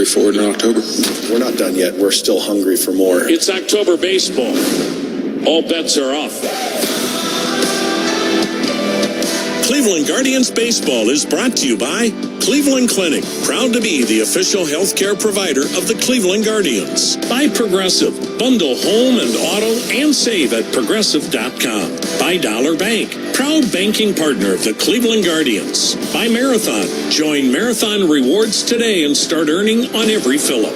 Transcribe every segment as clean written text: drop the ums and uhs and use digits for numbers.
carry forward in October. We're not done yet. We're still hungry for more. It's October baseball. All bets are off. Cleveland Guardians Baseball is brought to you by Cleveland Clinic, proud to be the official healthcare provider of the Cleveland Guardians. By Progressive, bundle home and auto and save at progressive.com. By Dollar Bank, proud banking partner of the Cleveland Guardians. By Marathon, join Marathon Rewards today and start earning on every fill-up.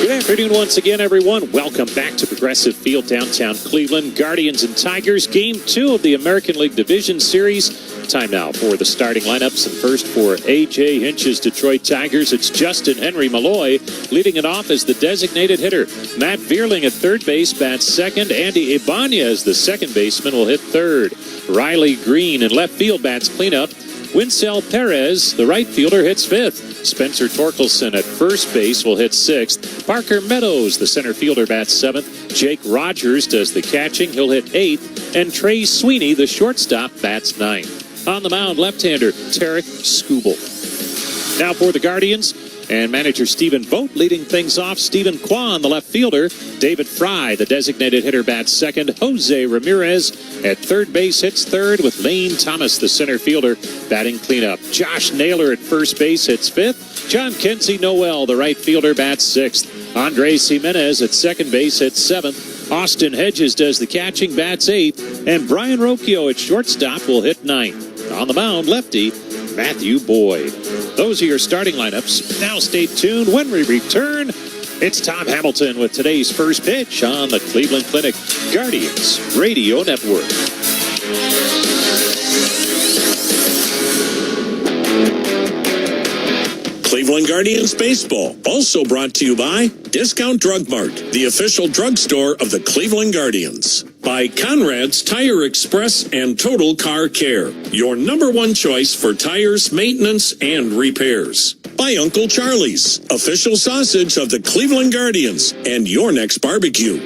Good afternoon once again, everyone. Welcome back to Progressive Field, downtown Cleveland. Guardians and Tigers, Game 2 of the American League Division Series. Time now for the starting lineups. And first for A.J. Hinch's Detroit Tigers, it's Justin Henry Malloy leading it off as the designated hitter. Matt Vierling at third base bats second. Andy Ibanez, the second baseman, will hit third. Riley Green in left field bats cleanup. Winsel Perez, the right fielder, hits fifth. Spencer Torkelson at first base will hit sixth. Parker Meadows, the center fielder, bats seventh. Jake Rogers does the catching. He'll hit eighth. And Trey Sweeney, the shortstop, bats ninth. On the mound, left-hander Tarik Skubal. Now for the Guardians. And manager Stephen Vogt leading things off. Stephen Kwan, the left fielder. David Fry, the designated hitter, bats second. Jose Ramirez at third base hits third, with Lane Thomas, the center fielder, batting cleanup. Josh Naylor at first base hits fifth. John Kenzie Noel, the right fielder, bats sixth. Andres Jimenez at second base hits seventh. Austin Hedges does the catching, bats eighth. And Brian Rocchio at shortstop will hit ninth. On the mound, lefty Matthew Boyd. Those are your starting lineups. Now stay tuned when we return. It's Tom Hamilton with today's first pitch on the Cleveland Clinic Guardians Radio Network. Cleveland Guardians Baseball, also brought to you by Discount Drug Mart, the official drugstore of the Cleveland Guardians. By Conrad's Tire Express and Total Car Care, your number one choice for tires, maintenance, and repairs. By Uncle Charlie's, official sausage of the Cleveland Guardians, and your next barbecue.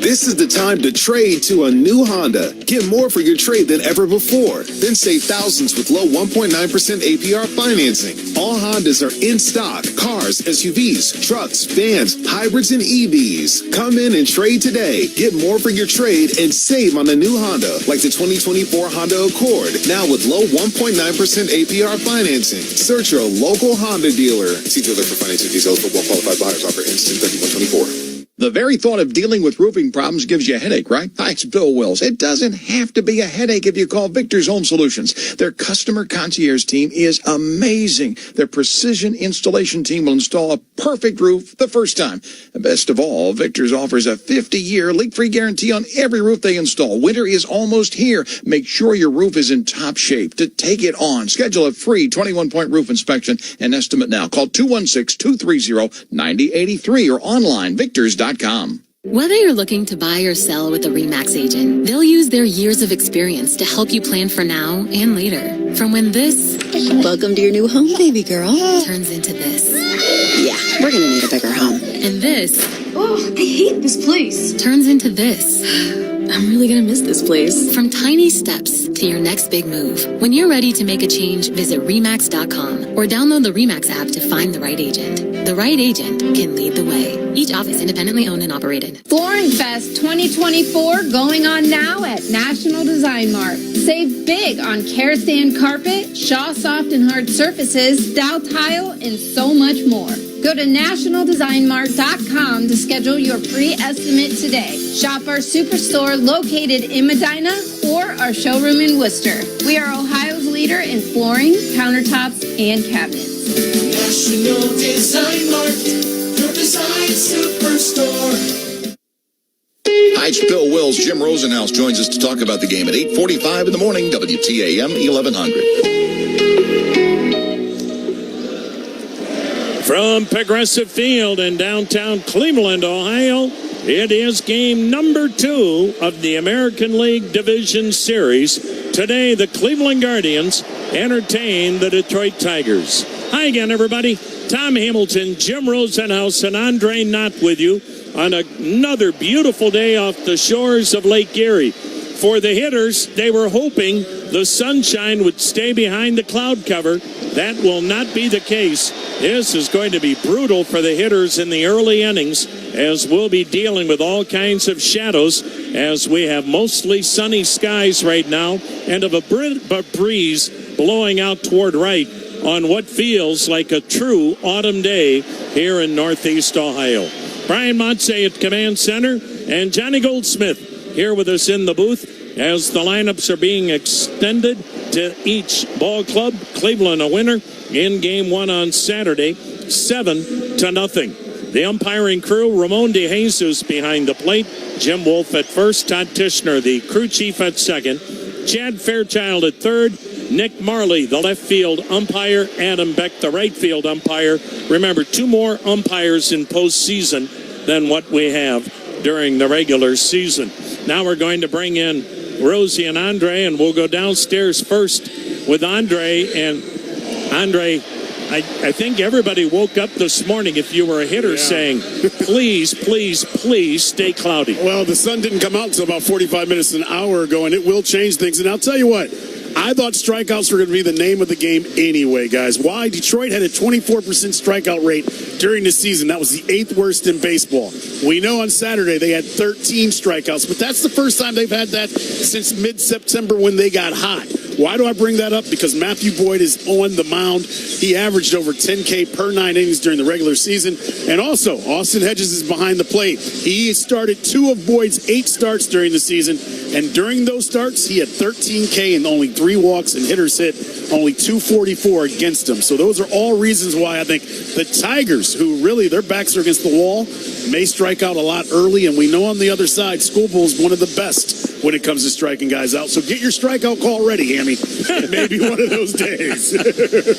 This is the time to trade to a new Honda. Get more for your trade than ever before. Then save thousands with low 1.9% APR financing. All Hondas are in stock. Cars, SUVs, trucks, vans, hybrids, and EVs. Come in and trade today. Get more for your trade and save on a new Honda, like the 2024 Honda Accord, now with low 1.9% APR financing. Search your local Honda dealer. See dealer for financing details for well-qualified buyers. Offer ends 10/31/24. The very thought of dealing with roofing problems gives you a headache, right? Hi, it's Bill Wills. It doesn't have to be a headache if you call Victor's Home Solutions. Their customer concierge team is amazing. Their precision installation team will install a perfect roof the first time. And best of all, Victor's offers a 50-year leak-free guarantee on every roof they install. Winter is almost here. Make sure your roof is in top shape. To take it on, schedule a free 21-point roof inspection and estimate now. Call 216-230-9083 or online, victors.com. Whether you're looking to buy or sell with a RE/MAX agent, they'll use their years of experience to help you plan for now and later. From when this, welcome to your new home, baby girl, turns into this. Yeah, we're gonna need a bigger home. And this, oh, I hate this place, turns into this. I'm really gonna miss this place. From tiny steps to your next big move. When you're ready to make a change, visit RE/MAX.com or download the RE/MAX app to find the right agent. The right agent can lead the way. Each office independently owned and operated. Flooring Fest 2024 going on now at National Design Mart. Save big on Kerastane carpet, Shaw soft and hard surfaces, Dow tile, and so much more. Go to nationaldesignmart.com to schedule your free estimate today. Shop our superstore located in Medina or our showroom in Worcester. We are Ohio's leader in flooring, countertops, and cabinets. National Design Mart, your design superstore. Hi, it's Bill Wills. Jim Rosenhaus joins us to talk about the game at 8:45 in the morning, WTAM 1100. From Progressive Field in downtown Cleveland, Ohio, it is game number 2 of the American League Division Series. Today, the Cleveland Guardians entertain the Detroit Tigers. Hi again, everybody. Tom Hamilton, Jim Rosenhaus, and Andre Knott with you on another beautiful day off the shores of Lake Erie. For the hitters, they were hoping the sunshine would stay behind the cloud cover. That will not be the case. This is going to be brutal for the hitters in the early innings, as we'll be dealing with all kinds of shadows, as we have mostly sunny skies right now and of a breeze blowing out toward right on what feels like a true autumn day here in Northeast Ohio. Brian Montse at Command Center and Johnny Goldsmith here with us in the booth as the lineups are being extended to each ball club. Cleveland a winner in Game 1 on Saturday, 7-0. The umpiring crew, Ramon DeJesus behind the plate, Jim Wolf at first, Todd Tishner, the crew chief, at second, Chad Fairchild at third, Nick Marley, the left field umpire, Adam Beck, the right field umpire. Remember, 2 more umpires in postseason than what we have during the regular season. Now we're going to bring in Rosie and Andre, and we'll go downstairs first with Andre. And Andre, I think everybody woke up this morning, if you were a hitter, saying, please, please, please stay cloudy. Well, the sun didn't come out until about 45 minutes, an hour ago, and it will change things. And I'll tell you what, I thought strikeouts were going to be the name of the game anyway, guys. Why? Detroit had a 24% strikeout rate during the season. That was the 8th worst in baseball. We know on Saturday they had 13 strikeouts, but that's the first time they've had that since mid-September when they got hot. Why do I bring that up? Because Matthew Boyd is on the mound. He averaged over 10K per 9 innings during the regular season. And also, Austin Hedges is behind the plate. He started 2 of Boyd's 8 starts during the season. And during those starts, he had 13K and only 3 walks, and hitters hit only 244 against him. So those are all reasons why I think the Tigers, who really their backs are against the wall, may strike out a lot early. And we know on the other side, Skubal is one of the best when it comes to striking guys out. So get your strikeout call ready, Hammy. It may be one of those days.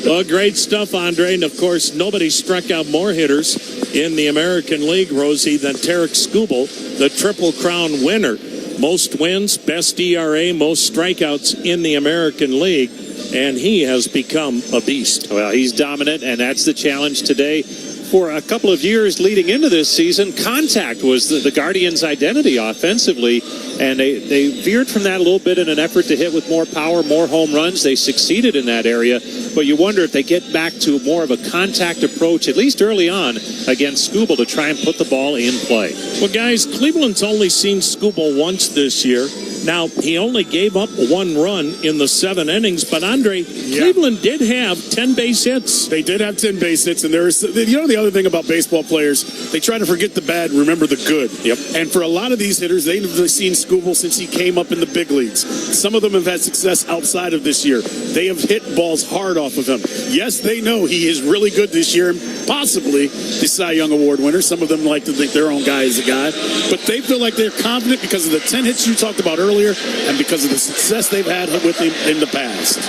Well, great stuff, Andre. And, of course, nobody struck out more hitters in the American League, Rosie, than Tarik Skubal, the Triple Crown winner. Most wins, best ERA, most strikeouts in the American League, and he has become a beast. Well, he's dominant, and that's the challenge today. For a couple of years leading into this season, contact was the Guardians' identity offensively, and they veered from that a little bit in an effort to hit with more power, more home runs. They succeeded in that area, but you wonder if they get back to more of a contact approach, at least early on, against Skubal to try and put the ball in play. Well, guys, Cleveland's only seen Skubal once this year. Now, he only gave up 1 run in the 7 innings, but Andre, Cleveland did have 10 base hits. They did have 10 base hits, and there's, you know, the other thing about baseball players, they try to forget the bad, remember the good. Yep. And for a lot of these hitters, they've seen Skubal since he came up in the big leagues. Some of them have had success outside of this year. They have hit balls hard off of him. Yes, they know he is really good this year, and possibly the Cy Young Award winner. Some of them like to think their own guy is the guy, but they feel like they're confident because of the 10 hits you talked about earlier and because of the success they've had with him in the past.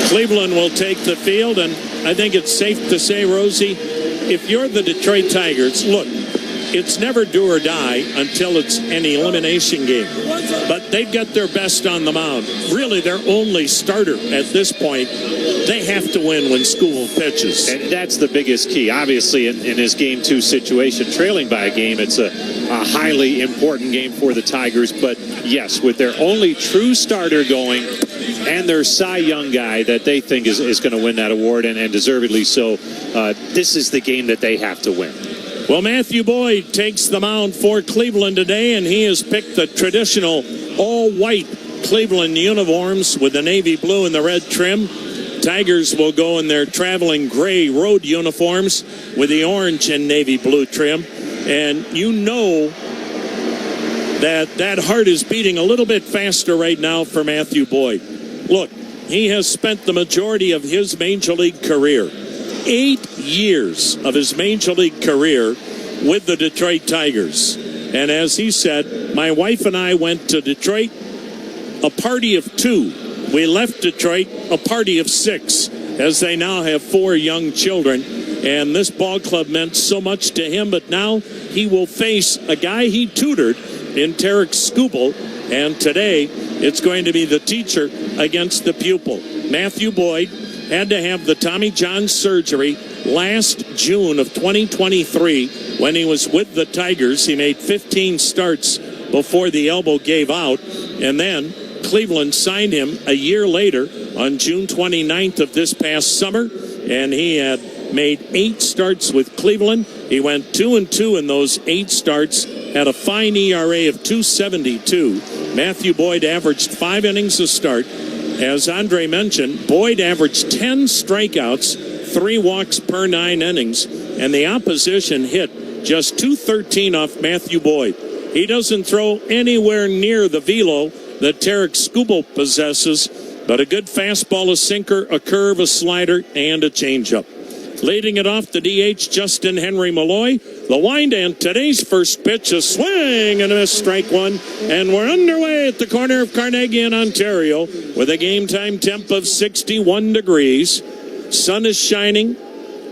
Cleveland will take the field, and I think it's safe to say, Rosie, if you're the Detroit Tigers, look, it's never do or die until it's an elimination game. But they've got their best on the mound. Really, their only starter at this point. They have to win when Skubal pitches. And that's the biggest key. Obviously, in his Game 2 situation, trailing by a game, it's a highly important game for the Tigers. But, yes, with their only true starter going and their Cy Young guy that they think is going to win that award, and deservedly so, this is the game that they have to win. Well, Matthew Boyd takes the mound for Cleveland today, and he has picked the traditional all-white Cleveland uniforms with the navy blue and the red trim. Tigers will go in their traveling gray road uniforms with the orange and navy blue trim. And you know that heart is beating a little bit faster right now for Matthew Boyd. Look, he has spent the majority of his Major League career, 8 years of his Major League career, with the Detroit Tigers. And as he said, my wife and I went to Detroit, a party of 2. We left Detroit, a party of 6, as they now have 4 young children. And this ball club meant so much to him, but now he will face a guy he tutored in Tarik Skubal. And today, it's going to be the teacher against the pupil. Matthew Boyd had to have the Tommy John surgery last June of 2023 when he was with the Tigers. He made 15 starts before the elbow gave out, and then Cleveland signed him a year later on June 29th of this past summer, and he had made 8 starts with Cleveland. He went 2-2 in those 8 starts, had a fine ERA of 2.72. Matthew Boyd averaged 5 innings a start. As Andre mentioned, Boyd averaged 10 strikeouts, 3 walks per 9 innings, and the opposition hit just .213 off Matthew Boyd. He doesn't throw anywhere near the velo that Tarik Skubal possesses, but a good fastball, a sinker, a curve, a slider, and a changeup. Leading it off, the DH, Justin Henry Malloy. The wind, and today's first pitch, a swing and a miss, strike one. And we're underway at the corner of Carnegie in Ontario with a game time temp of 61 degrees. Sun is shining,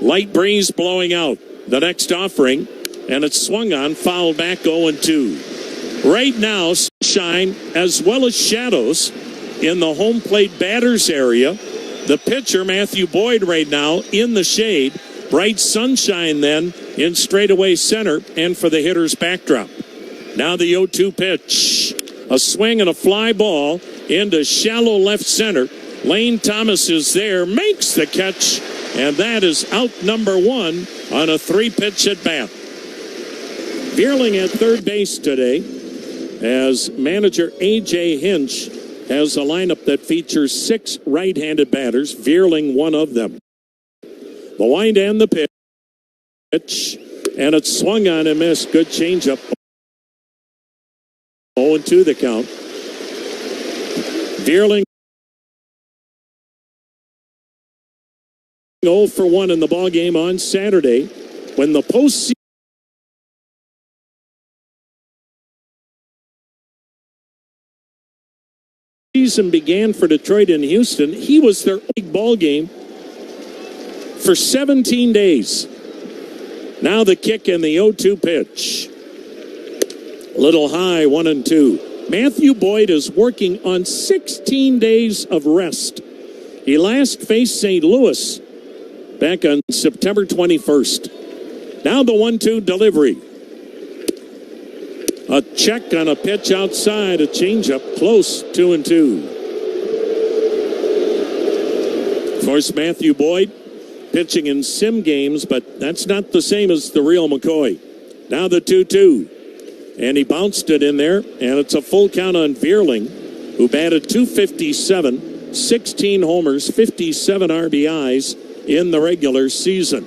light breeze blowing out. The next offering, and it's swung on, fouled back 0-2. Right now, sunshine as well as shadows in the home plate batters area. The pitcher, Matthew Boyd, right now in the shade. Bright sunshine then in straightaway center and for the hitter's backdrop. Now the 0-2 pitch. A swing and a fly ball into shallow left center. Lane Thomas is there, makes the catch, and that is out number 1 on a 3-pitch at bat. Veerling at third base today as manager A.J. Hinch has a lineup that features 6 right-handed batters, Veerling one of them. The wind and the pitch, and it's swung on and missed. Good changeup. 0-2 the count. Veerling 0 for 1 in the ballgame on Saturday when the postseason began for Detroit and Houston. He was their big ball game for 17 days. Now the kick and the 0-2 pitch. Little high, 1-2. Matthew Boyd is working on 16 days of rest. He last faced St. Louis back on September 21st. Now the 1-2 delivery. A check on a pitch outside, a changeup, close, 2-2. Of course, Matthew Boyd pitching in sim games, but that's not the same as the real McCoy. Now the 2-2, and he bounced it in there, and it's a full count on Veerling, who batted .257, 16 homers, 57 RBIs in the regular season.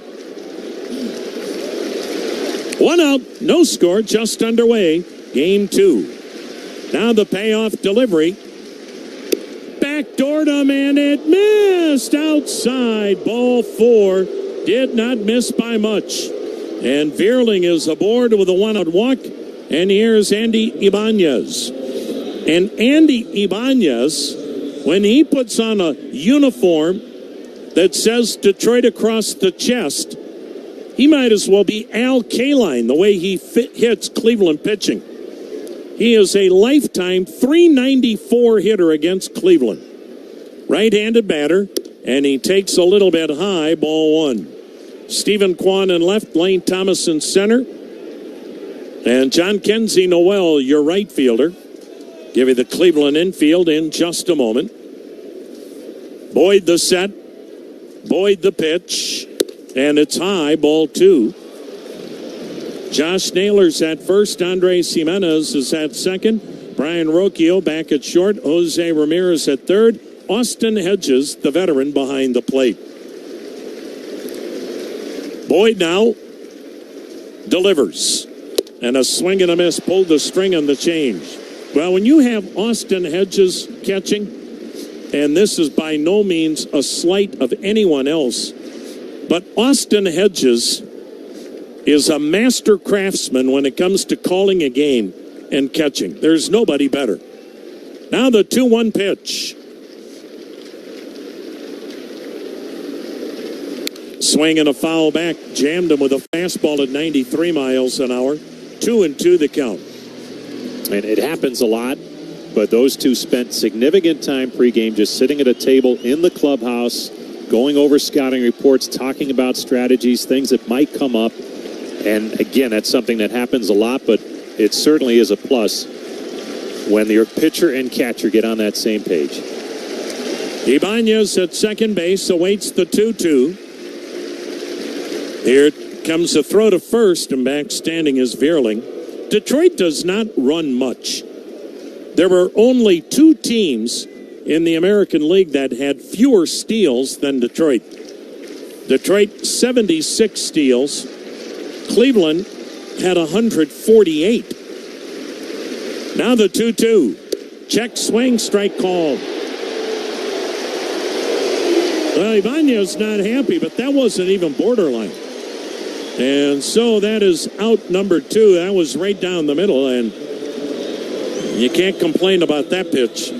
1 out, no score, just underway. Game 2. Now the payoff delivery. Backdoored him and it missed outside. Ball 4. Did not miss by much. And Veerling is aboard with a 1-out walk. And here's Andy Ibanez. And Andy Ibanez, when he puts on a uniform that says Detroit across the chest, he might as well be Al Kaline the way he hits Cleveland pitching. He is a lifetime .394 hitter against Cleveland. Right-handed batter, and he takes a little bit high, ball 1. Stephen Kwan in left, Lane Thomas in center, and John Kenzie Noel, your right fielder. Give you the Cleveland infield in just a moment. Boyd the set, Boyd the pitch, and it's high, ball 2. Josh Naylor's at first. Andres Jimenez is at second. Brian Rocchio back at short. Jose Ramirez at third. Austin Hedges, the veteran, behind the plate. Boyd now delivers. And a swing and a miss, pulled the string on the change. Well, when you have Austin Hedges catching, and this is by no means a slight of anyone else, but Austin Hedges is a master craftsman when it comes to calling a game and catching. There's nobody better. Now the 2-1 pitch. Swing and a foul back. Jammed him with a fastball at 93 miles an hour. 2-2 the count. And it happens a lot, but those two spent significant time pregame just sitting at a table in the clubhouse, going over scouting reports, talking about strategies, things that might come up. And again, that's something that happens a lot, but it certainly is a plus when your pitcher and catcher get on that same page. Ibanez at second base awaits the 2-2. Here comes the throw to first, and back standing is Vierling. Detroit does not run much. There were only 2 teams in the American League that had fewer steals than Detroit. Detroit, 76 steals. Cleveland had 148. Now the 2-2. Check swing, strike call. Well, Ibanez not happy, but that wasn't even borderline. And so that is out number 2. That was right down the middle, and you can't complain about that pitch.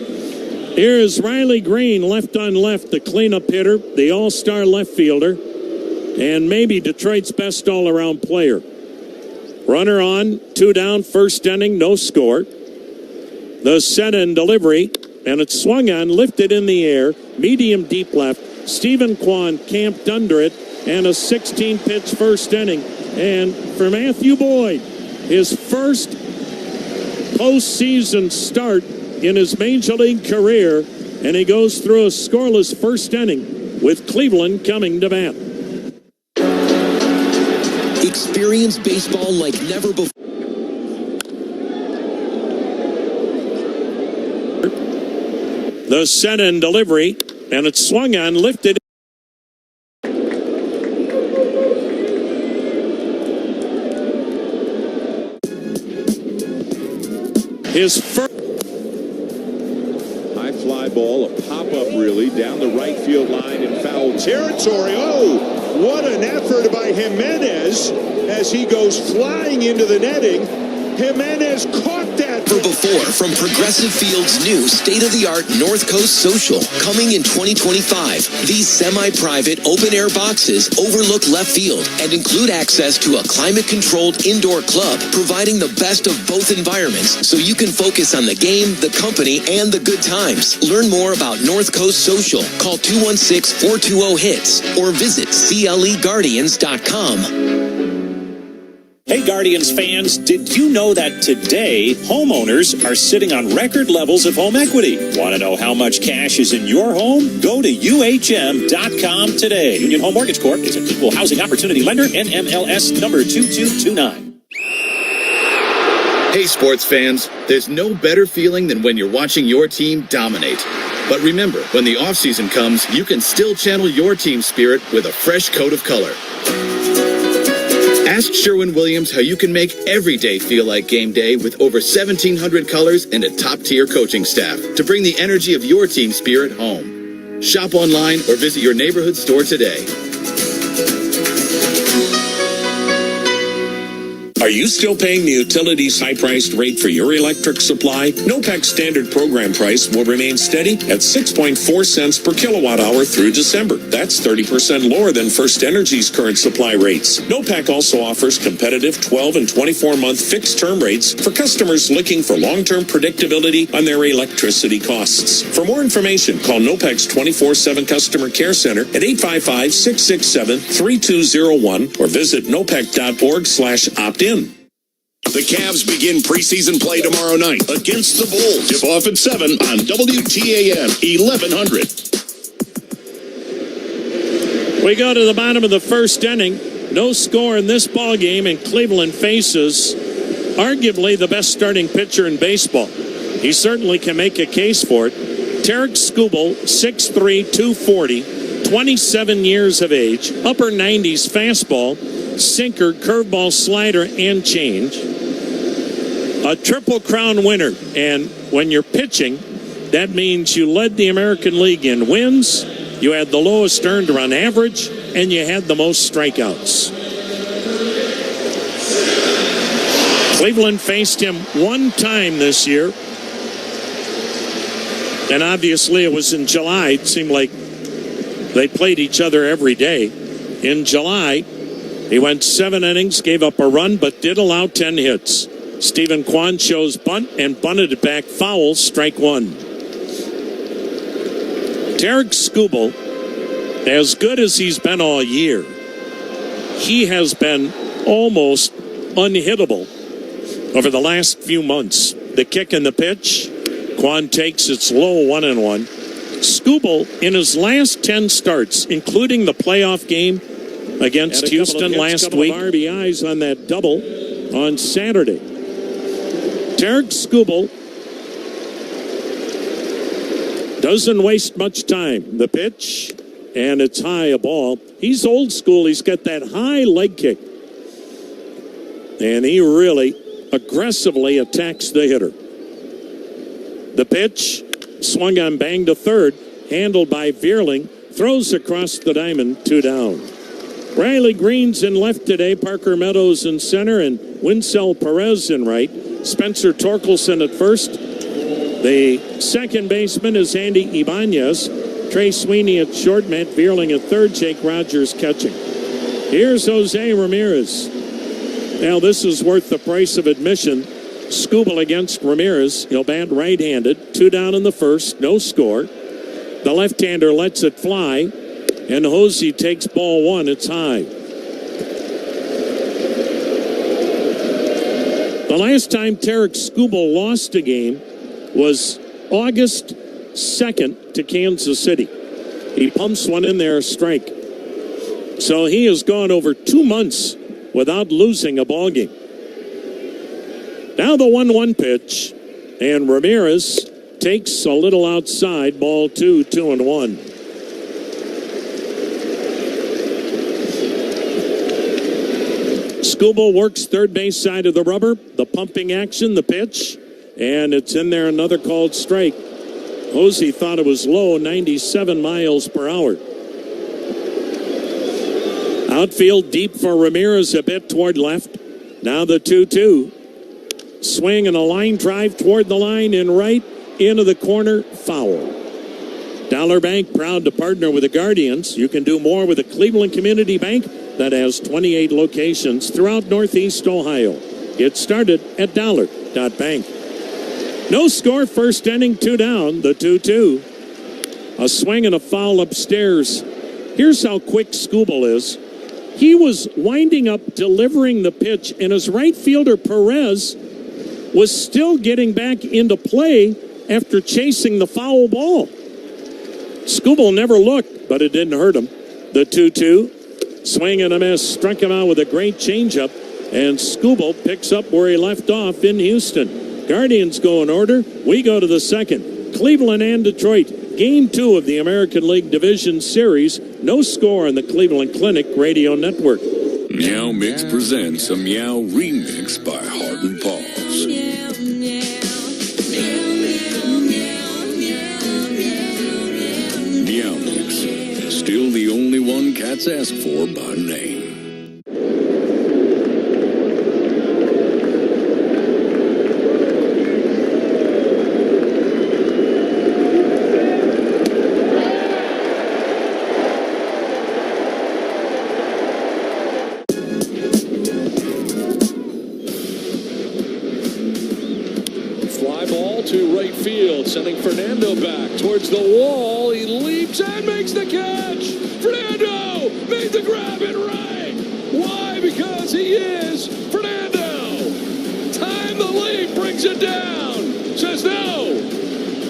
Here's Riley Green, left on left, the cleanup hitter, the all-star left fielder, and maybe Detroit's best all-around player. Runner on, 2 down, first inning, no score. The set and delivery, and it's swung on, lifted in the air, medium deep left. Stephen Kwan camped under it, and a 16-pitch first inning. And for Matthew Boyd, his first postseason start in his Major League career, and he goes through a scoreless first inning with Cleveland coming to bat. Experience baseball like never before. The set and delivery, and it's swung on, lifted. His first high fly ball, a pop-up really, down the right field line in foul territory. Oh, what an effort by Jimenez as he goes flying into the netting. Jimenez caught that. Before, from Progressive Field's new state-of-the-art North Coast Social, coming in 2025. These semi-private open-air boxes overlook left field and include access to a climate-controlled indoor club, providing the best of both environments so you can focus on the game, the company, and the good times. Learn more about North Coast Social. Call 216-420-HITS or visit CLEGuardians.com. Hey Guardians fans, did you know that today homeowners are sitting on record levels of home equity? Want to know how much cash is in your home? Go to UHM.com today. Union Home Mortgage Corp is an equal housing opportunity lender, NMLS number 2229. Hey sports fans, there's no better feeling than when you're watching your team dominate. But remember, when the offseason comes, you can still channel your team spirit with a fresh coat of color. Ask Sherwin-Williams how you can make every day feel like game day with over 1,700 colors and a top-tier coaching staff to bring the energy of your team spirit home. Shop online or visit your neighborhood store today. Are you still paying the utilities high-priced rate for your electric supply? NOPEC's standard program price will remain steady at 6.4 cents per kilowatt hour through December. That's 30% lower than First Energy's current supply rates. NOPEC also offers competitive 12 and 24-month fixed-term rates for customers looking for long-term predictability on their electricity costs. For more information, call NOPEC's 24/7 Customer Care Center at 855-667-3201 or visit nopec.org/opt-in. The Cavs begin preseason play tomorrow night against the Bulls. Tip off at 7 on WTAM 1100. We go to the bottom of the first inning. No score in this ball game, and Cleveland faces arguably the best starting pitcher in baseball. He certainly can make a case for it. Tarik Skubal, 6'3", 240, 27 years of age, upper 90s fastball, sinker, curveball, slider, and change. A Triple Crown winner, and when you're pitching, that means you led the American League in wins, you had the lowest earned run average, and you had the most strikeouts. Cleveland faced him one time this year, and obviously it was in July. It seemed like they played each other every day. In July, he went 7 innings, gave up a run, but did allow 10 hits. Stephen Kwan chose bunt and bunted it back foul, strike 1. Tarik Skubal As good as he's been all year, he has been almost unhittable over the last few months. The kick and the pitch. Quan takes its low 1-1. Skubal, in his last 10 starts, including the playoff game against Houston last week. RBIs on that double on Saturday. Tarik Skubal doesn't waste much time. The pitch, and it's high a ball. He's old school. He's got that high leg kick. And he really aggressively attacks the hitter. The pitch, swung on, bang to third, handled by Vierling, throws across the diamond, 2 down. Riley Green's in left today, Parker Meadows in center, and Winsell Perez in right. Spencer Torkelson at first. The second baseman is Andy Ibanez. Trey Sweeney at short, Matt Vierling at third, Jake Rogers catching. Here's Jose Ramirez. Now this is worth the price of admission. Skubal against Ramirez. He'll bat right-handed. 2 down in the first. No score. The left-hander lets it fly. And Jose takes ball 1. It's high. The last time Tarik Skubal lost a game was August 2nd to Kansas City. He pumps one in there, a strike. So he has gone over 2 months without losing a ball game. Now the 1-1 pitch, and Ramirez takes a little outside, ball 2, 2-1. Skubal works third base side of the rubber, the pumping action, the pitch, and it's in there, another called strike. Jose thought it was low, 97 miles per hour. Outfield deep for Ramirez, a bit toward left. Now the 2-2. Swing and a line drive toward the line and right into the corner, foul. Dollar Bank proud to partner with the Guardians. You can do more with the Cleveland Community Bank that has 28 locations throughout Northeast Ohio. Get started at dollar.bank. No score, first inning, 2 down, the 2-2. A swing and a foul upstairs. Here's how quick Skubal is. He was winding up delivering the pitch, and his right fielder Perez was still getting back into play after chasing the foul ball. Skubal never looked, but it didn't hurt him. The 2-2, swing and a miss, struck him out with a great changeup, and Skubal picks up where he left off in Houston. Guardians go in order. We go to the second. Cleveland and Detroit. Game 2 of the American League Division Series. No score on the Cleveland Clinic Radio Network. Meow Mix presents a Meow Remix by Heart and Paws. Meow Mix. Still the only one cats ask for by name. Sending Fernando back towards the wall. He leaps and makes the catch. Fernando made the grab and right. Why? Because he is Fernando. Time the leap, brings it down. Says no.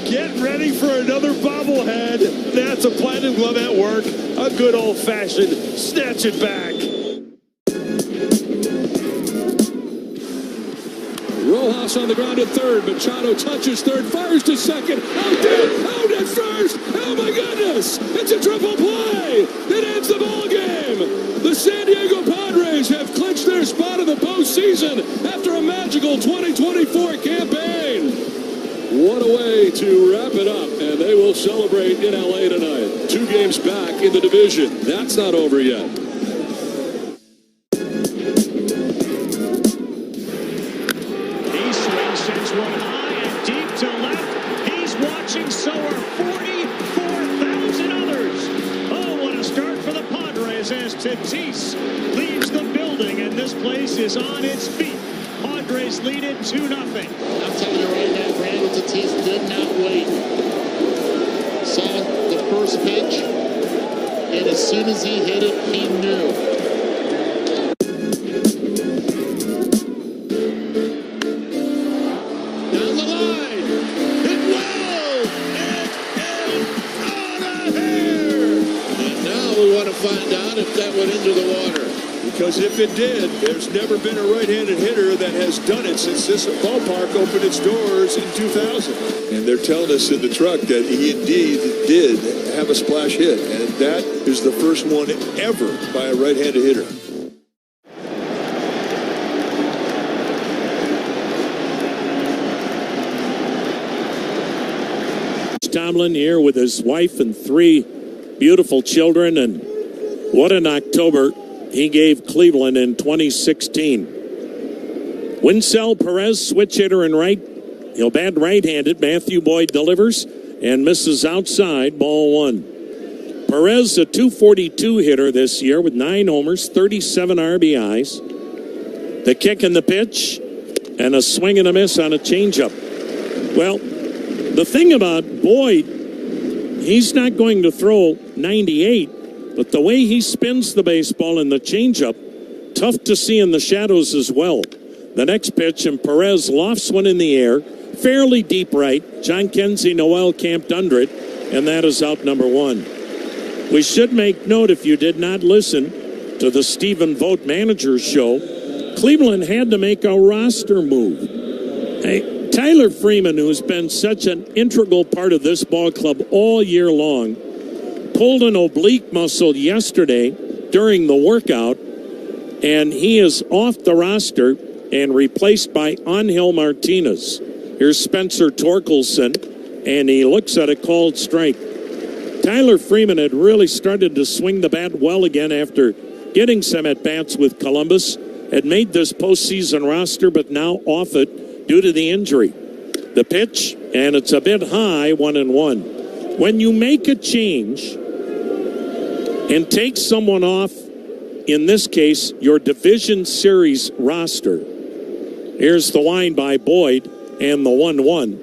Get ready for another bobblehead. That's a platinum glove at work. A good old-fashioned snatch it back. Rojas on the ground at third. Machado touches third, fires to second. Out at first. Oh my goodness! It's a triple play. It ends the ball game. The San Diego Padres have clinched their spot in the postseason after a magical 2024 campaign. What a way to wrap it up, and they will celebrate in LA tonight. 2 games back in the division. That's not over yet. Tatis leaves the building, and this place is on its feet. Padres lead it 2-0. I'm telling you right now, Brandon Tatis did not wait. Saw the first pitch, and as soon as he hit it, he knew. Find out if that went into the water. Because if it did, there's never been a right-handed hitter that has done it since this ballpark opened its doors in 2000. And they're telling us in the truck that he indeed did have a splash hit. And that is the first one ever by a right-handed hitter. Tomlin here with his wife and 3 beautiful children, and what an October he gave Cleveland in 2016. Winsell Perez, switch hitter in right. He'll bat right-handed. Matthew Boyd delivers and misses outside, ball 1. Perez, a .242 hitter this year with 9 homers, 37 RBIs. The kick and the pitch, and a swing and a miss on a changeup. Well, the thing about Boyd, he's not going to throw 98, but the way he spins the baseball in the changeup, tough to see in the shadows as well. The next pitch, and Perez lofts one in the air, fairly deep right. John Kenzie Noel camped under it, and that is out number 1. We should make note, if you did not listen to the Stephen Vogt Manager's Show, Cleveland had to make a roster move. Hey, Tyler Freeman, who's been such an integral part of this ball club all year long, pulled an oblique muscle yesterday during the workout, and he is off the roster and replaced by Angel Martinez. Here's Spencer Torkelson, and he looks at a called strike. Tyler Freeman had really started to swing the bat well again after getting some at-bats with Columbus, had made this postseason roster, but now off it due to the injury. The pitch, and it's a bit high, 1-1. When you make a change and take someone off, in this case, your division series roster, here's the wind by Boyd and the 1-1.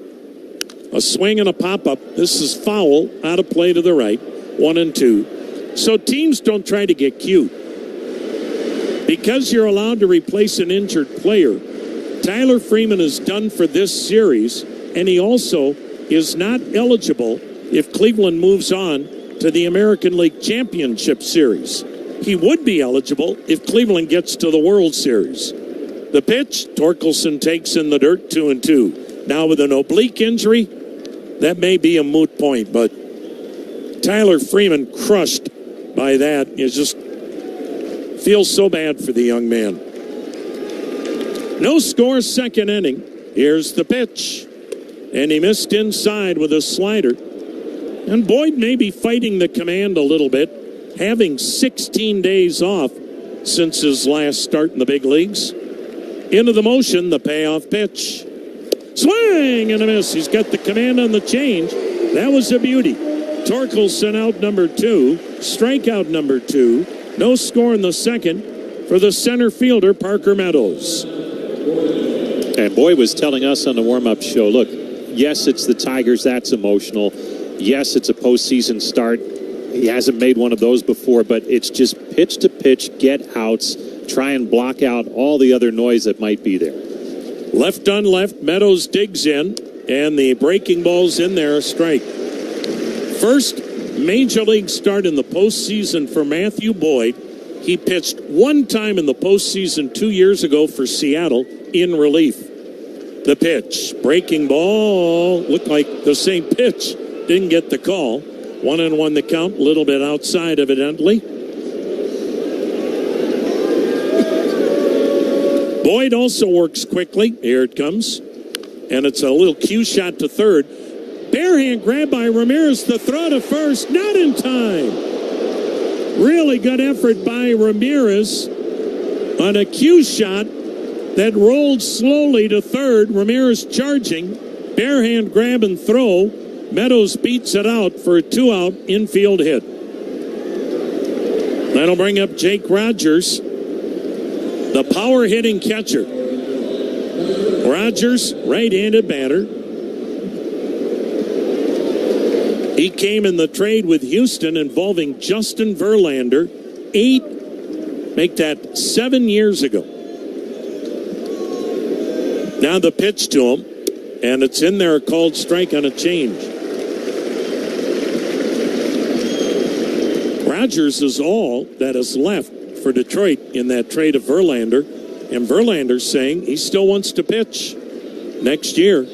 A swing and a pop-up. This is foul, out of play to the right, 1-2. So teams don't try to get cute. Because you're allowed to replace an injured player, Tyler Freeman is done for this series, and he also is not eligible if Cleveland moves on to the American League Championship Series. He would be eligible if Cleveland gets to the World Series. The pitch, Torkelson takes in the dirt, 2-2. Now with an oblique injury, that may be a moot point, but Tyler Freeman crushed by that. It just feels so bad for the young man. No score, second inning. Here's the pitch. And he missed inside with a slider. And Boyd may be fighting the command a little bit, having 16 days off since his last start in the big leagues. Into the motion, the payoff pitch. Swing and a miss. He's got the command on the change. That was a beauty. Torkelson out number 2. Strikeout number 2. No score in the second for the center fielder, Parker Meadows. And Boyd was telling us on the warm-up show, look, yes, it's the Tigers. That's emotional. Yes, it's a postseason start. He hasn't made one of those before, but it's just pitch to pitch, get outs, try and block out all the other noise that might be there. Left on left, Meadows digs in, and the breaking ball's in there, a strike. First major league start in the postseason for Matthew Boyd. He pitched one time in the postseason 2 years ago for Seattle in relief. The pitch, breaking ball, looked like the same pitch. Didn't get the call. 1-1 the count, a little bit outside evidently. Boyd also works quickly. Here it comes. And it's a little cue shot to third. Barehand grab by Ramirez. The throw to first. Not in time. Really good effort by Ramirez on a cue shot that rolled slowly to third. Ramirez charging. Barehand grab and throw. Meadows beats it out for a 2-out infield hit. That'll bring up Jake Rogers, the power hitting catcher. Rogers, right-handed batter. He came in the trade with Houston involving Justin Verlander, make that 7 years ago. Now the pitch to him, and it's in there, a called strike on a change. Rogers is all that is left for Detroit in that trade of Verlander, and Verlander's saying he still wants to pitch next year.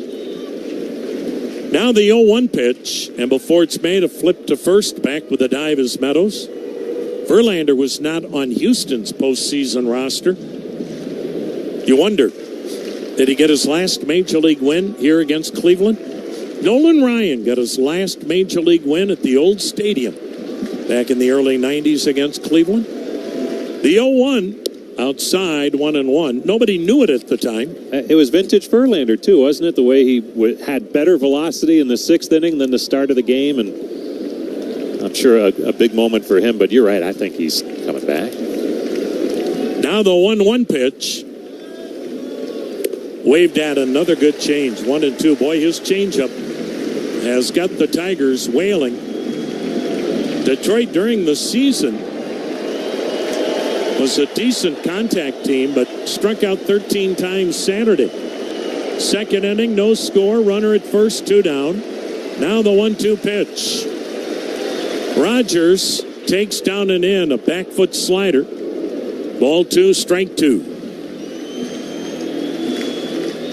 Now the 0-1 pitch, and before it's made, a flip to first, back with a dive is Meadows. Verlander was not on Houston's postseason roster. You wonder, did he get his last Major League win here against Cleveland? Nolan Ryan got his last Major League win at the old stadium back in the early 90s against Cleveland. The 0-1 outside, 1-1. Nobody knew it at the time. It was vintage Verlander, too, wasn't it? The way he had better velocity in the 6th inning than the start of the game. And I'm sure a big moment for him. But you're right. I think he's coming back. Now the 1-1 pitch. Waved at, another good change. 1-2. Boy, his changeup has got the Tigers wailing. Detroit during the season was a decent contact team, but struck out 13 times Saturday. Second inning, no score, runner at first, 2 down. Now the 1-2 pitch. Rogers takes down and in, a back foot slider. Ball 2, strike 2.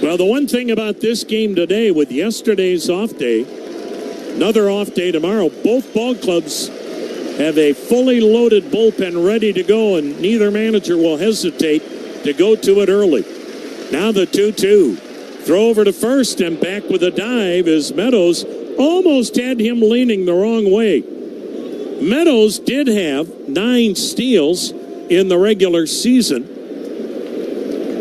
Well, the one thing about this game today, with yesterday's off day, another off day tomorrow, both ball clubs have a fully loaded bullpen ready to go, and neither manager will hesitate to go to it early. Now the 2-2. Throw over to first, and back with a dive is Meadows. Almost had him leaning the wrong way. Meadows did have 9 steals in the regular season,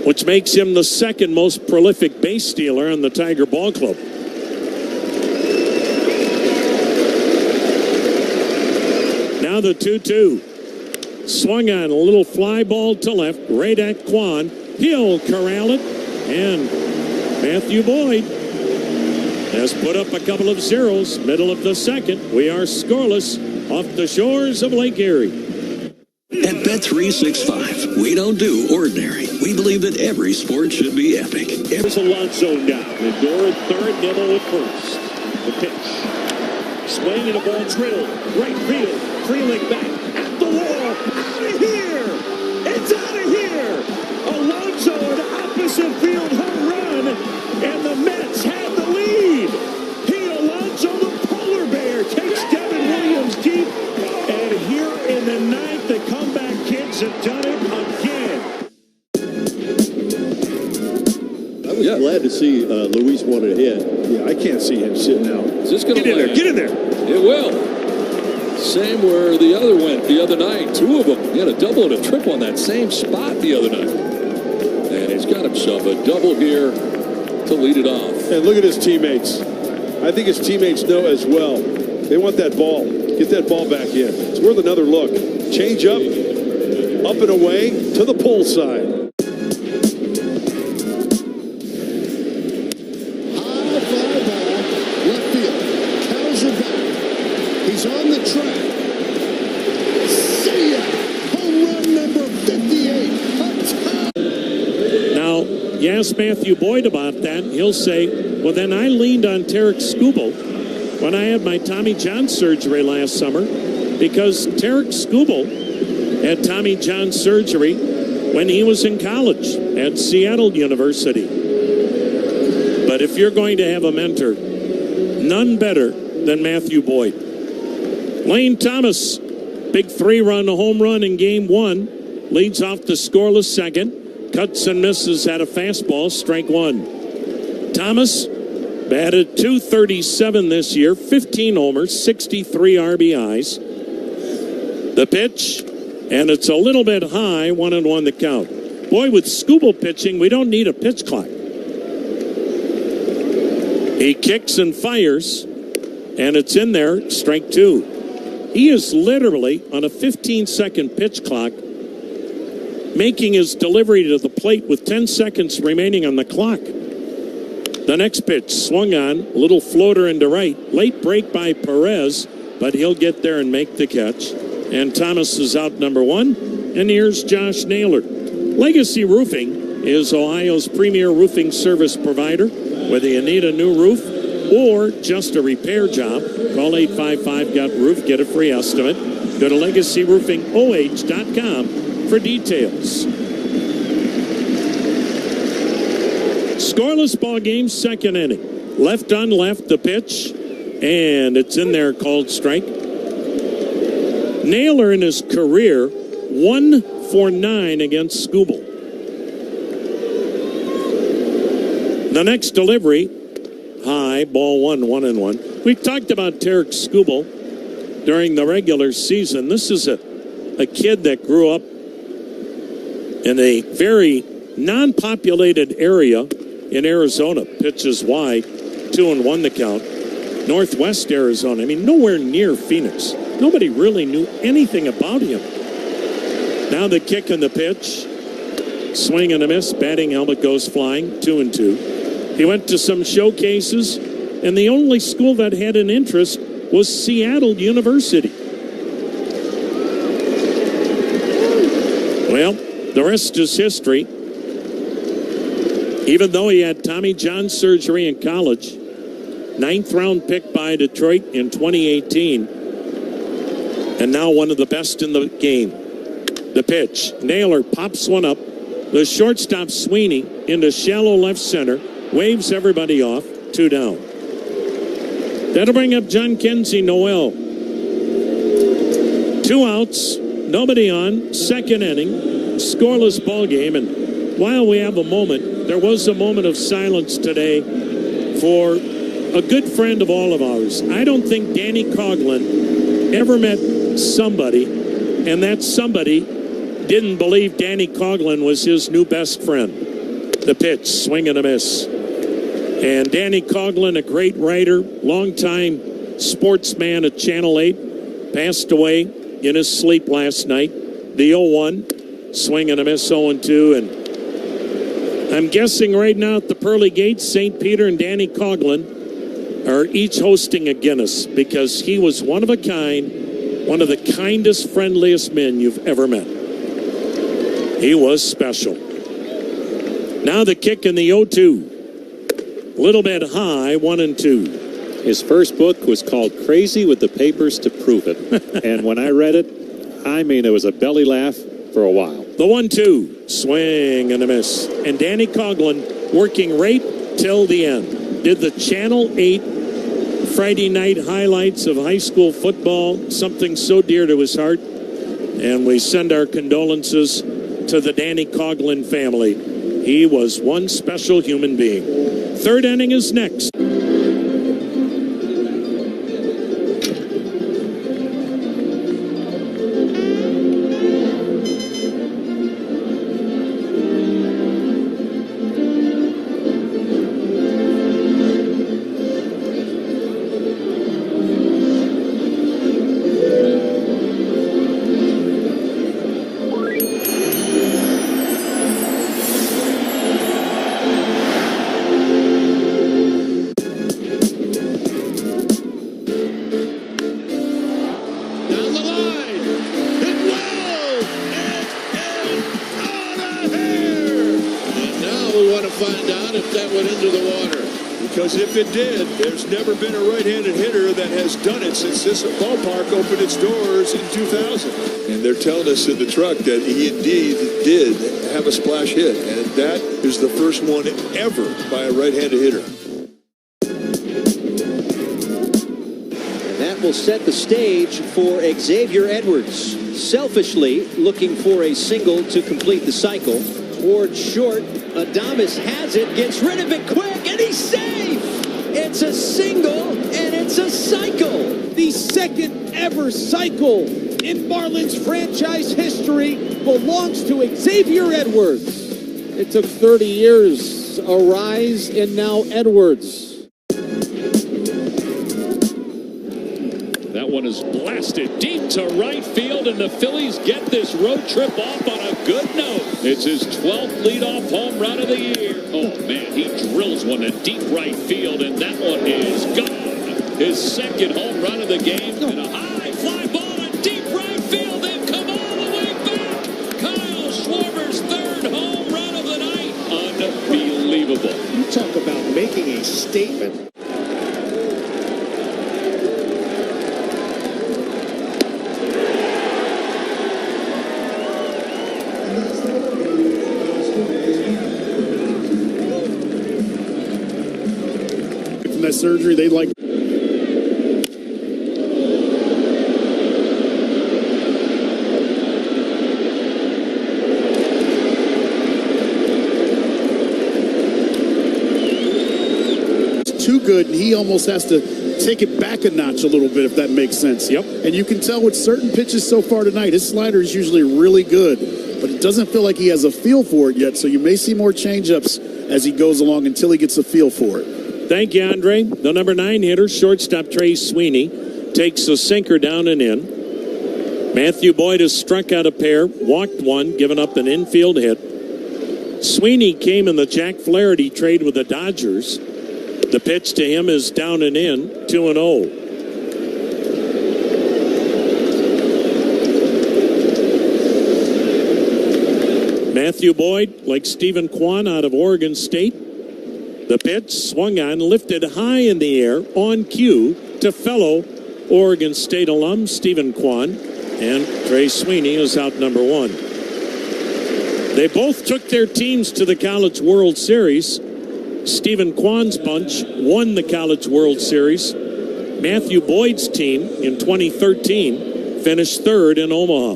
which makes him the second most prolific base stealer on the Tiger Ball Club. Now the 2-2. Swung on, a little fly ball to left, right at Kwan. He'll corral it, and Matthew Boyd has put up a couple of zeros. Middle of the second, we are scoreless off the shores of Lake Erie. At Bet365, we don't do ordinary. We believe that every sport should be epic. Here's Alonso now. Lindor at third, Nimmo at first. The pitch. Swing and a ball drilled. Right field. Freeling back at the wall. Out of here! It's out of here! Alonso an opposite field home run, and the Mets have the lead. Pete Alonso, the polar bear, takes Devin Williams deep, and here in the ninth, the comeback kids have done it again. I was glad to see Luis want to hit. Yeah, I can't see him sitting out. Is this going to Get in there, get in there. It will. Same where the other went the other night. 2 of them. He had a double and a triple on that same spot the other night. And he's got himself a double here to lead it off. And look at his teammates. I think his teammates know as well. They want that ball. Get that ball back in. It's worth another look. Change up and away to the pull side. High fly ball, left field. Cows are back. He's on the track. See ya! Home run number 58. Now, you ask Matthew Boyd about that, he'll say, well, then I leaned on Tarik Skubal when I had my Tommy John surgery last summer, because Tarik Skubal had Tommy John surgery when he was in college at Seattle University. But if you're going to have a mentor, none better than Matthew Boyd. Lane Thomas, big 3-run home run in game 1, leads off the scoreless second. Cuts and misses at a fastball, strike 1. Thomas batted .237 this year, 15 homers, 63 RBIs. The pitch, and it's a little bit high, 1-1 the count. Boy, with Skubal pitching, we don't need a pitch clock. He kicks and fires, and it's in there, strike 2. He is literally on a 15-second pitch clock, making his delivery to the plate with 10 seconds remaining on the clock. The next pitch swung on, a little floater into right. Late break by Perez, but he'll get there and make the catch. And Thomas is out number 1. And here's Josh Naylor. Legacy Roofing is Ohio's premier roofing service provider. Whether you need a new roof or just a repair job, call 855-GOT-ROOF. Get a free estimate. Go to LegacyRoofingOH.com for details. Scoreless ball game, second inning. Left on left, the pitch, and it's in there, called strike. Naylor in his career, 1 for 9 against Skubal. The next delivery, high, ball 1-1-1. We've talked about Tarik Skubal during the regular season. This is a kid that grew up in a very non-populated area in Arizona. Pitches wide, 2-1 the count. Northwest Arizona. I mean, nowhere near Phoenix. Nobody really knew anything about him. Now the kick and the pitch. Swing and a miss. Batting helmet goes flying. 2-2. He went to some showcases, and the only school that had an interest was Seattle University. Well, the rest is history. Even though he had Tommy John surgery in college, 9th round pick by Detroit in 2018, and now one of the best in the game. The pitch. Naylor pops one up. The shortstop Sweeney into shallow left center. Waves everybody off. 2 down. That'll bring up John Kenzie Noel. 2 outs. Nobody on. Second inning. Scoreless ball game. And while we have a moment, there was a moment of silence today for a good friend of all of ours. I don't think Danny Coughlin ever met somebody, and that somebody didn't believe Danny Coughlin was his new best friend. The pitch, swing and a miss. And Danny Coughlin, a great writer, longtime sportsman at Channel 8, passed away in his sleep last night. The 0-1, swing and a miss, 0-2, and I'm guessing right now at the pearly gates, St. Peter and Danny Coughlin are each hosting a Guinness, because he was one of a kind, one of the kindest, friendliest men you've ever met. He was special. Now the kick in the 0-2. A little bit high, 1-2. His first book was called Crazy with the Papers to Prove It. And when I read it, I mean, it was a belly laugh for a while. The 1-2, swing and a miss. And Danny Coughlin working right till the end. Did the Channel 8 Friday night highlights of high school football, something so dear to his heart. And we send our condolences to the Danny Coughlin family. He was one special human being. Third inning is next. If it did, there's never been a right-handed hitter that has done it since this ballpark opened its doors in 2000. And they're telling us in the truck that he indeed did have a splash hit, and that is the first one ever by a right-handed hitter. And that will set the stage for Xavier Edwards. Selfishly looking for a single to complete the cycle. Towards short, Adames has it, gets rid of it quick, and he's safe! It's a single, and it's a cycle. The second ever cycle in Marlins franchise history belongs to Xavier Edwards. It took 30 years, a rise, and now Edwards. That one is blasted deep to right field, and the Phillies get this road trip off on a good note. It's his 12th leadoff home run of the year. Oh, man, he drills one to deep right field, and that one is gone. His second home run of the game, and a high fly ball in deep right field. They've come all the way back. Kyle Schwarber's third home run of the night. Unbelievable. You talk about making a statement. From that surgery, they'd like. Too good, and he almost has to take it back a notch a little bit, if that makes sense. Yep. And you can tell with certain pitches so far tonight, his slider is usually really good, but it doesn't feel like he has a feel for it yet, so you may see more changeups as he goes along until he gets a feel for it. Thank you, Andre. The number 9 hitter, shortstop Trey Sweeney, takes a sinker down and in. Matthew Boyd has struck out a pair, walked one, given up an infield hit. Sweeney came in the Jack Flaherty trade with the Dodgers. The pitch to him is down and in, 2-0. Matthew Boyd, like Stephen Kwan out of Oregon State. The pitch swung on, lifted high in the air on cue to fellow Oregon State alum Stephen Kwan, and Trey Sweeney is out number 1. They both took their teams to the College World Series. Stephen Kwan's bunch won the College World Series. Matthew Boyd's team in 2013 finished third in Omaha.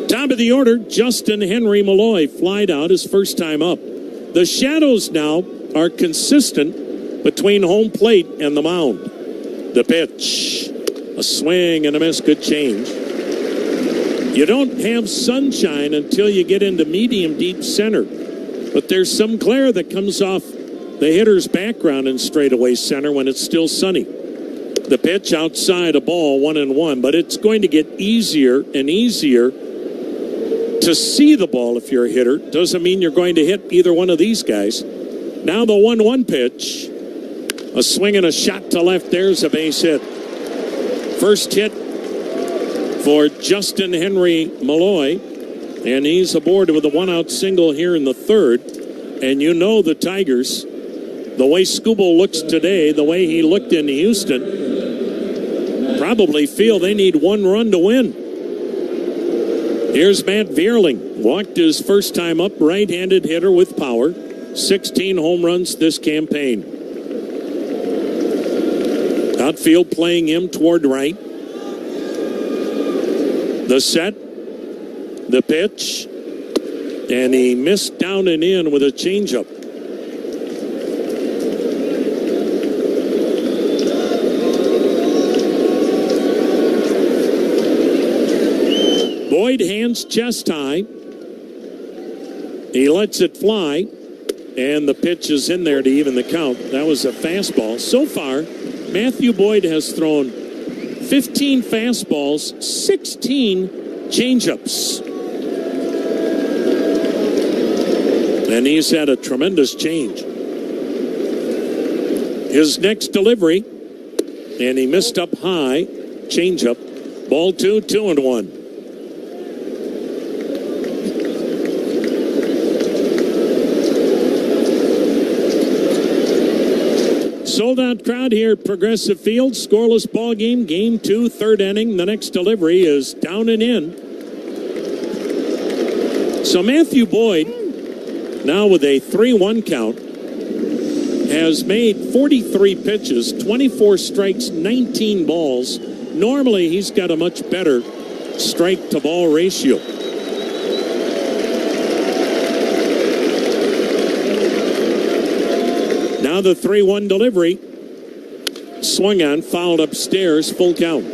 Top of the order, Justin Henry Malloy flied out his first time up. The shadows now are consistent between home plate and the mound. The pitch, a swing and a miss, good change. You don't have sunshine until you get into medium deep center, but there's some glare that comes off the hitter's background in straightaway center when it's still sunny. The pitch outside, a ball, 1-1, but it's going to get easier and easier to see the ball if you're a hitter. Doesn't mean you're going to hit either one of these guys. Now the 1-1 pitch. A swing and a shot to left. There's a base hit. First hit for Justin Henry Malloy. And he's aboard with a 1-out single here in the third. And you know the Tigers, the way Skubal looks today, the way he looked in Houston, probably feel they need 1 run to win. Here's Matt Vierling. Walked his first time up, right-handed hitter with power. 16 home runs this campaign. Outfield playing him toward right. The set. The pitch. And he missed down and in with a changeup. Boyd hands chest high. He lets it fly. And the pitch is in there to even the count. That was a fastball. So far, Matthew Boyd has thrown 15 fastballs, 16 changeups. And he's had a tremendous change. His next delivery, and he missed up high, changeup. Ball 2, 2-1. Sold out crowd here at Progressive Field. Scoreless ball game. Game 2, third inning. The next delivery is down and in. So Matthew Boyd, now with a 3-1 count, has made 43 pitches, 24 strikes, 19 balls. Normally, he's got a much better strike-to-ball ratio. Now the 3-1 delivery. Swung on, fouled upstairs, full count.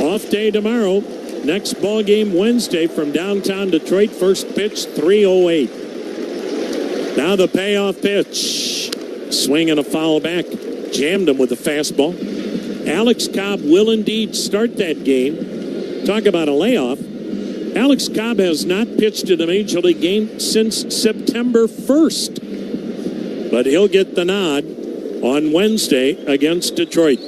Off day tomorrow Next ball game Wednesday from downtown Detroit. First pitch, 3:08. Now the payoff pitch. Swing and a foul back. Jammed him with a fastball. Alex Cobb will indeed start that game. Talk about a layoff. Alex Cobb has not pitched in a Major League game since September 1st. But he'll get the nod on Wednesday against Detroit.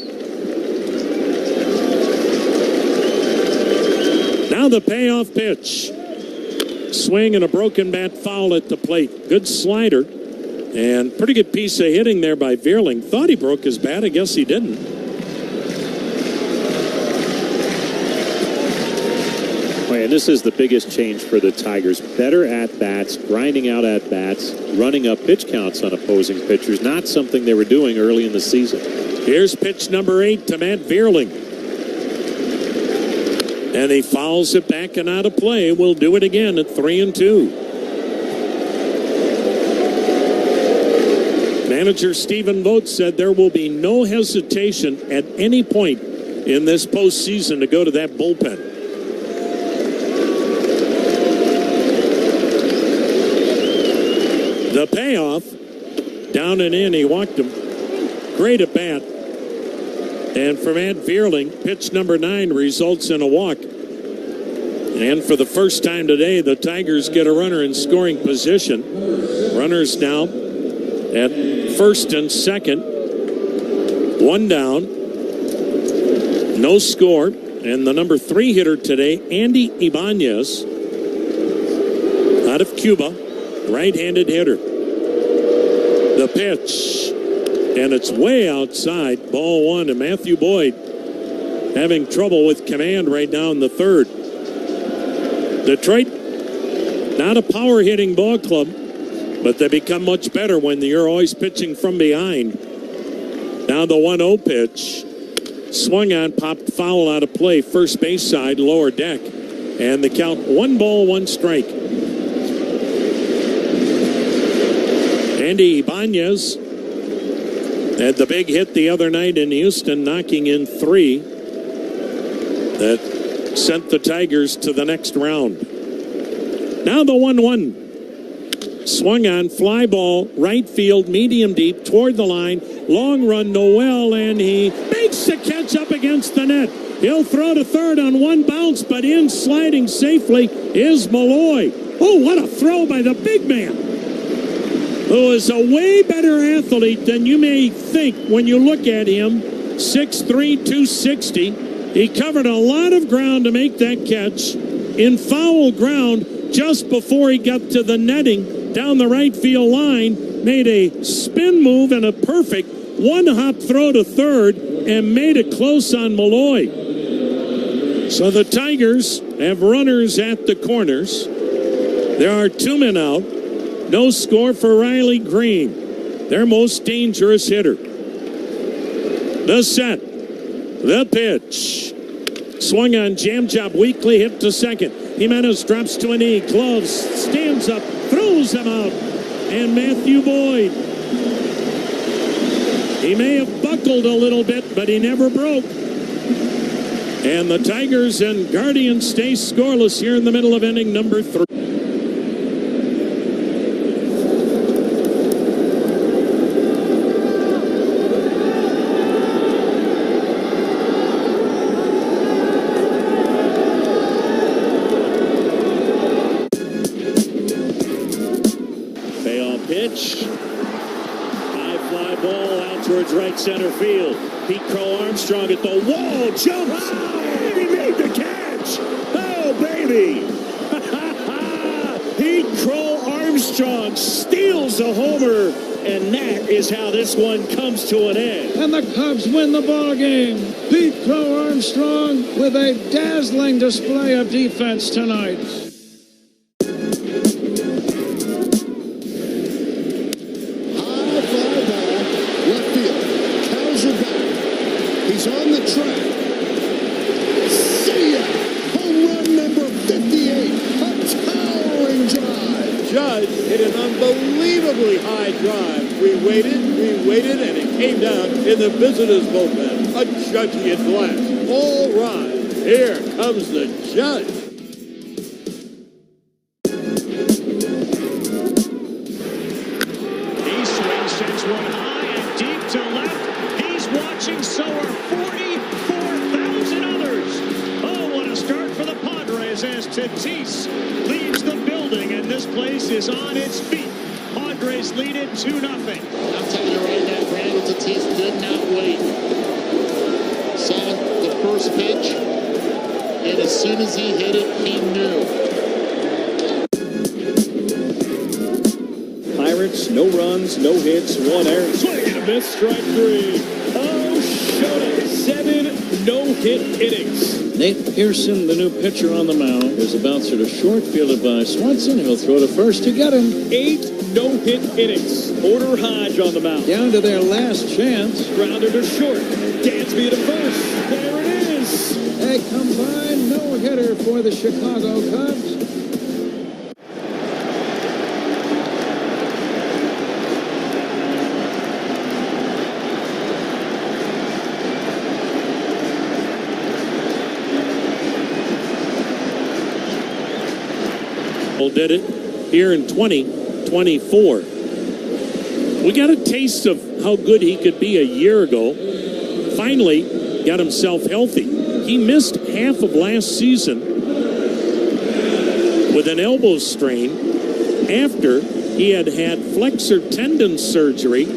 Now the payoff pitch. Swing and a broken bat foul at the plate. Good slider. And pretty good piece of hitting there by Veerling. Thought he broke his bat. I guess he didn't. And this is the biggest change for the Tigers. Better at-bats, grinding out at-bats, running up pitch counts on opposing pitchers. Not something they were doing early in the season. Here's pitch number 8 to Matt Veerling. And he fouls it back and out of play. We'll do it again at 3-2. Manager Stephen Vogt said there will be no hesitation at any point in this postseason to go to that bullpen. The payoff, down and in, he walked him. Great at bat. And for Matt Veerling, pitch number 9 results in a walk. And for the first time today, the Tigers get a runner in scoring position. Runners now at first and second. One down. No score. And the number 3 hitter today, Andy Ibanez, out of Cuba, right-handed hitter. The pitch. And it's way outside. Ball 1 and Matthew Boyd having trouble with command right now in the third. Detroit, not a power-hitting ball club, but they become much better when you're always pitching from behind. Now the 1-0 pitch. Swung on, popped foul out of play. First base side, lower deck. And the count, 1 ball, 1 strike. Andy Ibanez had the big hit the other night in Houston, knocking in 3. That sent the Tigers to the next round. Now the 1-1. Swung on, fly ball, right field, medium deep, toward the line. Long run, Noel, and he makes the catch up against the net. He'll throw to third on 1 bounce, but in sliding safely is Malloy. Oh, what a throw by the big man, who is a way better athlete than you may think when you look at him. 6'3", 260. He covered a lot of ground to make that catch in foul ground just before he got to the netting down the right field line. Made a spin move and a perfect 1-hop throw to third and made it close on Malloy. So the Tigers have runners at the corners. There are 2 men out. No score for Riley Green, their most dangerous hitter. The set. The pitch. Swung on, jam job, weakly hit to second. Jimenez drops to a knee, gloves, stands up, throws him out. And Matthew Boyd. He may have buckled a little bit, but he never broke. And the Tigers and Guardians stay scoreless here in the middle of inning number 3. Pitch. High fly ball out towards right center field. Pete Crow Armstrong at the wall. Jumps. And he made the catch. Oh, baby. Pete Crow Armstrong steals a homer. And that is how this one comes to an end. And the Cubs win the ball game. Pete Crow Armstrong with a dazzling display of defense tonight. He's on the track. See ya! Home run number 58. A towering drive. Judge hit an unbelievably high drive. We waited, and it came down in the visitors' bullpen. A judging at last. All rise. Here comes the judge. He swings, sends one high and deep to left. He's watching, so are 44,000 others. Oh, what a start for the Padres as Tatis leaves the building, and this place is on its feet. Padres lead it 2-0. I'm telling you right now, Brandon Tatis did not wait. Saw the first pitch, and as soon as he hit it, he knew. Pirates, no runs, no hits, 1 error. Swing and a miss, strike 3. Oh, Shota, 7 no-hit innings. Nate Pearson, the new pitcher on the mound. There's a bouncer to short, fielded by Swanson. He'll throw to first to get him. 8 no-hit innings. Porter Hodge on the mound. Down to their last chance. Grounder to short. Dansby to first. There it is. A combined no-hitter for the Chicago Cubs. Did it here in 2024. We got a taste of how good he could be a year ago. Finally got himself healthy. He missed half of last season with an elbow strain after he had flexor tendon surgery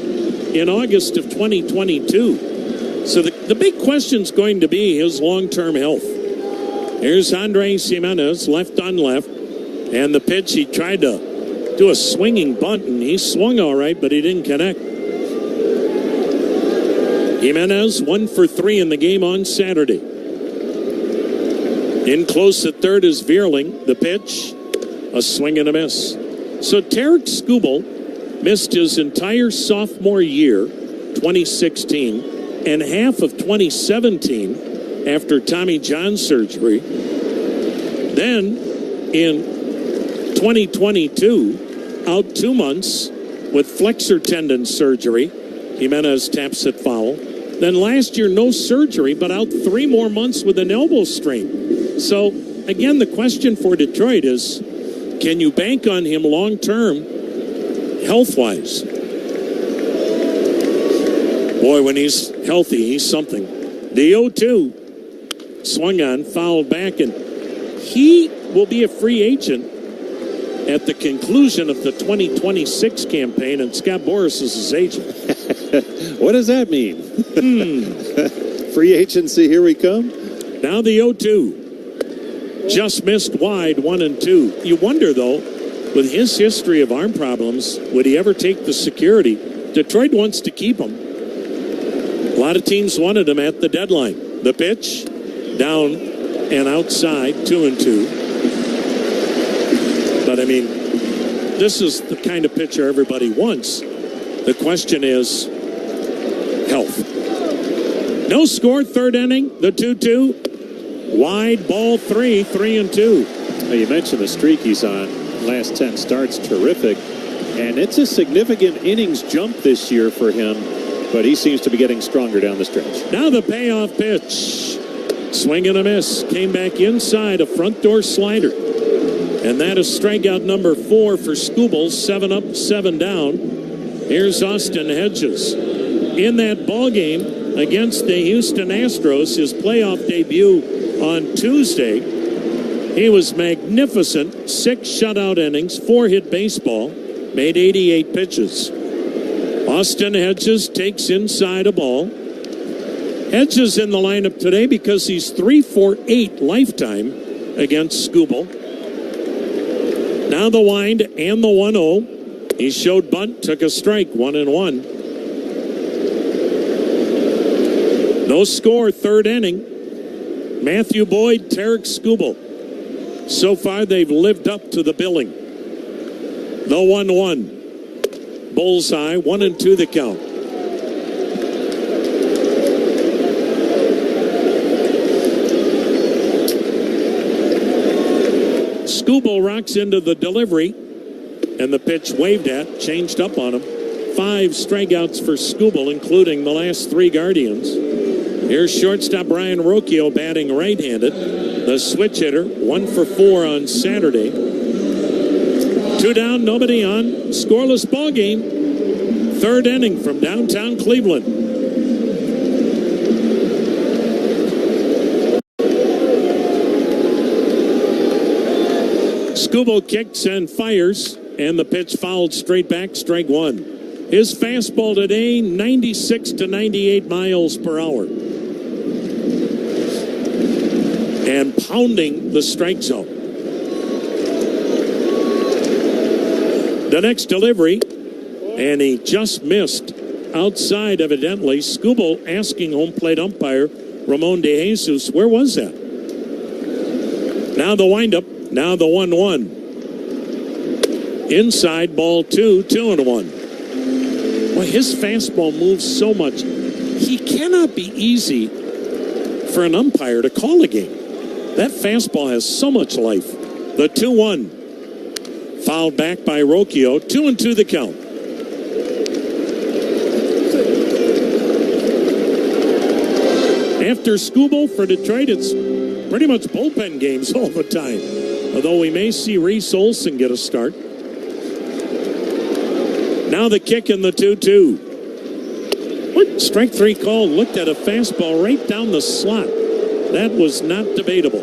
in August of 2022. So the big question is going to be his long-term health. Here's Andres Jimenez, left on left. And the pitch, he tried to do a swinging bunt, and he swung all right, but he didn't connect. Jimenez, 1 for 3 in the game on Saturday. In close at third is Vierling. The pitch, a swing and a miss. So Tarik Skubal missed his entire sophomore year, 2016, and half of 2017 after Tommy John surgery. Then, in 2022, out 2 months with flexor tendon surgery. Jimenez taps it foul. Then last year, no surgery, but out 3 more months with an elbow strain. So, again, the question for Detroit is, can you bank on him long-term, health-wise? Boy, when he's healthy, he's something. The 0-2 swung on, fouled back, and he will be a free agent at the conclusion of the 2026 campaign, and Scott Boras is his agent. What does that mean? Free agency, here we come. Now the 0-2. Just missed wide, 1-2. You wonder, though, with his history of arm problems, would he ever take the security? Detroit wants to keep him. A lot of teams wanted him at the deadline. The pitch, down and outside, 2-2. But, I mean, this is the kind of pitcher everybody wants. The question is health. No score, third inning, the 2-2. Wide, ball 3, 3-2. Well, you mentioned the streak he's on. Last 10 starts, terrific. And it's a significant innings jump this year for him, but he seems to be getting stronger down the stretch. Now the payoff pitch. Swing and a miss. Came back inside, a front door slider. And that is strikeout number 4 for Skubal. 7 up, 7 down. Here's Austin Hedges. In that ball game against the Houston Astros, his playoff debut on Tuesday, he was magnificent. 6 shutout innings, 4 hit baseball, made 88 pitches. Austin Hedges takes inside a ball. Hedges in the lineup today because he's 3 for 8 lifetime against Skubal. Now the wind and the 1-0. He showed bunt, took a strike, 1-1. No score, third inning. Matthew Boyd, Tarik Skubal. So far, they've lived up to the billing. The 1-1. Bullseye, 1-2 the count. Skubal rocks into the delivery, and the pitch waved at, changed up on him. 5 strikeouts for Skubal, including the last 3 Guardians. Here's shortstop Brian Rocchio batting right-handed. The switch hitter, 1 for 4 on Saturday. 2 down, nobody on. Scoreless ball game. 3rd inning from downtown Cleveland. Skubal kicks and fires, and the pitch fouled straight back, strike 1. His fastball today, 96 to 98 miles per hour. And pounding the strike zone. The next delivery, and he just missed outside, evidently. Skubal asking home plate umpire Ramon De Jesus, where was that? Now the windup, now the 1-1. Inside, ball 2, 2-1. Well, his fastball moves so much. He cannot be easy for an umpire to call a game. That fastball has so much life. The 2-1. Fouled back by Rocchio. 2-2 the count. After Skubal for Detroit, it's pretty much bullpen games all the time. Although we may see Reese Olson get a start. Now the kick in the 2-2. Strike 3 call. Looked at a fastball right down the slot. That was not debatable.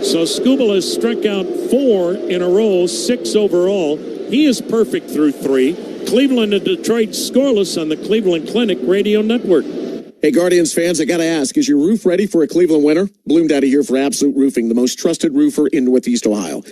So Skubal has struck out 4 in a row, 6 overall. He is perfect through 3. Cleveland and Detroit scoreless on the Cleveland Clinic Radio Network. Hey, Guardians fans, I got to ask, is your roof ready for a Cleveland winter? Bloom Daddy here for Absolute Roofing, the most trusted roofer in Northeast Ohio.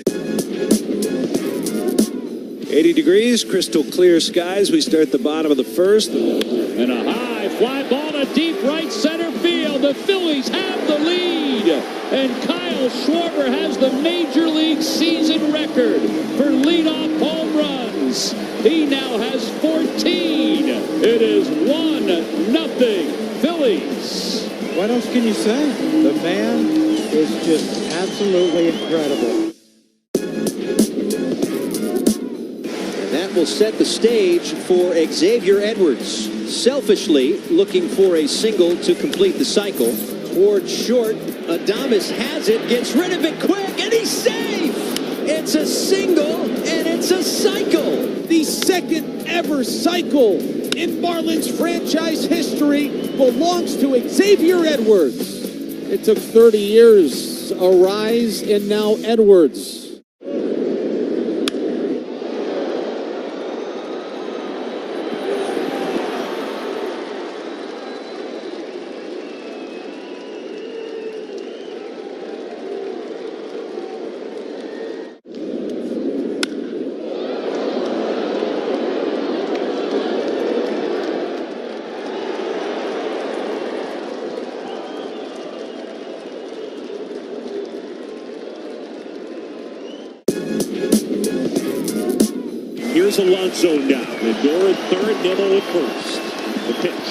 80 degrees, crystal clear skies. We start the bottom of the first. And a high fly ball to deep right center field. The Phillies have the lead. And Kyle Schwarber has the Major League season record for leadoff home runs. He now has 14. It is 1-0 Phillies. What else can you say? The man is just absolutely incredible. That will set the stage for Xavier Edwards. Selfishly looking for a single to complete the cycle. Towards short, Adames has it, gets rid of it quick, and he's safe! It's a single, and it's a cycle! The second ever cycle in Marlins franchise history belongs to Xavier Edwards. It took 30 years, a rise, and now Edwards. Here's Alonso now. Lindor at third, Nimmo at first. The pitch.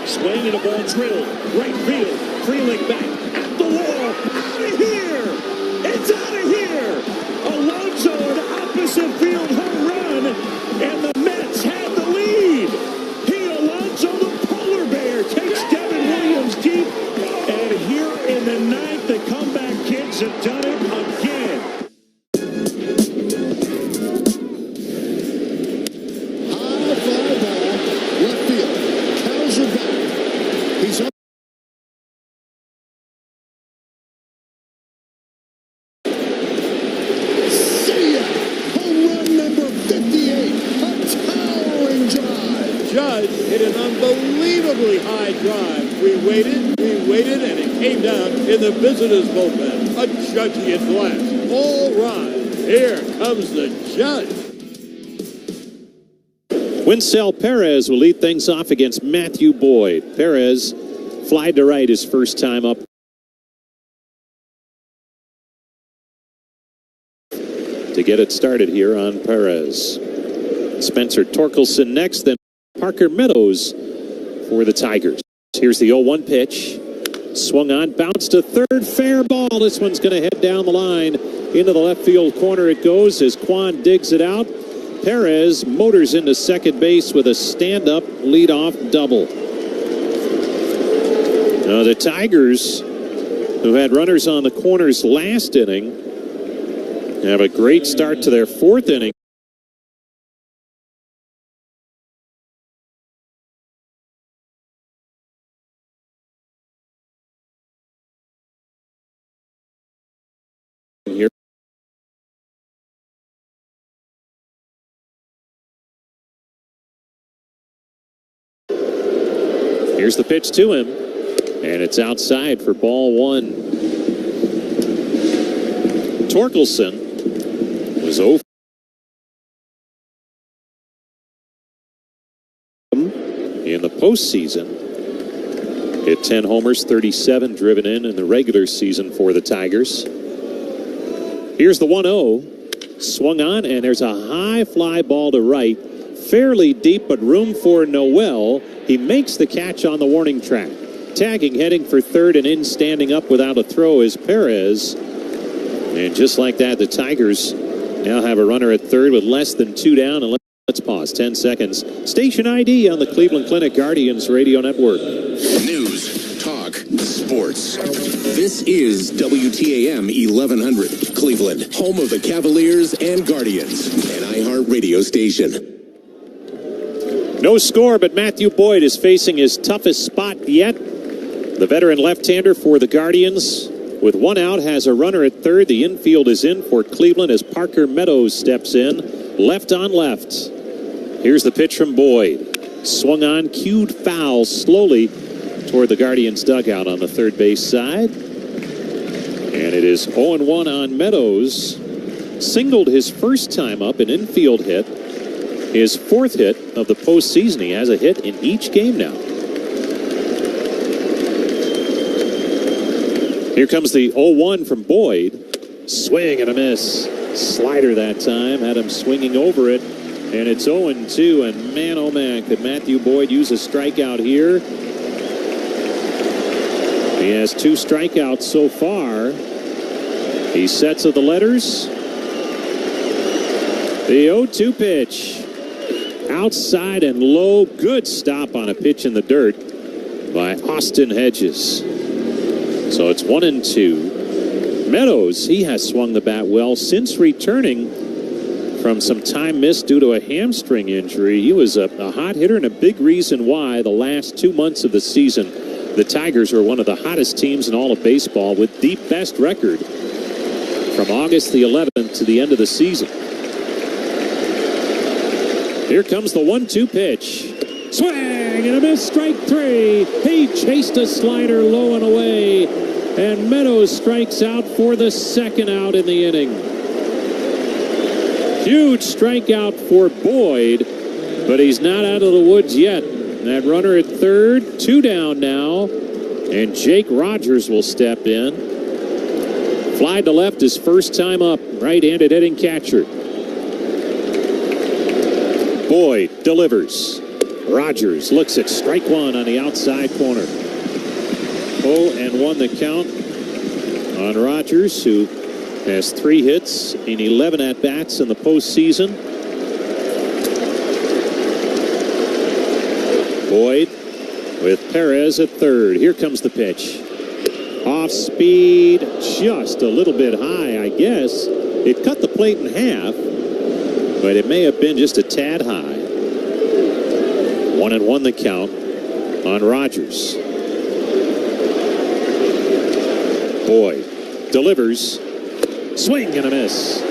Swing and a ball drilled. Right field. Freeling back. At the wall. Out of here! It's out of here! Alonso an opposite field home run. And the Mets have the lead. Alonso the polar bear takes Devin Williams deep. And here in the ninth, the comeback kids have done it again. In the visitors' bullpen, a judgy at last. All right, here comes the judge. Winsell Perez will lead things off against Matthew Boyd. Perez fly to right his first time up. To get it started here on Perez. Spencer Torkelson next, then Parker Meadows for the Tigers. Here's the 0-1 pitch. Swung on, bounced to third, fair ball. This one's going to head down the line. Into the left field corner it goes as Quan digs it out. Perez motors into second base with a stand-up leadoff double. The Tigers, who had runners on the corners last inning, have a great start to their fourth inning. Here. Here's the pitch to him, and it's outside for ball one. Torkelson was over in the postseason. Hit 10 homers, 37 driven in the regular season for the Tigers. Here's the 1-0. Swung on, and there's a high fly ball to right. Fairly deep, but room for Noel. He makes the catch on the warning track. Tagging, heading for third, and in standing up without a throw is Perez. And just like that, the Tigers now have a runner at third with less than 2 down. And let's pause 10 seconds. Station ID on the Cleveland Clinic Guardians Radio Network. News, talk, sports. This is WTAM 1100, Cleveland, home of the Cavaliers and Guardians, an iHeartRadio station. No score, but Matthew Boyd is facing his toughest spot yet. The veteran left-hander for the Guardians, with 1 out, has a runner at third. The infield is in for Cleveland as Parker Meadows steps in, left on left. Here's the pitch from Boyd. Swung on, cued foul slowly toward the Guardians' dugout on the third base side. And it is 0-1 on Meadows. Singled his first time up, an infield hit. His fourth hit of the postseason. He has a hit in each game now. Here comes the 0-1 from Boyd. Swing and a miss. Slider that time. Had him swinging over it. And it's 0-2. And man, oh man, could Matthew Boyd use a strikeout here? He has 2 strikeouts so far. He sets of the letters. The 0-2 pitch. Outside and low. Good stop on a pitch in the dirt by Austin Hedges. So it's 1-2. Meadows, he has swung the bat well since returning from some time missed due to a hamstring injury. He was a hot hitter and a big reason why the last 2 months of the season the Tigers were one of the hottest teams in all of baseball with the best record from August the 11th to the end of the season. Here comes the 1-2 pitch. Swing and a miss, strike 3. He chased a slider low and away, and Meadows strikes out for the second out in the inning. Huge strikeout for Boyd, but he's not out of the woods yet. That runner at third, 2 down now, and Jake Rogers will step in. Fly to left his first time up, right-handed hitting catcher. Boyd delivers. Rogers looks at strike 1 on the outside corner. 0-1 the count on Rogers, who has 3 hits in 11 at-bats in the postseason. Boyd with Perez at third. Here comes the pitch. Off speed, just a little bit high, I guess. It cut the plate in half, but it may have been just a tad high. 1-1 the count on Rogers. Boyd delivers. Swing and a miss.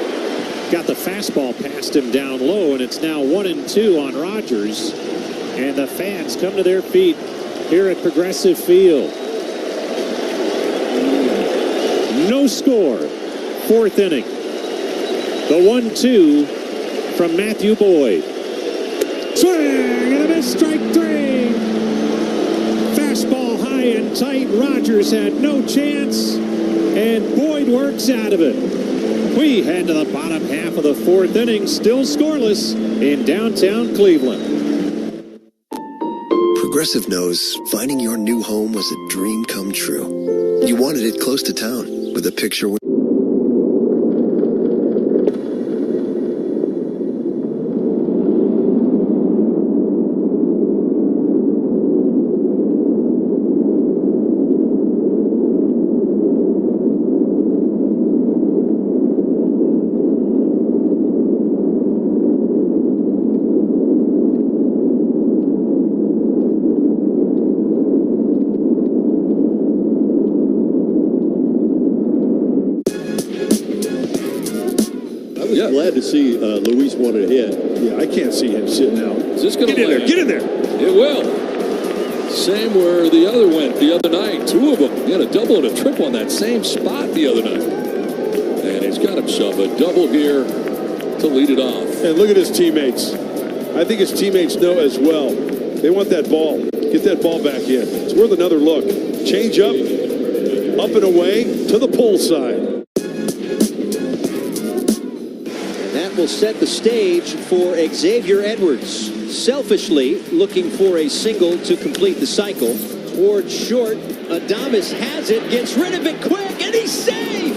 Got the fastball past him down low, and it's now 1-2 on Rogers. And the fans come to their feet here at Progressive Field. No score. 4th inning. The 1-2 from Matthew Boyd. Swing and a miss, strike 3. Fastball high and tight. Rogers had no chance, and Boyd works out of it. We head to the bottom half of the 4th inning, still scoreless in downtown Cleveland. Progressive knows finding your new home was a dream come true. You wanted it close to town with a picture. was glad to see Luis wanted to hit. Yeah, I can't see him sitting out. Is this going to Get in there. Get in there. It will. Same where the other went the other night. Two of them. He had a double and a triple on that same spot the other night. And he's got himself a double here to lead it off. And look at his teammates. I think his teammates know as well. They want that ball. Get that ball back in. It's worth another look. Change up and away to the pull side. And that will set the stage for Xavier Edwards. Selfishly looking for a single to complete the cycle. Towards short, Adames has it, gets rid of it quick, and he's safe!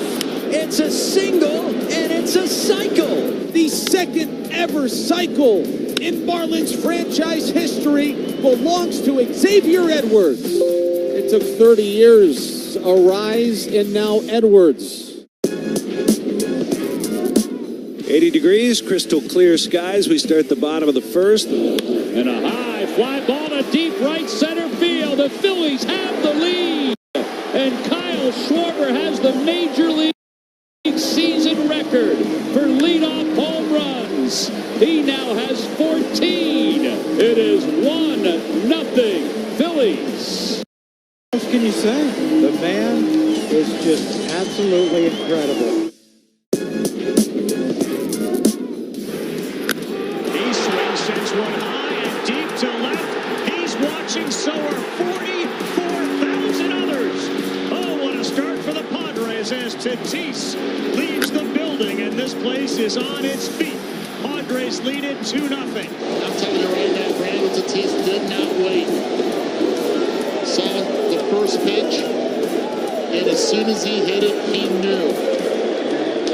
It's a single, and it's a cycle! The second ever cycle in Marlins franchise history belongs to Xavier Edwards. It took 30 years, a rise, and now Edwards. 80 degrees, crystal clear skies. We start the bottom of the first. And a high fly ball to deep right center field. The Phillies have the lead. And Kyle Schwarber has the Major League season record for leadoff home runs. He now has 14. It is 1-0 Phillies. What else can you say? The man is just absolutely incredible. He swings, sends one high and deep to left. He's watching, so are 44,000 others. Oh, what a start for the Padres as Tatis leaves the building, and this place is on its feet. Padres lead it 2-0. I'm telling you right now, Brandon Tatis did not wait. Saw the first pitch, and as soon as he hit it, he knew.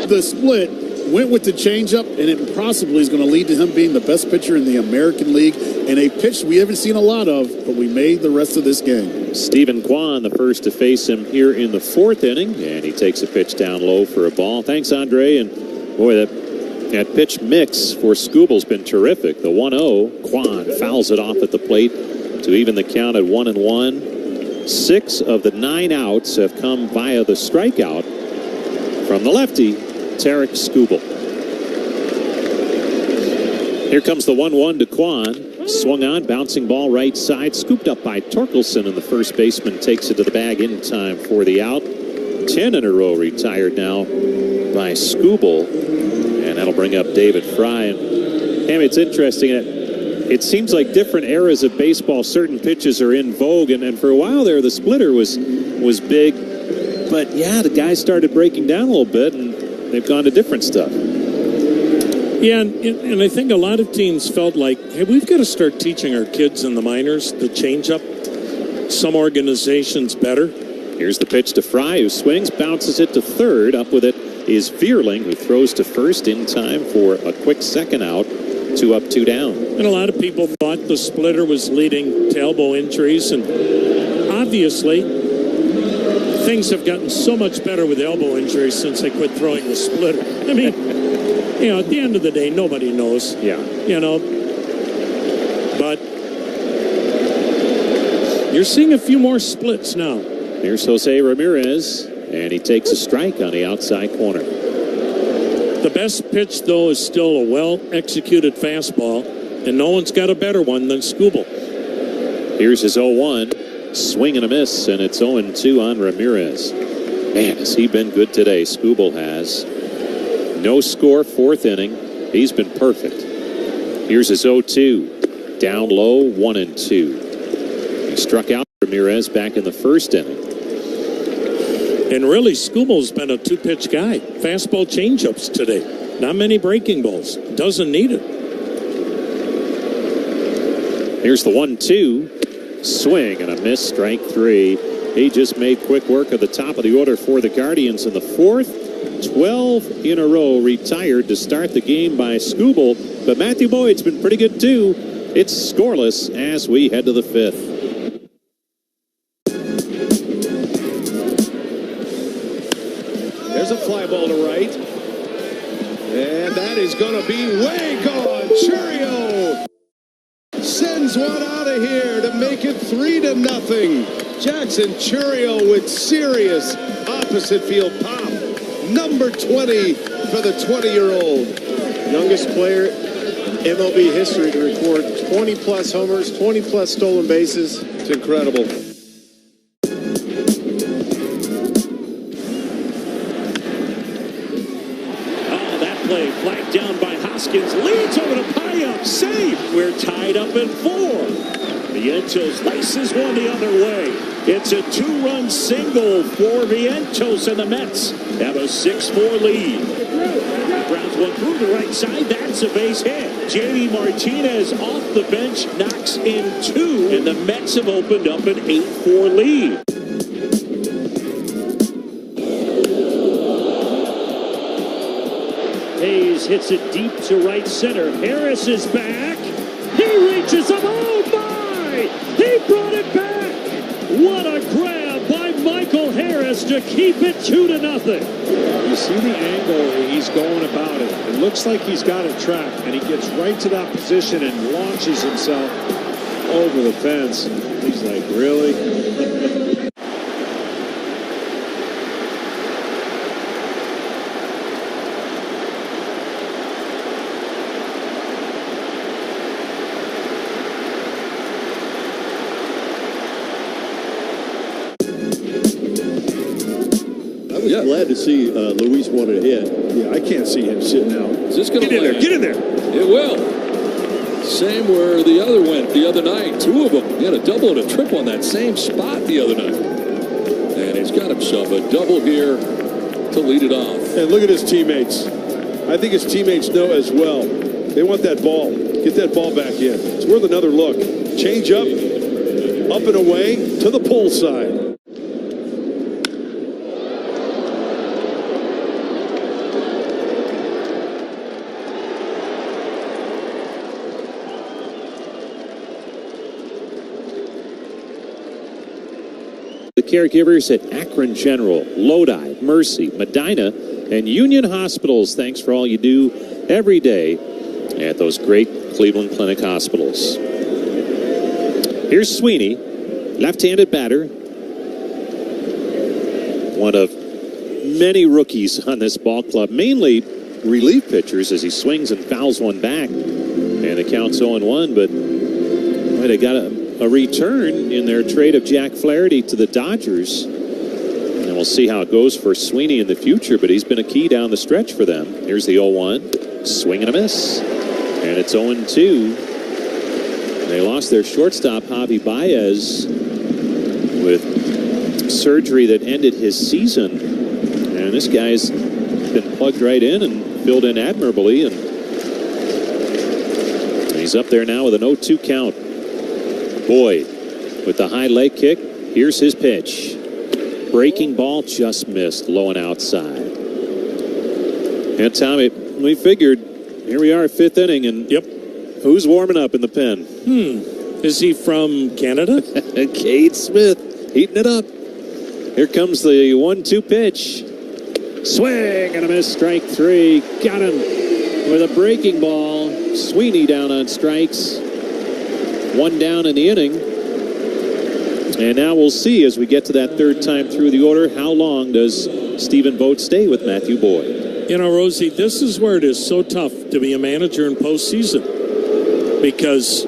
The split went with the changeup, and it possibly is going to lead to him being the best pitcher in the American League, and a pitch we haven't seen a lot of, but we made the rest of this game. Stephen Kwan, the first to face him here in the fourth inning, and he takes a pitch down low for a ball. Thanks, Andre, and boy, that pitch mix for Skubal's been terrific. The 1-0, Kwan fouls it off at the plate to even the count at 1-1. 6 of the 9 outs have come via the strikeout from the lefty, Tarik Skubal. Here comes the 1-1 to Kwan. Swung on, bouncing ball right side, scooped up by Torkelson, and the first baseman takes it to the bag in time for the out. 10 in a row retired now by Skubal, and that'll bring up David Fry. And it's interesting that it seems like different eras of baseball, certain pitches are in vogue, and for a while there, the splitter was big, but yeah, the guys started breaking down a little bit, and they've gone to different stuff. Yeah, and I think a lot of teams felt like, hey, we've got to start teaching our kids in the minors the changeup. Some organizations better. Here's the pitch to Fry, who swings, bounces it to third. Up with it is Vierling, who throws to first in time for a quick second out. 2 up, 2 down. And a lot of people thought the splitter was leading to elbow injuries, and obviously things have gotten so much better with elbow injuries since they quit throwing the splitter. I mean, at the end of the day, nobody knows. Yeah. But you're seeing a few more splits now. Here's Jose Ramirez, and he takes a strike on the outside corner. The best pitch, though, is still a well-executed fastball, and no one's got a better one than Skubal. Here's his 0-1. Swing and a miss, and it's 0-2 on Ramirez. Man, has he been good today, Skubal has. No score, fourth inning. He's been perfect. Here's his 0-2. Down low, 1-2. He struck out Ramirez back in the first inning. And really, Skubal's been a two-pitch guy. Fastball changeups today. Not many breaking balls. Doesn't need it. Here's the 1-2. Swing and a miss, strike 3. He just made quick work of the top of the order for the Guardians in the fourth. 12 in a row retired to start the game by Skubal. But Matthew Boyd's been pretty good too. It's scoreless as we head to the fifth. There's a fly ball to right. And that is going to be way gone. Churio sends one out of here to make it 3-0. Jackson Churio with serious opposite field pop. Number 20 for the 20-year-old. Youngest player in MLB history to record 20-plus homers, 20-plus stolen bases. It's incredible. Play flagged down by Hoskins, leads over to Payam, safe. We're tied up at 4. Vientos laces one the other way. It's a 2-run single for Vientos, and the Mets have a 6-4 lead. Grounds one through the right side. That's a base hit. JD Martinez off the bench knocks in 2, and the Mets have opened up an 8-4 lead. Hayes hits it deep to right center. Harris is back. He reaches up. Oh my! He brought it back. What a grab by Michael Harris to keep it 2-0. You see the angle he's going about it. It looks like he's got it trapped, and he gets right to that position and launches himself over the fence. He's like, really? I was glad to see Luis want to hit. Yeah, I can't see him sitting out. Is this going to Get in there. Get in there. It will. Same where the other went the other night. 2 of them. He had a double and a triple on that same spot the other night. And he's got himself a double here to lead it off. And look at his teammates. I think his teammates know as well. They want that ball. Get that ball back in. It's worth another look. Change up and away to the pull side. The caregivers at Akron General, Lodi, Mercy, Medina, and Union Hospitals. Thanks for all you do every day at those great Cleveland Clinic hospitals. Here's Sweeney, left-handed batter. One of many rookies on this ball club, mainly relief pitchers as he swings and fouls one back. And the count's 0-1, but they got a return in their trade of Jack Flaherty to the Dodgers. And we'll see how it goes for Sweeney in the future, but he's been a key down the stretch for them. Here's the 0-1. Swing and a miss. And it's 0-2. They lost their shortstop, Javi Baez, with surgery that ended his season. And this guy's been plugged right in and filled in admirably. And he's up there now with an 0-2 count. Boyd with the high leg kick. Here's his pitch. Breaking ball just missed, low and outside. And Tommy, we figured, here we are, 5th inning, and who's warming up in the pen? Is he from Canada? Cade Smith heating it up. Here comes the 1-2 pitch. Swing and a miss, strike 3. Got him with a breaking ball. Sweeney down on strikes. 1 down in the inning. And now we'll see as we get to that 3rd time through the order, how long does Stephen Vogt stay with Matthew Boyd? You know, Rosie, this is where it is so tough to be a manager in postseason, because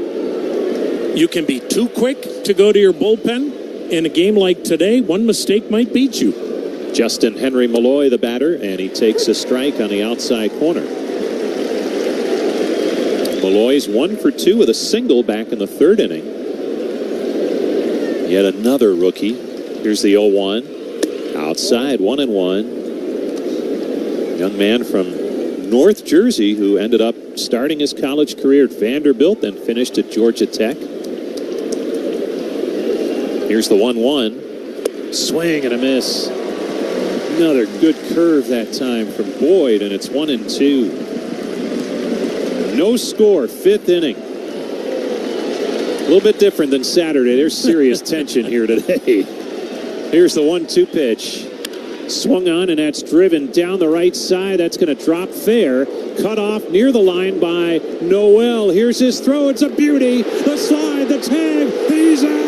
you can be too quick to go to your bullpen. In a game like today, one mistake might beat you. Justin Henry Malloy, the batter, and he takes a strike on the outside corner. Malloy's 1 for 2 with a single back in the 3rd inning. Yet another rookie. Here's the 0-1. Outside, 1-1. Young man from North Jersey who ended up starting his college career at Vanderbilt and finished at Georgia Tech. Here's the 1-1. Swing and a miss. Another good curve that time from Boyd, and it's 1-2. No score, 5th inning. A little bit different than Saturday. There's serious tension here today. Here's the 1-2 pitch. Swung on, and that's driven down the right side. That's going to drop fair. Cut off near the line by Noel. Here's his throw. It's a beauty. The slide, the tag. He's out.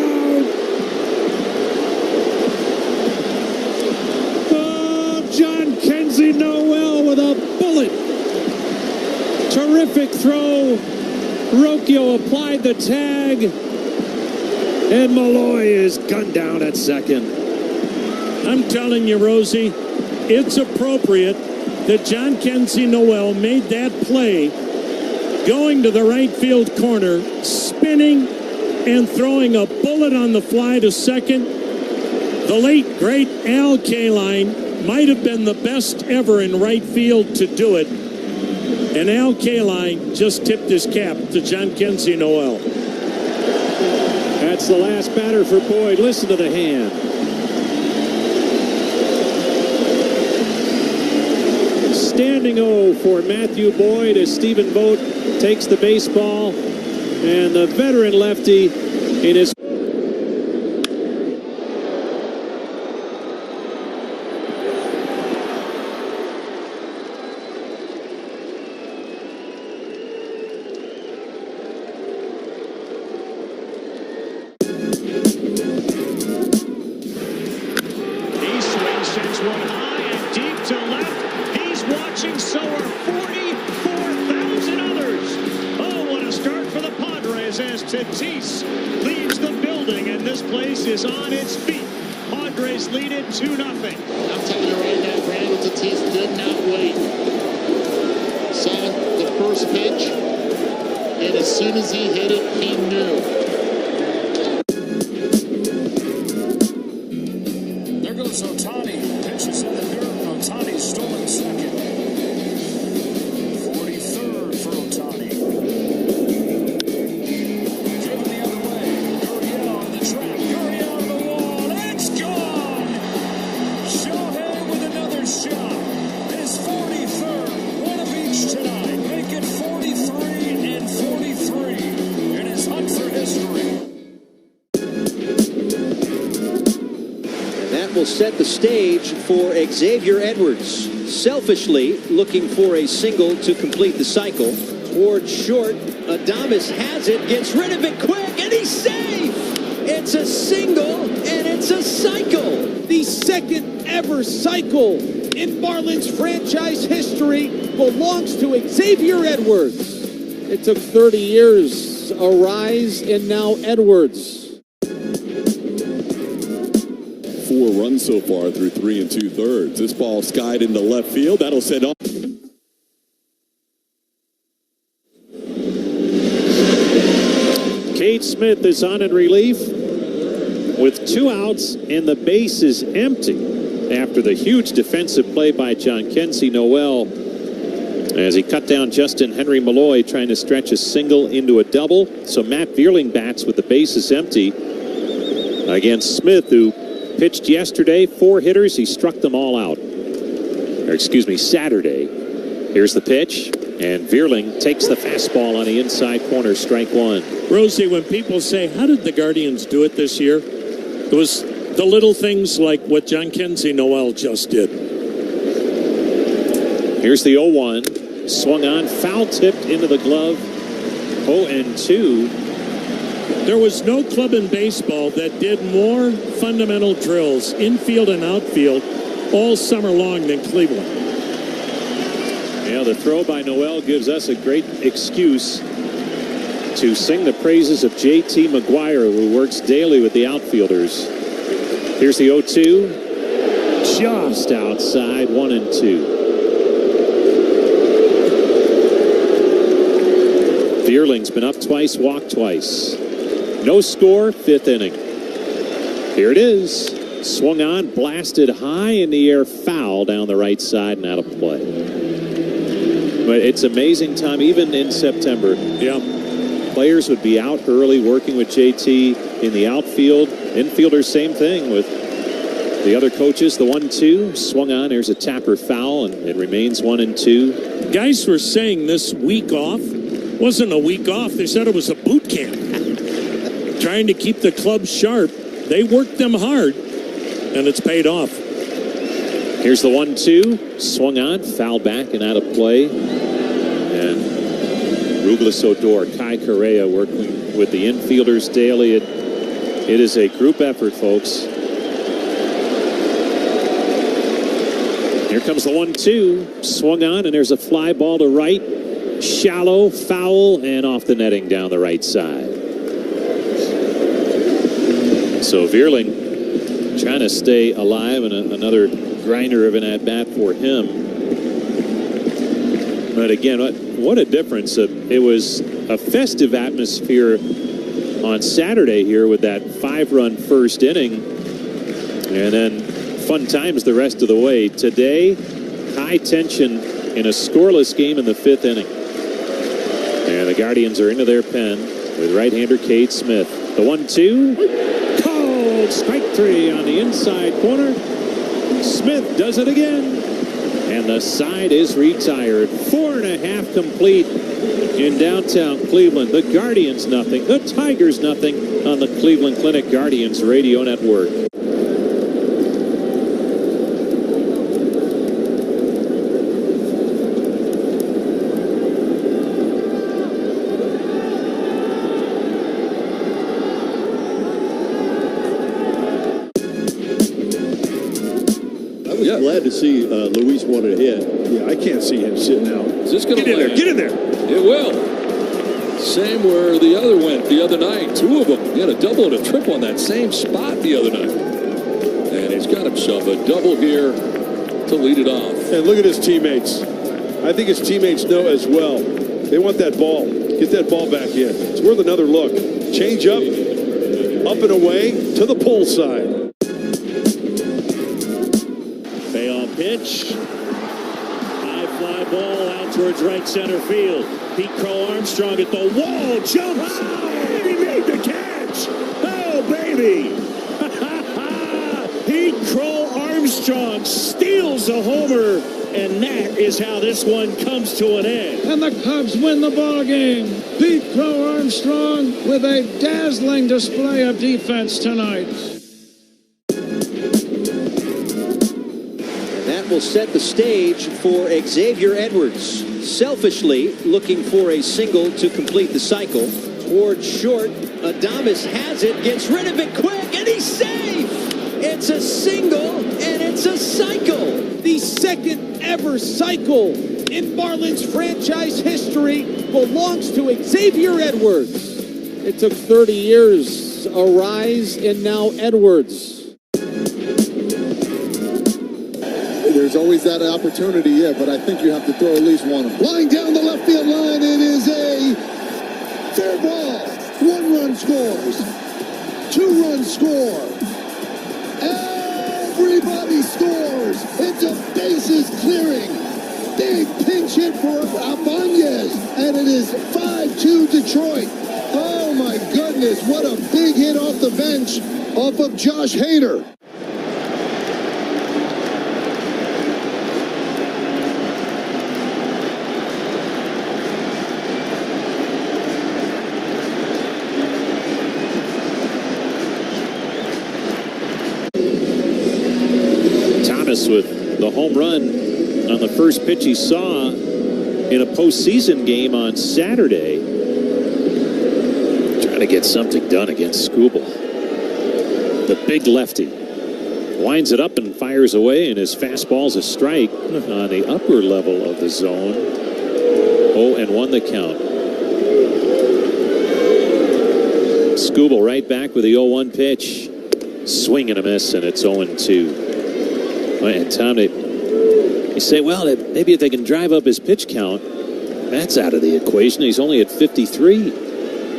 Terrific throw. Rocchio applied the tag. And Malloy is gunned down at second. I'm telling you, Rosie, it's appropriate that John Kenzie Noel made that play, going to the right field corner, spinning and throwing a bullet on the fly to second. The late, great Al Kaline might have been the best ever in right field to do it. And Al Kaline just tipped his cap to John Kenzie Noel. That's the last batter for Boyd. Listen to the hand. Standing O for Matthew Boyd as Stephen Vogt takes the baseball. And the veteran lefty in his... Set the stage for Xavier Edwards. Selfishly looking for a single to complete the cycle. Towards short, Adames has it, gets rid of it quick, and he's safe! It's a single, and it's a cycle! The second ever cycle in Marlins franchise history belongs to Xavier Edwards. It took 30 years, Arise, and now Edwards. 4 runs so far through 3 2/3. This ball skied into left field. That'll set off. Cade Smith is on in relief with 2 outs and the base is empty after the huge defensive play by John Kenzie Noel as he cut down Justin Henry Malloy trying to stretch a single into a double. So Matt Vierling bats with the bases empty against Smith, who pitched yesterday, 4 hitters. He struck them all out. Or excuse me, Saturday. Here's the pitch, and Vierling takes the fastball on the inside corner, strike 1. Rosie, when people say, how did the Guardians do it this year? It was the little things like what John Kenzie Noel just did. Here's the 0-1. Swung on, foul tipped into the glove. 0-2. There was no club in baseball that did more fundamental drills, infield and outfield, all summer long than Cleveland. Yeah, the throw by Noel gives us a great excuse to sing the praises of J.T. McGuire, who works daily with the outfielders. Here's the 0-2. Just outside, 1-2. Vierling's been up twice, walked twice. No score, 5th inning. Here it is. Swung on, blasted high in the air, foul down the right side and out of play. But it's amazing time, even in September. Yeah. Players would be out early working with JT in the outfield. Infielders, same thing with the other coaches. The 1-2 swung on. There's a tapper foul, and it remains 1-2. Guys were saying this week off wasn't a week off. They said it was a boot camp. Trying to keep the club sharp. They worked them hard, and it's paid off. Here's the 1-2. Swung on, foul back and out of play. And Rouglas Odor, Kai Correa working with the infielders daily. It is a group effort, folks. Here comes the 1-2. Swung on, and there's a fly ball to right. shallow, foul, and off the netting down the right side. So Vierling trying to stay alive, and another grinder of an at-bat for him. But again, what a difference. It was a festive atmosphere on Saturday here with that 5-run first inning, and then fun times the rest of the way. Today, high tension in a scoreless game in the 5th inning. And the Guardians are into their pen with right-hander Cade Smith. The 1-2, called strike 3 on the inside corner. Smith does it again, and the side is retired. 4.5 complete in downtown Cleveland. The Guardians nothing, the Tigers nothing on the Cleveland Clinic Guardians Radio Network. Glad to see Luis wanted to hit. Yeah, I can't see him sitting out. Is this going to Get in there. Get in there. It will. Same where the other went the other night. 2 of them. He had a double and a triple on that same spot the other night. And he's got himself a double here to lead it off. And look at his teammates. I think his teammates know as well. They want that ball. Get that ball back in. It's worth another look. Change up and away to the pull side. Pitch. High fly ball out towards right center field. Pete Crow Armstrong at the wall. Jumps. And he made the catch. Oh, baby. Pete Crow Armstrong steals a homer. And that is how this one comes to an end. And the Cubs win the ball game. Pete Crow Armstrong with a dazzling display of defense tonight. Will set the stage for Xavier Edwards. Selfishly looking for a single to complete the cycle. Towards short, Adames has it, gets rid of it quick, and he's safe! It's a single, and it's a cycle! The second ever cycle in Marlins franchise history belongs to Xavier Edwards. It took 30 years, a rise, and now Edwards. There's always that opportunity, yeah, but I think you have to throw at least one. Flying down the left field line, it is a fair ball. 1 run scores. 2 runs score. Everybody scores. It's a bases clearing. Big pinch hit for Abanez, and it is 5-2 Detroit. Oh my goodness, what a big hit off the bench off of Josh Hader. With the home run on the first pitch he saw in a postseason game on Saturday. Trying to get something done against Skubal. The big lefty winds it up and fires away, and his fastball's a strike on the upper level of the zone. 0-1 the count. Skubal right back with the 0-1 pitch. Swing and a miss, and it's 0-2. And Tom, you say, well, maybe if they can drive up his pitch count, that's out of the equation. He's only at 53.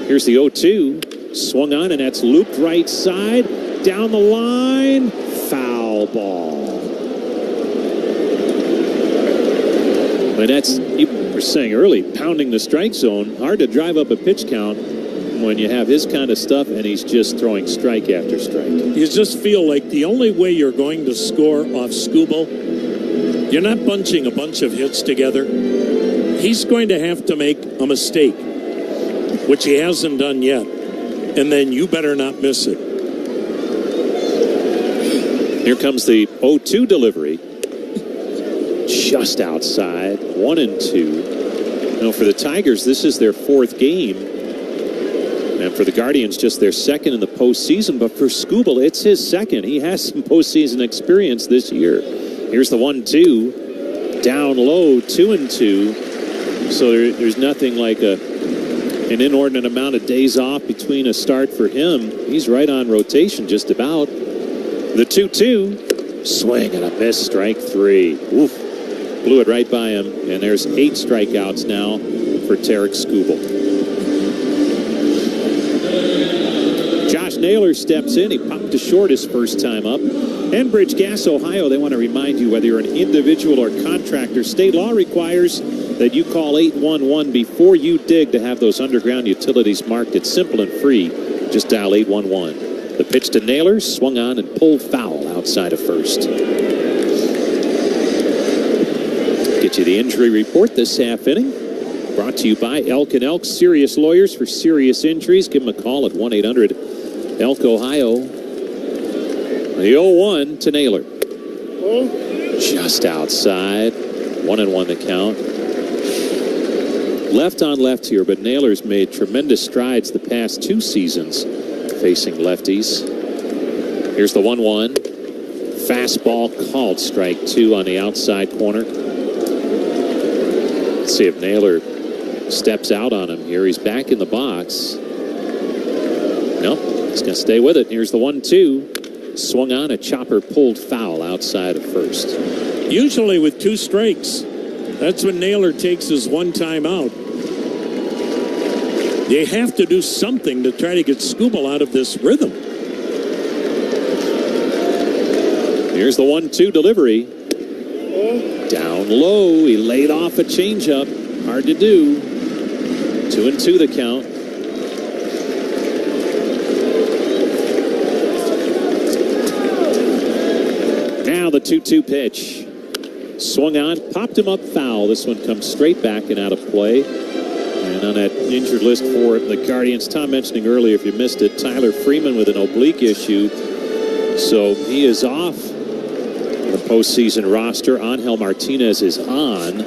Here's the 0-2. Swung on, and that's looped right side. Down the line. Foul ball. And that's, you were saying early, pounding the strike zone. Hard to drive up a pitch count when you have his kind of stuff, and he's just throwing strike after strike. You just feel like the only way you're going to score off Skubal, you're not bunching a bunch of hits together. He's going to have to make a mistake, which he hasn't done yet, and then you better not miss it. Here comes the 0-2 delivery. Just outside, 1-2. Now for the Tigers, this is their 4th game. And for the Guardians, just their 2nd in the postseason. But for Skubal, it's his 2nd. He has some postseason experience this year. Here's the 1-2. Down low, 2-2. So there's nothing like an inordinate amount of days off between a start for him. He's right on rotation just about. The 2-2. Swing and a miss, strike 3. Oof. Blew it right by him. And there's 8 strikeouts now for Tarik Skubal. Josh Naylor steps in. He popped to short his first time up. Enbridge Gas, Ohio, they want to remind you whether you're an individual or contractor, state law requires that you call 811 before you dig to have those underground utilities marked. It's simple and free. Just dial 811. The pitch to Naylor, swung on and pulled foul outside of first. Get you the injury report this half inning. Brought to you by Elk & Elk, serious lawyers for serious injuries. Give them a call at 1-800-ELK, Ohio. The 0-1 to Naylor. Just outside. 1-1 the count. Left on left here, but Naylor's made tremendous strides the past 2 seasons facing lefties. Here's the 1-1. Fastball called strike 2 on the outside corner. Let's see if Naylor steps out on him here. He's back in the box. Nope, he's going to stay with it. Here's the 1-2. Swung on, a chopper pulled foul outside of first. Usually with 2 strikes, that's when Naylor takes his 1 time out. They have to do something to try to get Skubal out of this rhythm. Here's the 1-2 delivery. Down low, he laid off a changeup. Hard to do. 2-2 the count. Now the 2-2 pitch. Swung on, popped him up foul. This one comes straight back and out of play. And on that injured list for the Guardians, Tom mentioning earlier, if you missed it, Tyler Freeman with an oblique issue. So he is off the postseason roster. Angel Martinez is on.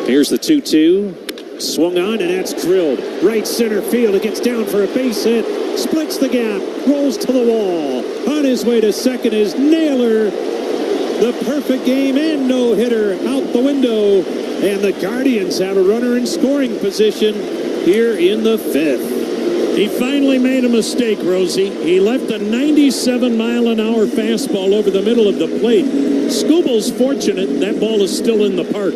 Here's the 2-2. Swung on, and that's drilled. Right center field. It gets down for a base hit. Splits the gap. Rolls to the wall. On his way to second is Naylor. The perfect game and no-hitter out the window. And the Guardians have a runner in scoring position here in the 5th. He finally made a mistake, Rosie. He left a 97-mile-an-hour fastball over the middle of the plate. Skubal's fortunate that ball is still in the park.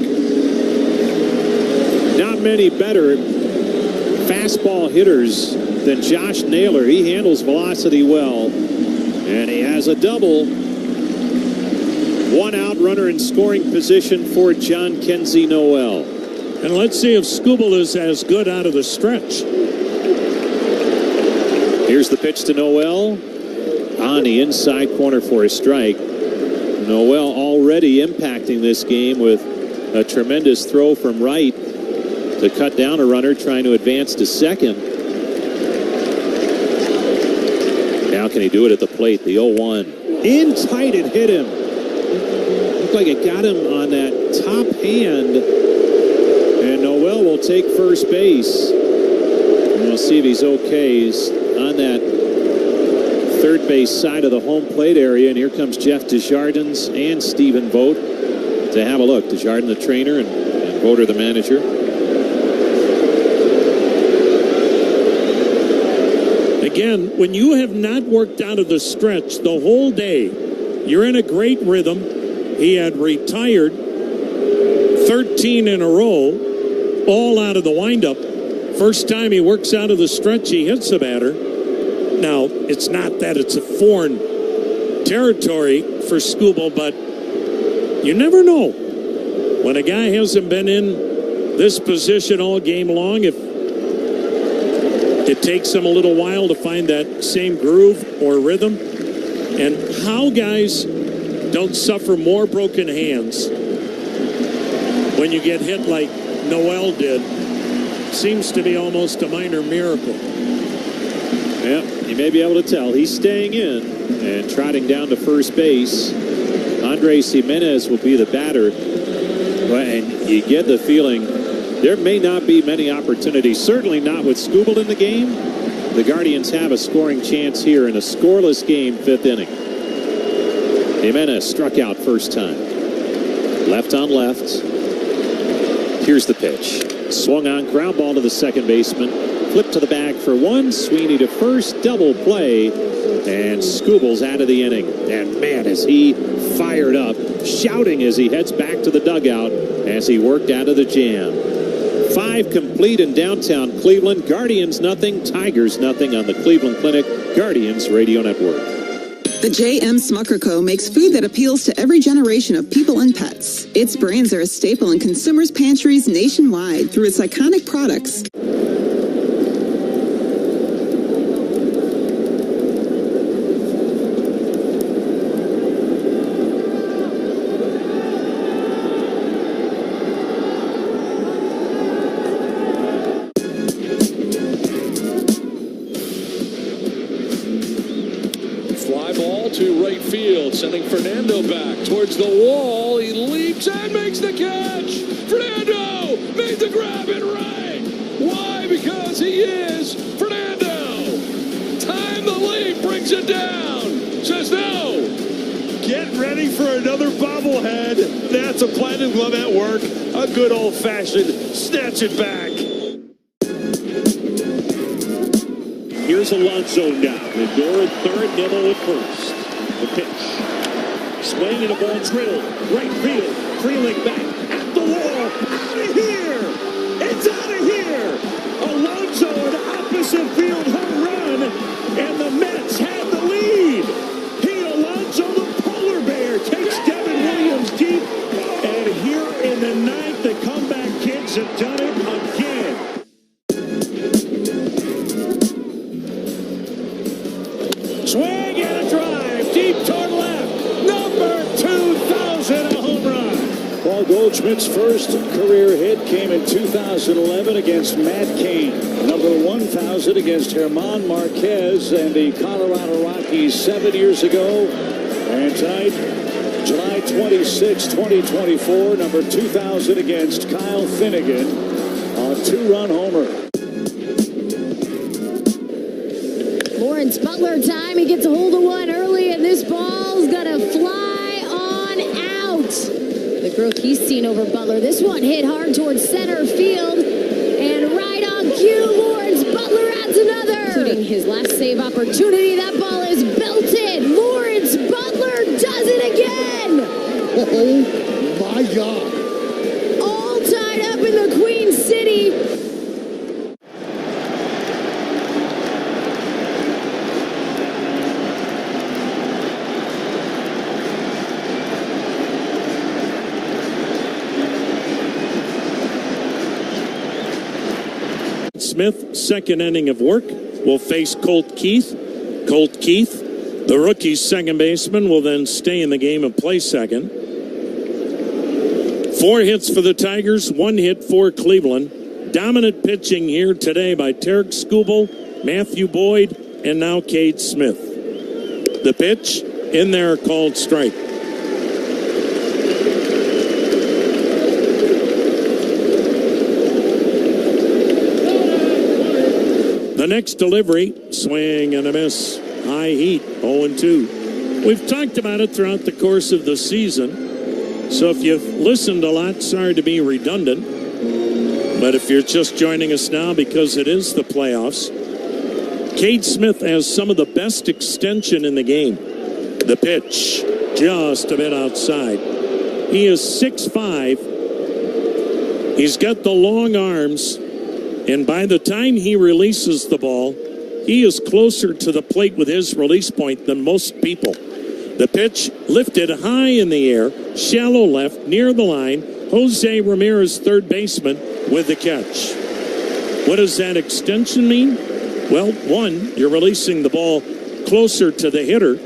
Not many better fastball hitters than Josh Naylor. He handles velocity well. And he has a double. 1 out, runner in scoring position for John Kenzie Noel. And let's see if Skubal is as good out of the stretch. Here's the pitch to Noel. On the inside corner for a strike. Noel already impacting this game with a tremendous throw from right to cut down a runner trying to advance to second. Now can he do it at the plate? The 0-1. In tight, it hit him. Looked like it got him on that top hand. And Noel will take first base. And we'll see if he's okay. He's on that third base side of the home plate area. And here comes Jeff Desjardins and Stephen Vogt to have a look. Desjardins, the trainer, and Voter, the manager. Again, when you have not worked out of the stretch the whole day, you're in a great rhythm. He had retired 13 in a row, all out of the windup. First time he works out of the stretch, he hits the batter. Now, it's not that it's a foreign territory for Skubal, but you never know. When a guy hasn't been in this position all game long, if it takes him a little while to find that same groove or rhythm, and how guys don't suffer more broken hands when you get hit like Noel did seems to be almost a minor miracle. Yeah, you may be able to tell. He's staying in and trotting down to first base. Andres Jimenez will be the batter. And you get the feeling there may not be many opportunities, certainly not with Skubal in the game. The Guardians have a scoring chance here in a scoreless game, 5th inning. Jimenez struck out first time. Left on left. Here's the pitch. Swung on, ground ball to the second baseman. Flip to the bag for one. Sweeney to first, double play. And Skubal's out of the inning. And man, is he fired up, shouting as he heads back to the dugout as he worked out of the jam. 5 complete in downtown Cleveland. Guardians nothing, Tigers nothing on the Cleveland Clinic Guardians Radio Network. The J.M. Smucker Co. makes food that appeals to every generation of people and pets. Its brands are a staple in consumers' pantries nationwide through its iconic products. To right field, sending Fernando back towards the wall. He leaps and makes the catch. Fernando made the grab and right. Why? Because he is Fernando. Time the leap, brings it down. Says no. Get ready for another bobblehead. That's a platinum glove at work. A good old-fashioned snatch it back. Here's Alonso now. Lindor at third, Nimmo at first. The pitch. Swing and a ball drilled. Right field. Freeling back at the wall. Out of here! It's out of here! Alonso an opposite field home run. And the Mets had the lead. Pete Alonso, the polar bear, takes Devin Williams deep. And here in the ninth, the comeback kids have done it again. Swing and a drive deep toward left. Number 2,000, a home run. Paul Goldschmidt's first career hit came in 2011 against Matt Cain. Number 1,000 against German Marquez and the Colorado Rockies 7 years ago. And tonight, July 26, 2024, number 2,000 against Kyle Finnegan, a 2-run homer. Lawrence Butler time. He gets a hold of one early, and this ball's gonna fly on out. The growth he's seen over Butler. This one hit hard towards center field, and right on cue, Lawrence Butler adds another. Including his last save opportunity. That ball is belted. Lawrence Butler does it again. Oh my God! All tied up in the Queen City. Smith, second inning of work, will face Colt Keith. Colt Keith, the rookie's second baseman, will then stay in the game and play second. 4 hits for the Tigers, 1 hit for Cleveland. Dominant pitching here today by Tarik Skubal, Matthew Boyd, and now Cade Smith. The pitch in there called strike. The next delivery, swing and a miss. High heat, 0-2. We've talked about it throughout the course of the season. So if you've listened a lot, sorry to be redundant. But if you're just joining us now because it is the playoffs, Cade Smith has some of the best extension in the game. The pitch, just a bit outside. He is 6'5". He's got the long arms. And by the time he releases the ball, he is closer to the plate with his release point than most people. The pitch lifted high in the air, shallow left, near the line. Jose Ramirez, third baseman, with the catch. What does that extension mean? Well, one, you're releasing the ball closer to the hitter.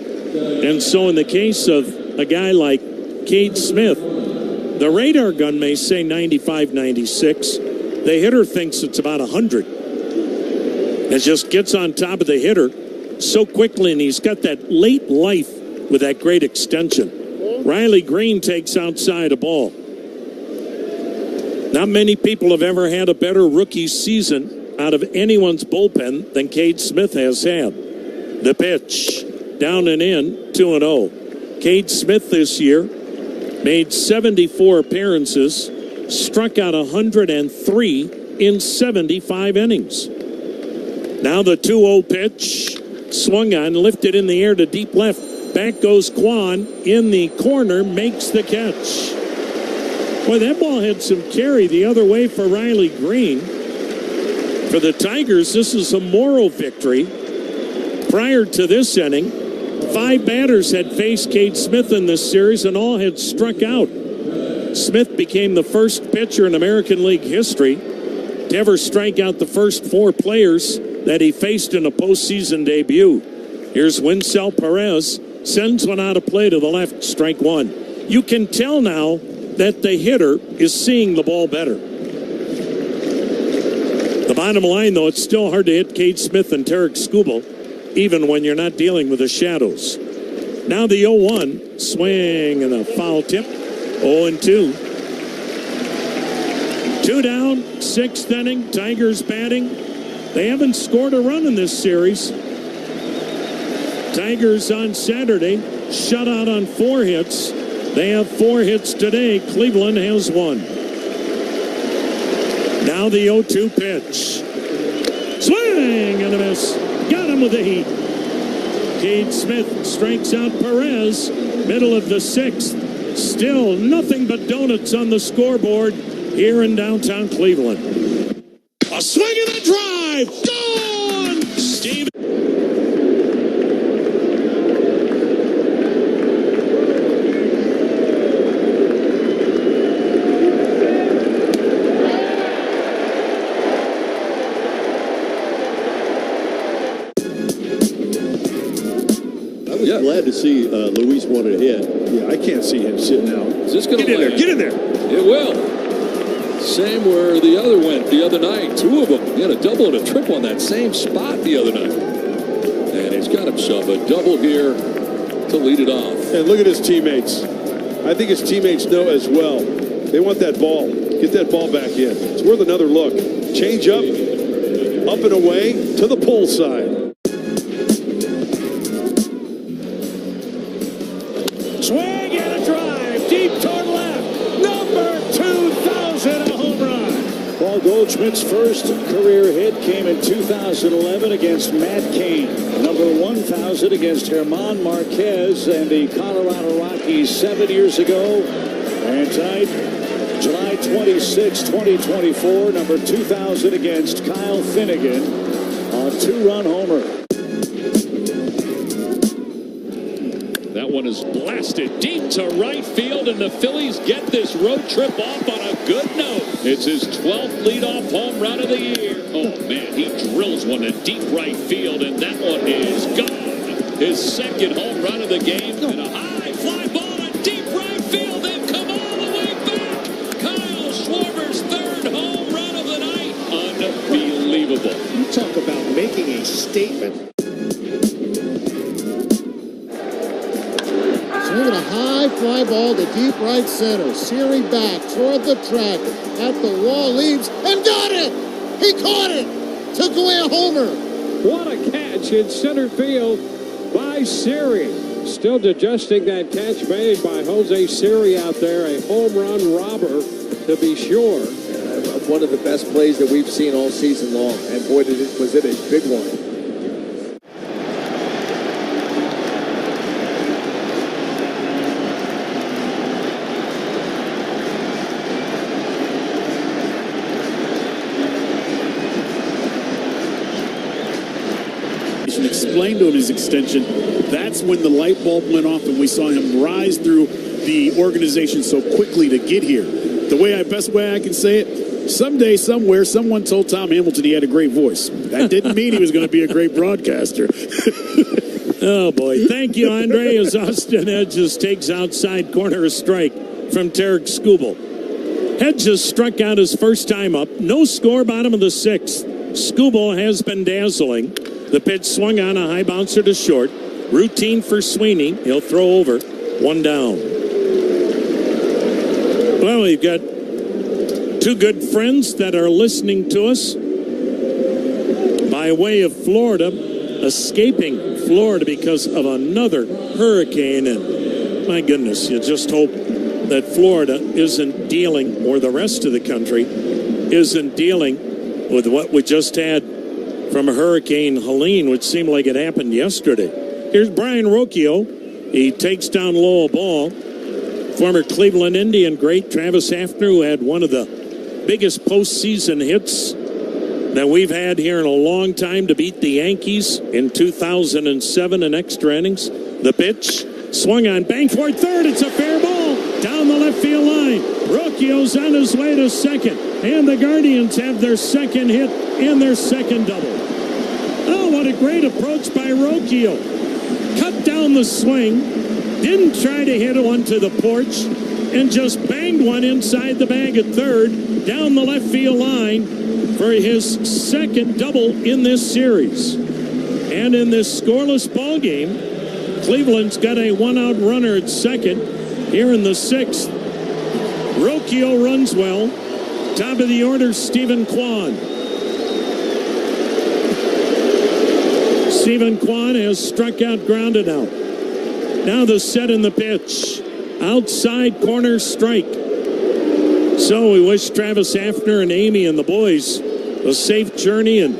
And so in the case of a guy like Cade Smith, the radar gun may say 95, 96. The hitter thinks it's about 100. It just gets on top of the hitter so quickly, and he's got that late life with that great extension. Riley Green takes outside a ball. Not many people have ever had a better rookie season out of anyone's bullpen than Cade Smith has had. The pitch, down and in, 2-0. Cade Smith this year made 74 appearances, struck out 103 in 75 innings. Now the 2-0 pitch, swung on, lifted in the air to deep left. Back goes Kwan in the corner, makes the catch. Boy, that ball had some carry the other way for Riley Green. For the Tigers, this is a moral victory. Prior to this inning, 5 batters had faced Cade Smith in this series and all had struck out. Smith became the first pitcher in American League history to ever strike out the first 4 players that he faced in a postseason debut. Here's Winsel Perez, sends one out of play to the left, strike 1. You can tell now that the hitter is seeing the ball better. The bottom line, though, it's still hard to hit Cade Smith and Tarik Skubal, even when you're not dealing with the shadows. Now the 0-1, swing and a foul tip, 0-2. 2 down, 6th inning, Tigers batting. They haven't scored a run in this series. Tigers on Saturday, shut out on 4 hits. They have 4 hits today. Cleveland has 1. Now the 0-2 pitch. Swing and a miss. Got him with the heat. Cade Smith strikes out Perez. Middle of the 6th. Still nothing but donuts on the scoreboard here in downtown Cleveland. A swing and a drive. Gone! Steve. Glad to see Luis wanted to hit. Yeah, I can't see him sitting out. Is this going to Get in there. Get in there. It will. Same where the other went the other night. 2 of them. He had a double and a triple on that same spot the other night. And he's got himself a double here to lead it off. And look at his teammates. I think his teammates know as well. They want that ball. Get that ball back in. It's worth another look. Change up and away to the pull side. Swing and a drive, deep toward left. Number 2,000, a home run. Paul Goldschmidt's first career hit came in 2011 against Matt Cain. Number 1,000 against German Marquez and the Colorado Rockies 7 years ago. And tonight, July 26, 2024, number 2,000 against Kyle Finnegan, a 2-run homer. That one is blasted deep to right field, and the Phillies get this road trip off on a good note. It's his 12th leadoff home run of the year. Oh, man, he drills one to deep right field, and that one is gone. His second home run of the game, and a high fly ball in deep right field. They've come all the way back. Kyle Schwarber's 3rd home run of the night. Unbelievable. You talk about making a statement. Swinging a high fly ball to deep right center. Siri back toward the track. At the wall, leaves and got it! He caught it! Took away a homer. What a catch in center field by Siri. Still digesting that catch made by Jose Siri out there. A home run robber, to be sure. One of the best plays that we've seen all season long. And boy, was it a big one. Explained to him his extension. That's when the light bulb went off and we saw him rise through the organization so quickly to get here. The best way I can say it, someday, somewhere, someone told Tom Hamilton he had a great voice. That didn't mean he was going to be a great broadcaster. Oh, boy. Thank you, Andre, as Austin Hedges takes outside corner a strike from Tarik Skubal. Hedges struck out his first time up. No score, bottom of the 6th. Skubal has been dazzling. The pitch swung on, a high bouncer to short. Routine for Sweeney. He'll throw over. 1 down. Well, we've got 2 good friends that are listening to us by way of Florida, escaping Florida because of another hurricane. And my goodness, you just hope that Florida isn't dealing, or the rest of the country isn't dealing with what we just had from Hurricane Helene, which seemed like it happened yesterday. Here's Brian Rocchio. He takes down low a ball. Former Cleveland Indian great Travis Hafner, who had one of the biggest postseason hits that we've had here in a long time to beat the Yankees in 2007 in extra innings. The pitch, swung on, bang for third. It's a fair ball down the left field line. Rocchio's on his way to second, and the Guardians have their second hit and their second double. Oh, what a great approach by Rocchio. Cut down the swing, didn't try to hit one to the porch, and just banged one inside the bag at third, down the left field line for his second double in this series. And in this scoreless ball game, Cleveland's got a one-out runner at second. Here in the sixth, Rocchio runs well. Top of the order, Stephen Kwan. Stephen Kwan has struck out, grounded out. Now the set in the pitch. Outside corner strike. So we wish Travis Hafner and Amy and the boys a safe journey, and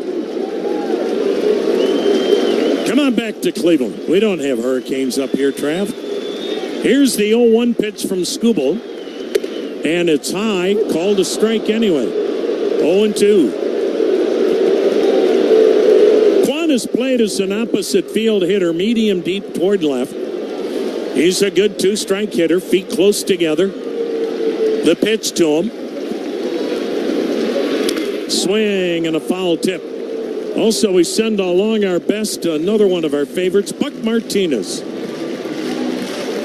come on back to Cleveland. We don't have hurricanes up here, Trav. Here's the 0-1 pitch from Skubal, and it's high, called a strike anyway. 0-2. Quan has played as an opposite field hitter, medium deep toward left. He's a good two-strike hitter, feet close together. The pitch to him. Swing and a foul tip. Also, we send along our best to another one of our favorites, Buck Martinez,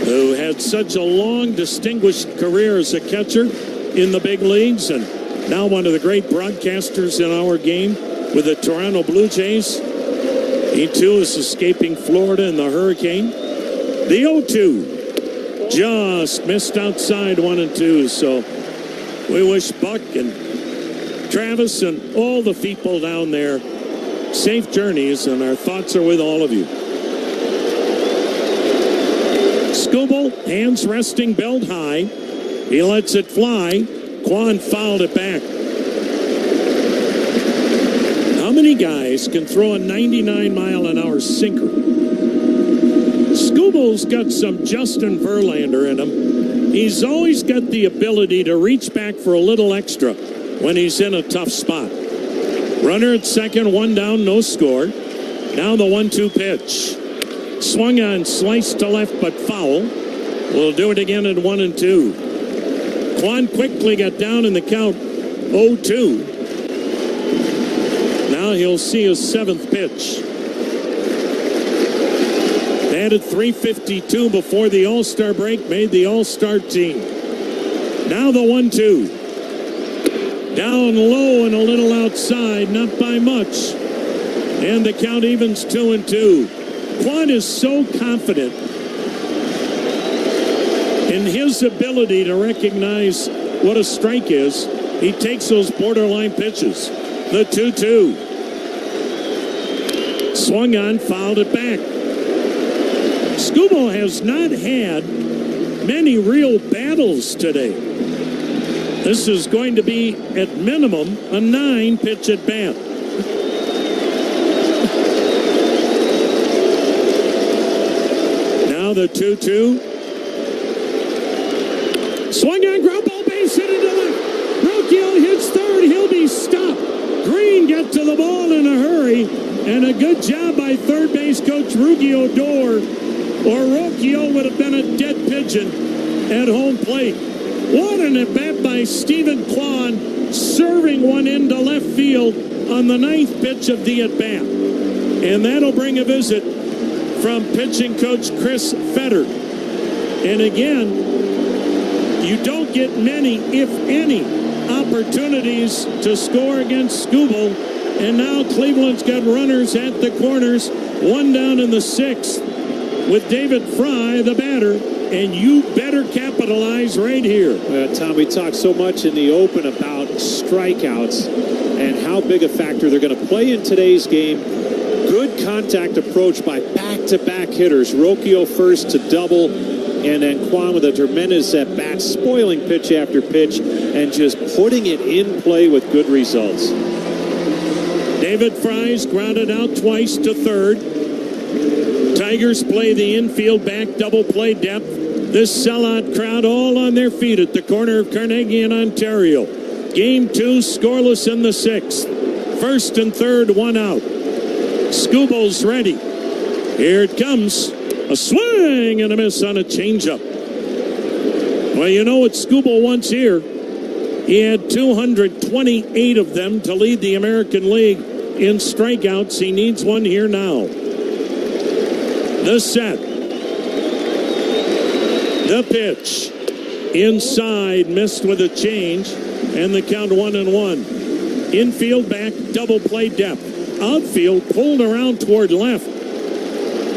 who had such a long, distinguished career as a catcher in the big leagues, and now one of the great broadcasters in our game with the Toronto Blue Jays. He, too, is escaping Florida in the hurricane. The 0-2 just missed outside 1-2. So we wish Buck and Travis and all the people down there safe journeys, and our thoughts are with all of you. Skubal, hands resting, belt high. He lets it fly. Quan fouled it back. How many guys can throw a 99-mile-an-hour sinker? Skubal's got some Justin Verlander in him. He's always got the ability to reach back for a little extra when he's in a tough spot. Runner at second, one down, no score. Now the 1-2 pitch. Swung on, sliced to left, but foul. We'll do it again at 1-2. Quan quickly got down in the count, 0-2. Now he'll see his seventh pitch. Batted .352 before the All-Star break, made the All-Star team. Now the 1-2. Down low and a little outside, not by much. And the count evens 2-2. Quan is so confident in his ability to recognize what a strike is. He takes those borderline pitches. The 2-2. Swung on, fouled it back. Skubal has not had many real battles today. This is going to be, at minimum, a 9-pitch at bat. Now the 2-2. Swung on, ground ball, base hit into left. Rocchio hits third. He'll be stopped. Green got to the ball in a hurry, and a good job by third base coach Rudy Odor, or Rocchio would have been a dead pigeon at home plate. What an at-bat by Stephen Kwan, serving one into left field on the 9th pitch of the at-bat. And that'll bring a visit from pitching coach Chris Fetter. And again, you don't get many, if any, opportunities to score against Skubal. And now Cleveland's got runners at the corners, one down in the 6th with David Fry, the batter. And you better capitalize right here. Tom, we talked so much in the open about strikeouts and how big a factor they're going to play in today's game. Good contact approach by back-to-back hitters. Rocchio first to double, And then Kwan with a tremendous at-bat, spoiling pitch after pitch, and just putting it in play with good results. David Fry's grounded out twice to third. Tigers play the infield back double play depth. This sellout crowd all on their feet at the corner of Carnegie and Ontario. Game 2 scoreless in the 6th. First and third, one out. Skubal's ready. Here it comes. A swing and a miss on a changeup. Well, you know what Skubal wants here. He had 228 of them to lead the American League in strikeouts. He needs one here now. The set. The pitch. Inside, missed with a change, and the count 1-1. Infield back, double play depth. Outfield pulled around toward left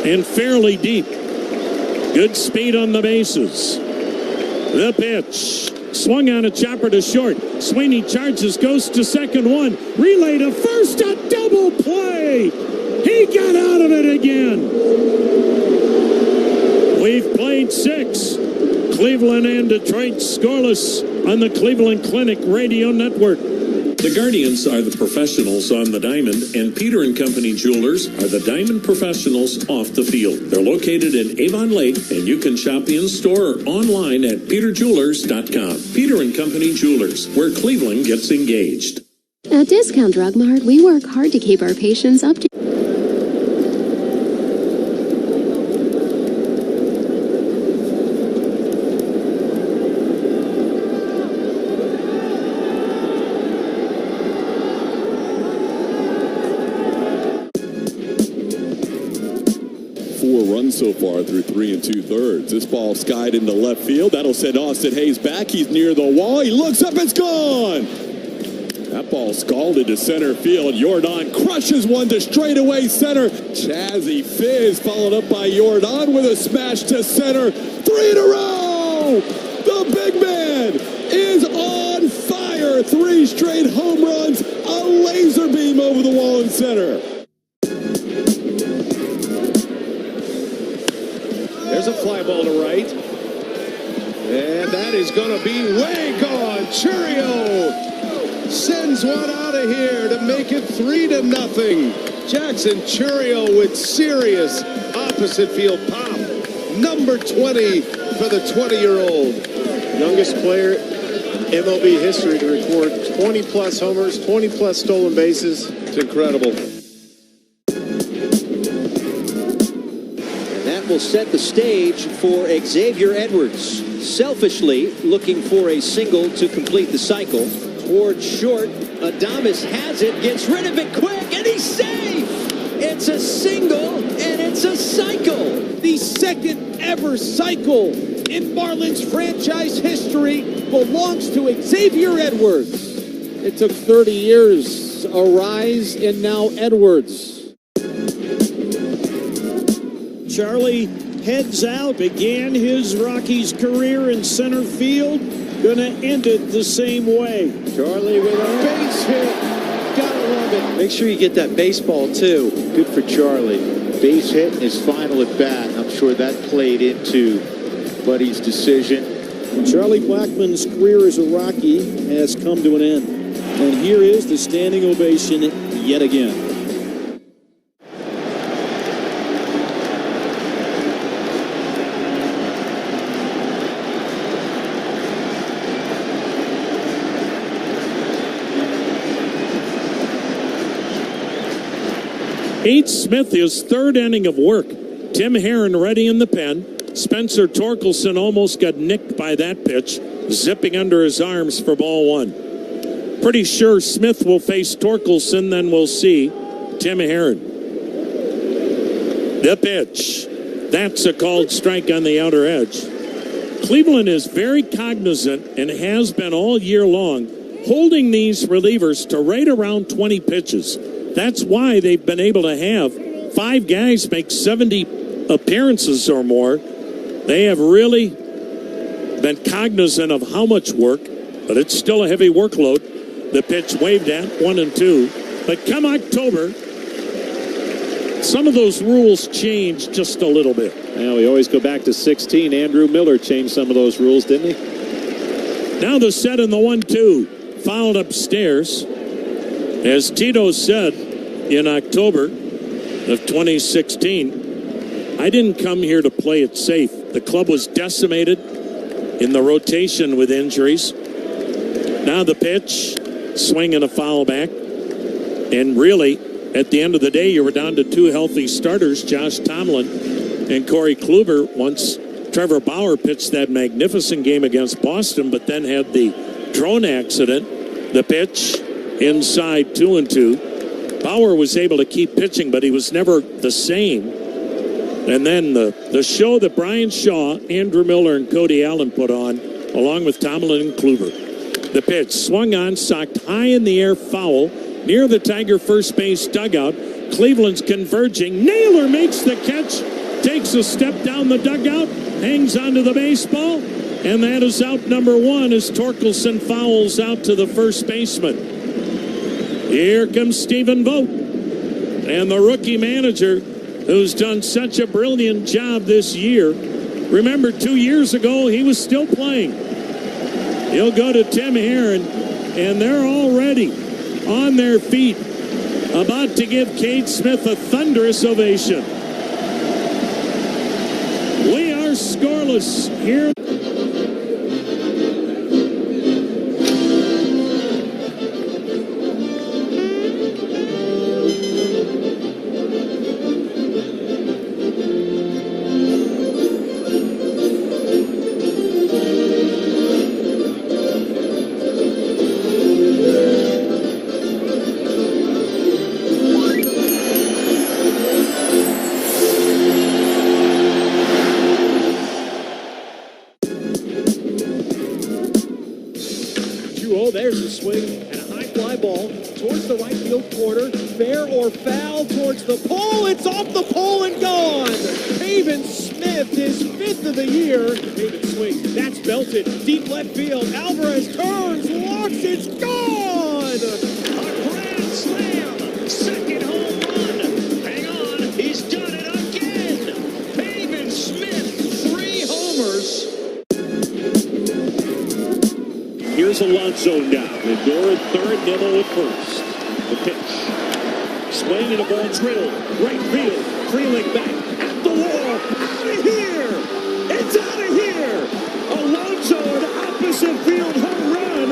and fairly deep. Good speed on the bases. The pitch. Swung on a chopper to short. Sweeney charges, goes to second one. Relay to first, a double play. He got out of it again. We've played 6. Cleveland and Detroit scoreless on the Cleveland Clinic Radio Network. The Guardians are the professionals on the diamond, and Peter & Company Jewelers are the diamond professionals off the field. They're located in Avon Lake, and you can shop in-store or online at peterjewelers.com. Peter & Company Jewelers, where Cleveland gets engaged. At Discount Drug Mart, we work hard to keep our patients up to... So far through 3 2/3. This ball skied into left field. That'll send Austin Hayes back. He's near the wall. He looks up. It's gone. That ball scalded to center field. Jordan crushes one to straightaway center. Chazzy Fizz followed up by Jordan with a smash to center. 3 in a row. The big man is on fire. 3 straight home runs. A laser beam over the wall in center. There's a fly ball to right. And that is going to be way gone. Churio sends one out of here to make it 3-0. Jackson Churio with serious opposite field pop. Number 20 for the 20-year-old. Youngest player in MLB history to record 20-plus homers, 20-plus stolen bases. It's incredible. Will set the stage for Xavier Edwards. Selfishly looking for a single to complete the cycle. Towards short, Adames has it, gets rid of it quick, and he's safe! It's a single, and it's a cycle. The second ever cycle in Marlins franchise history belongs to Xavier Edwards. It took 30 years, a rise, and now Edwards. Charlie heads out, began his Rockies career in center field, gonna end it the same way. Charlie with a base hit, gotta love it. Make sure you get that baseball too. Good for Charlie. Base hit in his final at bat. I'm sure that played into Buddy's decision. Charlie Blackmon's career as a Rocky has come to an end. And here is the standing ovation yet again. Pete Smith, his third inning of work. Tim Herron ready in the pen. Spencer Torkelson almost got nicked by that pitch, zipping under his arms for ball 1. Pretty sure Smith will face Torkelson, then we'll see Tim Herron. The pitch. That's a called strike on the outer edge. Cleveland is very cognizant and has been all year long, holding these relievers to right around 20 pitches. That's why they've been able to have 5 guys make 70 appearances or more. They have really been cognizant of how much work, but it's still a heavy workload. The pitch waved at 1-2. But come October, some of those rules changed just a little bit. Well, we always go back to 16. Andrew Miller changed some of those rules, didn't he? Now the set in the 1-2. Fouled upstairs. As Tito said in October of 2016, I didn't come here to play it safe. The club was decimated in the rotation with injuries. Now the pitch, swing and a foul back. And really, at the end of the day, you were down to two healthy starters, Josh Tomlin and Corey Kluber, once Trevor Bauer pitched that magnificent game against Boston, but then had the drone accident. The pitch inside 2-2. Bauer was able to keep pitching, but he was never the same. And then the show that Brian Shaw, Andrew Miller, and Cody Allen put on, along with Tomlin and Kluber. The pitch swung on, socked high in the air, foul, near the Tiger first base dugout. Cleveland's converging. Naylor makes the catch, takes a step down the dugout, hangs onto the baseball, and that is out number one as Torkelson fouls out to the first baseman. Here comes Stephen Vogt, and the rookie manager who's done such a brilliant job this year. Remember, 2 years ago, he was still playing. He'll go to Tim Herron, and they're already on their feet, about to give Cade Smith a thunderous ovation. We are scoreless here. There's a swing and a high fly ball towards the right field corner. Fair or foul towards the pole. It's off the pole and gone. Pavin Smith, his fifth of the year. Pavin swings. That's belted. Deep left field. Alvarez turns. Walks. It's gone. A grand slam. Second home run. Hang on. He's done it again. Pavin Smith, 3 homers. Here's Alonso now. Lindor at third, Nimmo at first. The pitch. Swing and a ball drilled. Right field. Freeling back at the wall. Out of here! It's out of here! Alonso an opposite field home run,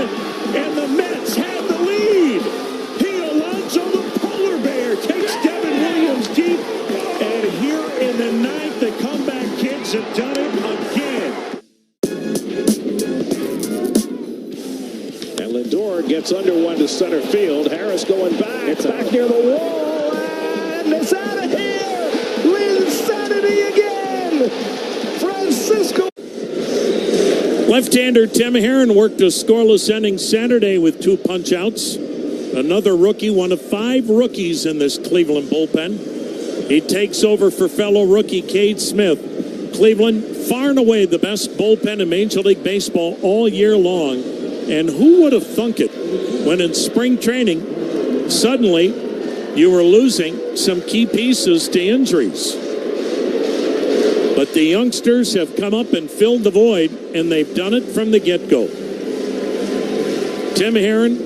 and the Mets have the lead. Alonso, the polar bear, takes Devin Williams deep, and here in the ninth, the comeback kids have done it again. Lindor gets under one to center field. Harris going back. It's back near the wall. And it's out of here. Linsanity again. Francisco. Left-hander Tim Herron worked a scoreless inning Saturday with 2 punch-outs. Another rookie, one of 5 rookies in this Cleveland bullpen. He takes over for fellow rookie Cade Smith. Cleveland, far and away the best bullpen in Major League Baseball all year long. And who would have thunk it when in spring training, suddenly you were losing some key pieces to injuries. But the youngsters have come up and filled the void, and they've done it from the get-go. Tim Herron,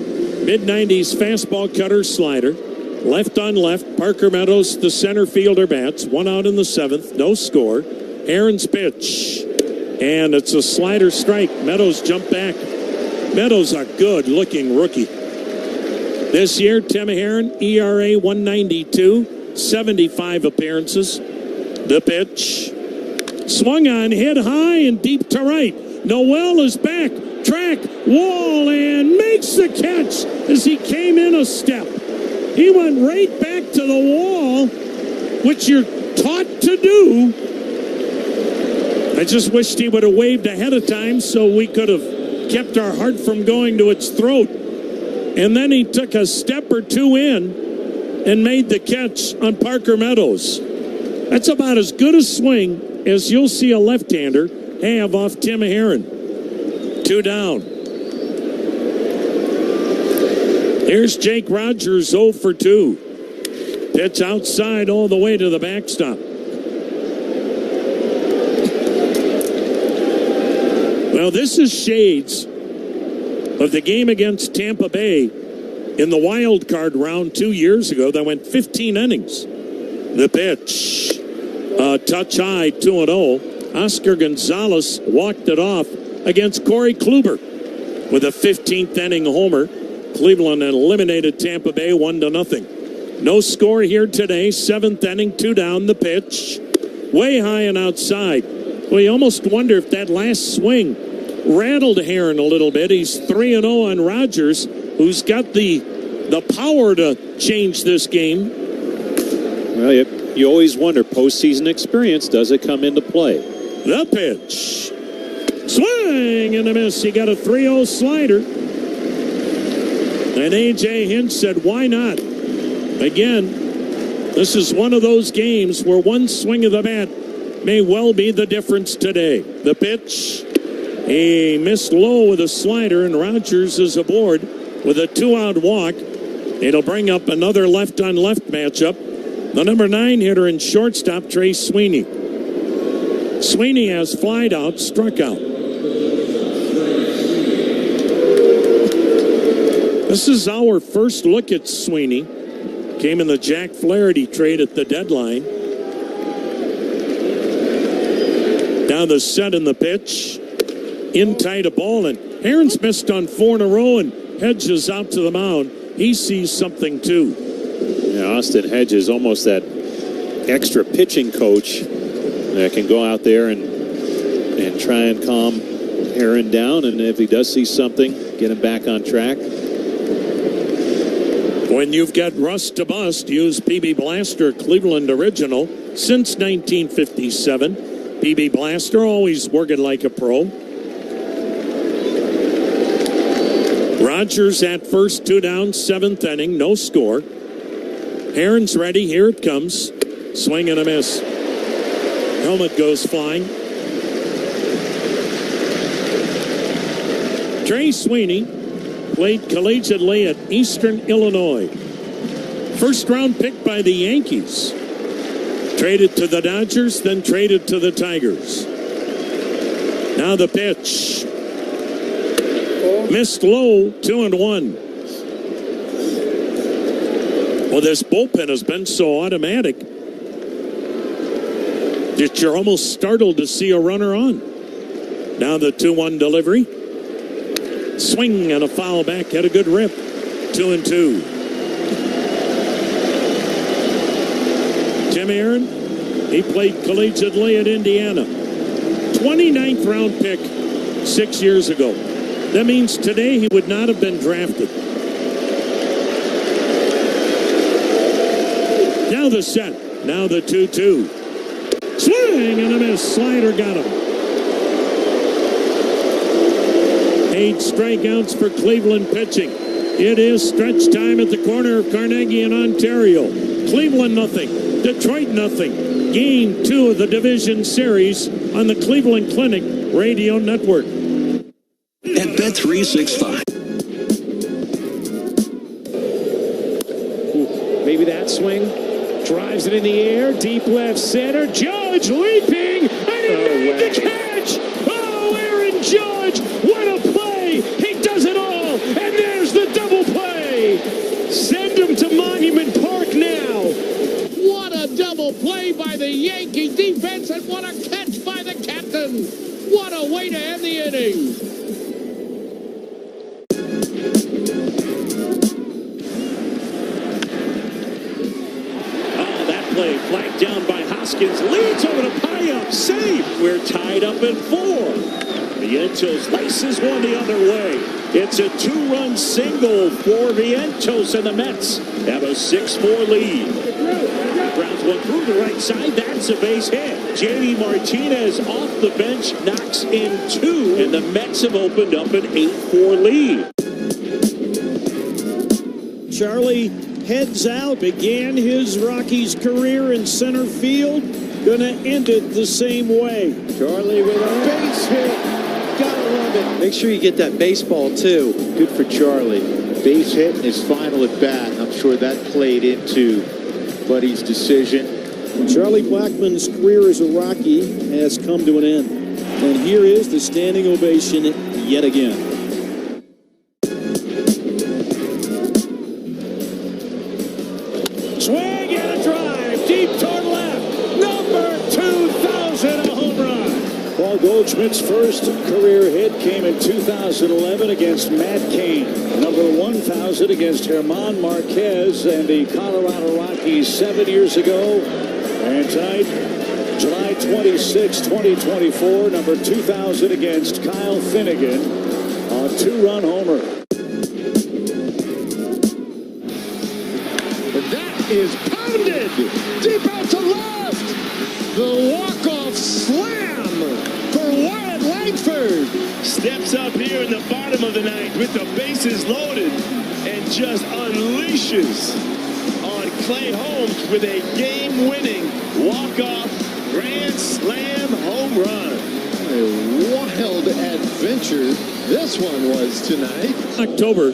mid-90s fastball cutter slider. Left on left, Parker Meadows, the center fielder bats. 1 out in the 7th, no score. Herron's pitch, and it's a slider strike. Meadows jumped back. Meadows a good-looking rookie. This year, Tim Herron, ERA 192, 75 appearances. The pitch. Swung on, hit high and deep to right. Noel is back. Track, wall, and makes the catch as he came in a step. He went right back to the wall, which you're taught to do. I just wished he would have waved ahead of time so we could have kept our heart from going to its throat. And then he took a step or 2 in and made the catch on Parker Meadows. That's about as good a swing as you'll see a left-hander have off Tim Herron. 2 down. Here's Jake Rogers 0 for 2. Pitch outside all the way to the backstop. Well, this is shades of the game against Tampa Bay in the wild card round 2 years ago that went 15 innings. The pitch, touch high, 2-0. Oscar Gonzalez walked it off against Corey Kluber with a 15th inning homer. Cleveland eliminated Tampa Bay 1-0. No score here today. 7th inning, 2 down. The pitch, way high and outside. Well, you almost wonder if that last swing rattled Heron a little bit. He's 3-0 on Rogers, who's got the power to change this game. Well, you always wonder, postseason experience, does it come into play? The pitch. Swing and a miss. He got a 3-0 slider. And A.J. Hinch said, why not? Again, this is one of those games where one swing of the bat may well be the difference today. The pitch. He missed low with a slider, and Rogers is aboard with a 2-out walk. It'll bring up another left-on-left matchup. The number 9 hitter and shortstop, Trey Sweeney. Sweeney has flied out, struck out. This is our first look at Sweeney. Came in the Jack Flaherty trade at the deadline. Now the set and the pitch. In tight a ball, and Heron's missed on 4 in a row, and Hedges out to the mound. He sees something too. Yeah, Austin Hedges, almost that extra pitching coach that can go out there and try and calm Heron down, and if he does see something, get him back on track. When you've got rust to bust, use PB Blaster Cleveland original since 1957. PB Blaster, always working like a pro. Rogers at first, 2 down, 7th inning, no score. Heron's ready. Here it comes. Swing and a miss. Helmet goes flying. Trey Sweeney played collegiately at Eastern Illinois. First round pick by the Yankees. Traded to the Dodgers, then traded to the Tigers. Now the pitch. Missed low, 2-1. Well, this bullpen has been so automatic that you're almost startled to see a runner on. Now the 2-1 delivery. Swing and a foul back. Had a good rip. 2-2. Tim Aaron, he played collegiately at Indiana. 29th round pick 6 years ago. That means today he would not have been drafted. Now the set. Now the 2-2. Swing and a miss. Slider got him. 8 strikeouts for Cleveland pitching. It is stretch time at the corner of Carnegie and Ontario. Cleveland nothing. Detroit nothing. Game 2 of the division series on the Cleveland Clinic Radio Network. At Bet365. Maybe that swing. Drives it in the air. Deep left center. Judge leaping. And he made the catch. Oh, Aaron Judge. What a play. He does it all. And there's the double play. Send him to Monument Park now. What a double play by the Yankee defense, and what a catch by the captain. What a way to end the inning. Play flagged down by Hoskins, leads over to Payam, save. We're tied up at 4. Vientos laces one the other way. It's a 2-run single for Vientos, and the Mets have a 6-4 lead. Grounds one through the right side. That's a base hit. JD Martinez off the bench knocks in 2, and the Mets have opened up an 8-4 lead. Charlie heads out, began his Rockies career in center field, gonna end it the same way. Charlie with a base hit. Gotta love it. Make sure you get that baseball, too. Good for Charlie. Base hit in his final at bat. I'm sure that played into Buddy's decision. Charlie Blackmon's career as a Rocky has come to an end. And here is the standing ovation yet again. Swing and a drive, deep toward left. Number 2,000, a home run. Paul Goldschmidt's first career hit came in 2011 against Matt Cain. Number 1,000 against German Marquez and the Colorado Rockies 7 years ago. And tonight, July 26, 2024, number 2,000 against Kyle Finnegan, a 2-run homer. That is pounded deep out to left. The walk-off slam for Wyatt Langford. Steps up here in the bottom of the ninth with the bases loaded and just unleashes on Clay Holmes with a game-winning walk-off grand slam home run. A wild adventure this one was tonight. October,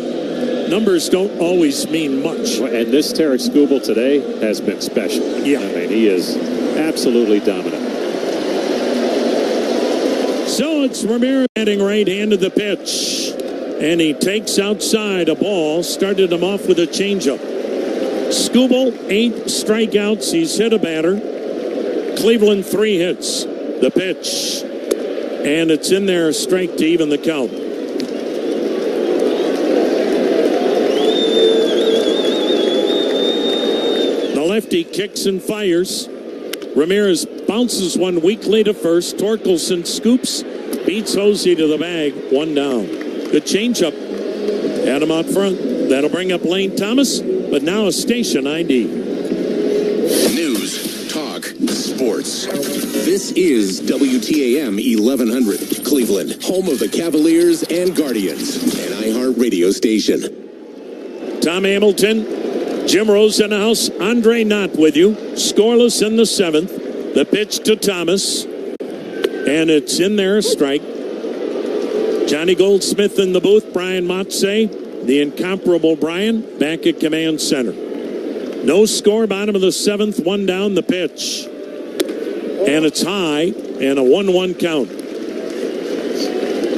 numbers don't always mean much. And this Tarik Skubal today has been special. Yeah. I mean, he is absolutely dominant. So it's Ramirez heading right-handed the pitch. And he takes outside a ball, started him off with a changeup. Skubal, 8 strikeouts. He's hit a batter. Cleveland, 3 hits. The pitch. And it's in there, a strike to even the count. The lefty kicks and fires. Ramirez bounces one weakly to first. Torkelson scoops, beats Hosey to the bag. 1 down. Good changeup. Had him out front. That'll bring up Lane Thomas, but now a station ID. News, talk, sports. This is WTAM 1100, Cleveland, home of the Cavaliers and Guardians, an iHeartRadio station. Tom Hamilton, Jim Rosenhaus, Andre Knott with you. Scoreless in the 7th. The pitch to Thomas. And it's in there, a strike. Johnny Goldsmith in the booth. Brian Motze, the incomparable Brian, back at command center. No score, bottom of the 7th. 1 down, the pitch. And it's high, and a 1-1 count.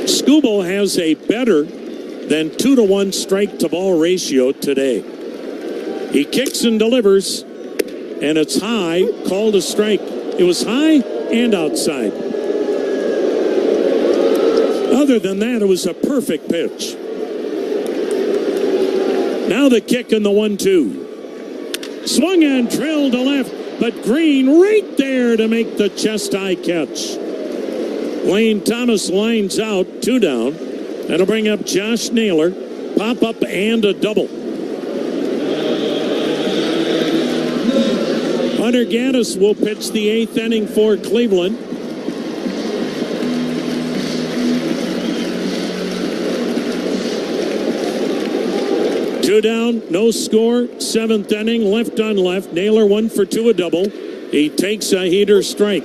Skubal has a better than 2-to-1 strike-to-ball ratio today. He kicks and delivers, and it's high, called a strike. It was high and outside. Other than that, it was a perfect pitch. Now the kick in the 1-2. Swung and drilled to left, but Green right there to make the chest-high catch. Lane Thomas lines out, 2 down. That'll bring up Josh Naylor. Pop up and a double. Hunter Gaddis will pitch the 8th inning for Cleveland. Two down, no score, 7th inning, left on left. Naylor 1 for 2, a double. He takes a heater strike.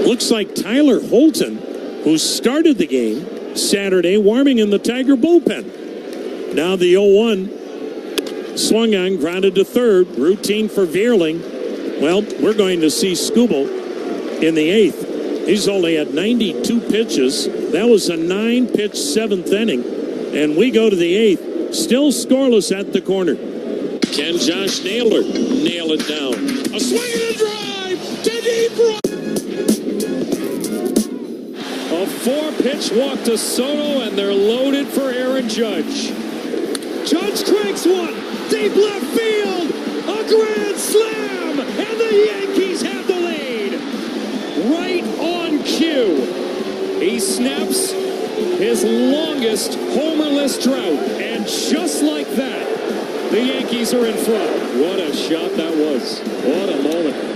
Looks like Tyler Holton, who started the game Saturday, warming in the Tiger bullpen. Now the 0-1. Swung on, grounded to third. Routine for Vierling. Well, we're going to see Skubal in the 8th. He's only had 92 pitches. That was a 9-pitch 7th inning. And we go to the 8th. Still scoreless at the corner. Can Josh Naylor nail it down? A swing and a drive to deep right. A 4-pitch walk to Soto, and they're loaded for Aaron Judge. Judge cranks one. Deep left field, a grand slam, and the Yankees have the lead. Right on cue. He snaps his longest homerless drought, and just like that, the Yankees are in front. What a shot that was. What a moment.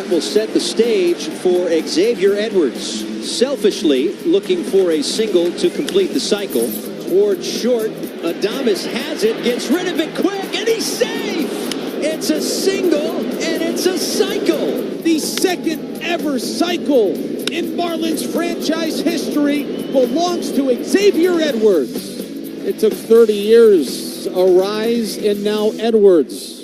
Will set the stage for Xavier Edwards. Selfishly looking for a single to complete the cycle Towards short, Adames has it, gets rid of it quick, and he's safe! It's a single, and it's a cycle! The second ever cycle in Marlins franchise history belongs to Xavier Edwards. It took 30 years, a rise, and now Edwards.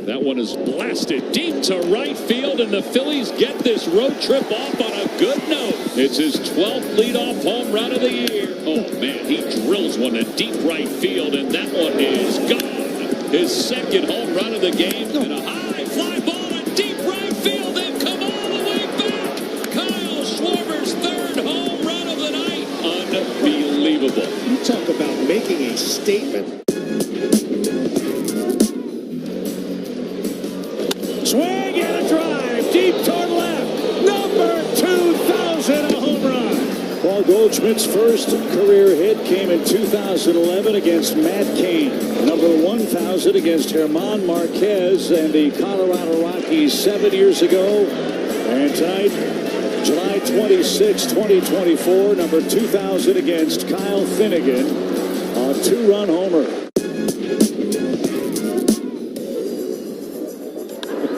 That one is blasted deep to right field, and the Phillies get this road trip off on a good note. It's his 12th leadoff home run of the year. Oh, man, he drills one to deep right field, and that one is gone. His second home run of the game, and a high fly ball in deep right field. They've come all the way back. Kyle Schwarber's third home run of the night. Unbelievable. You talk about making a statement. Swing and a drive, deep toward left. Number 2,000, a home run. Paul Goldschmidt's first career hit came in 2011 against Matt Cain. Number 1,000 against German Marquez and the Colorado Rockies 7 years ago. And tonight, July 26, 2024, number 2,000 against Kyle Finnegan, a two-run homer.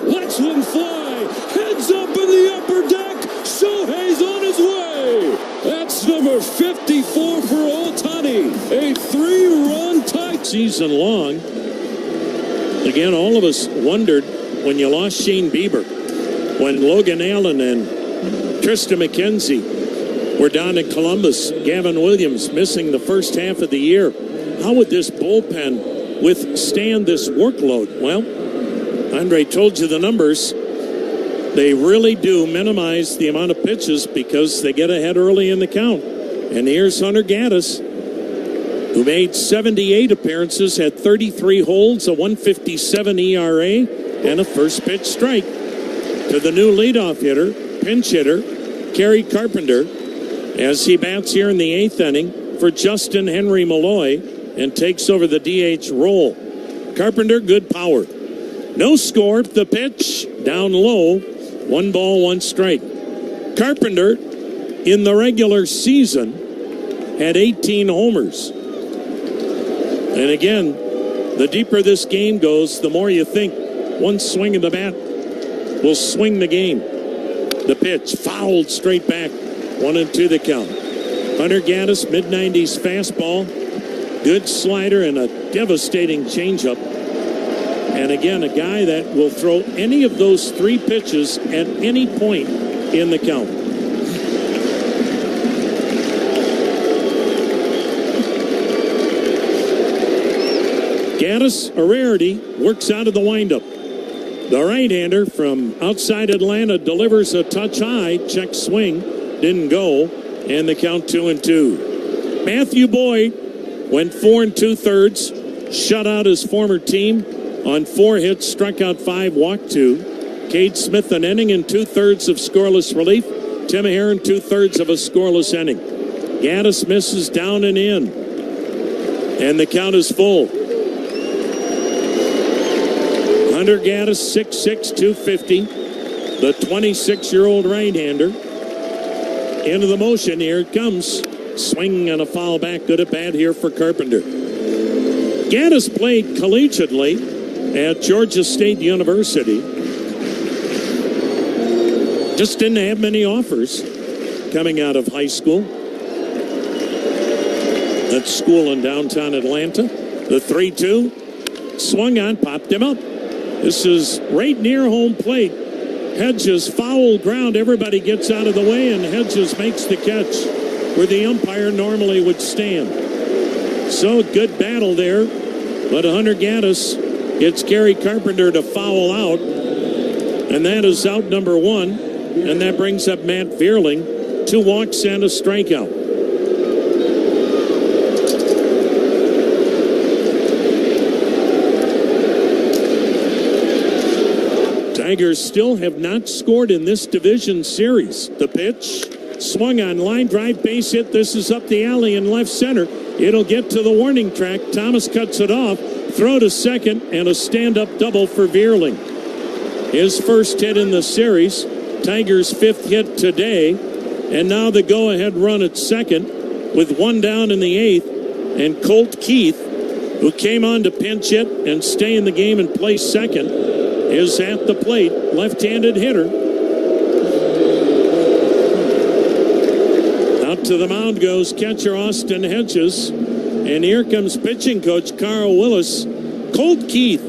Watch one fly. Heads up in the upper deck. Shohei's on his way. That's number 54 for Ohtani. A 3-run tie season long. Again, all of us wondered when you lost Shane Bieber, when Logan Allen and Tristan McKenzie were down in Columbus, Gavin Williams missing the first half of the year. How would this bullpen withstand this workload? Well, Andre told you the numbers. They really do minimize the amount of pitches because they get ahead early in the count. And here's Hunter Gaddis, who made 78 appearances, had 33 holds, a 157 ERA, and a first pitch strike. To the new leadoff hitter, pinch hitter, Kerry Carpenter, as he bats here in the 8th inning for Justin Henry Malloy and takes over the DH role. Carpenter, good power. No score, the pitch, down low, 1 ball, 1 strike. Carpenter, in the regular season, had 18 homers. And again, the deeper this game goes, the more you think one swing of the bat will swing the game. The pitch, fouled straight back, 1-2 the count. Hunter Gaddis, mid-90s fastball, good slider, and a devastating changeup. And again, a guy that will throw any of those 3 pitches at any point in the count. Gaddis, a rarity, works out of the windup. The right-hander from outside Atlanta delivers a touch high, check swing, didn't go, and the count 2-2. Matthew Boyd went 4 2/3, shut out his former team on 4 hits, struck out 5, walked 2. Cade Smith an inning and 2/3 of scoreless relief. Tim Herron 2/3 of a scoreless inning. Gaddis misses down and in, and the count is full. Hunter Gaddis, 6'6", 250, the 26-year-old right-hander. Into the motion, here it comes. Swing and a foul back, good at bat here for Carpenter. Gaddis played collegiately at Georgia State University. Just didn't have many offers coming out of high school. That school in downtown Atlanta. The 3-2, swung on, popped him up. This is right near home plate. Hedges foul ground. Everybody gets out of the way, and Hedges makes the catch where the umpire normally would stand. So good battle there, but Hunter Gaddis gets Gary Carpenter to foul out, and that is out number 1, and that brings up Matt Vierling, 2 walks and a strikeout. Tigers still have not scored in this division series. The pitch, swung on, line drive, base hit. This is up the alley in left center. It'll get to the warning track. Thomas cuts it off. Throw to second, and a stand-up double for Vierling. His first hit in the series. Tigers' 5th hit today. And now the go-ahead run at second with one down in the eighth. And Colt Keith, who came on to pinch hit and stay in the game and play second, is at the plate. Left-handed hitter. Out to the mound goes catcher Austin Hedges. And here comes pitching coach Carl Willis. Colt Keith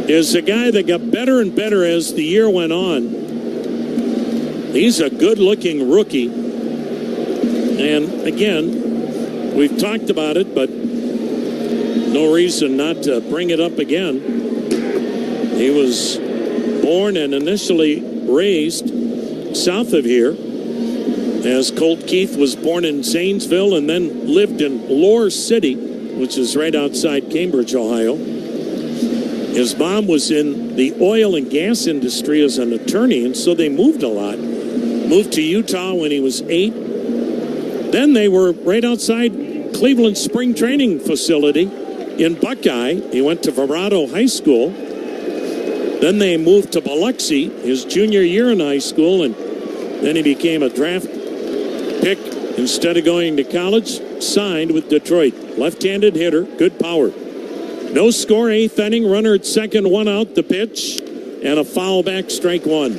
is a guy that got better and better as the year went on. He's a good-looking rookie. And again, we've talked about it, but no reason not to bring it up again. He was born and initially raised south of here, as Colt Keith was born in Zanesville and then lived in Lore City, which is right outside Cambridge, Ohio. His mom was in the oil and gas industry as an attorney, and so they moved a lot. Moved to Utah when he was 8. Then they were right outside Cleveland spring training facility in Buckeye. He went to Verrado High School. Then they moved to Biloxi his junior year in high school, and then he became a draft pick instead of going to college. Signed with Detroit. Left-handed hitter, good power. No score, 8th inning, runner at second, 1 out, the pitch, and a foul back, strike 1.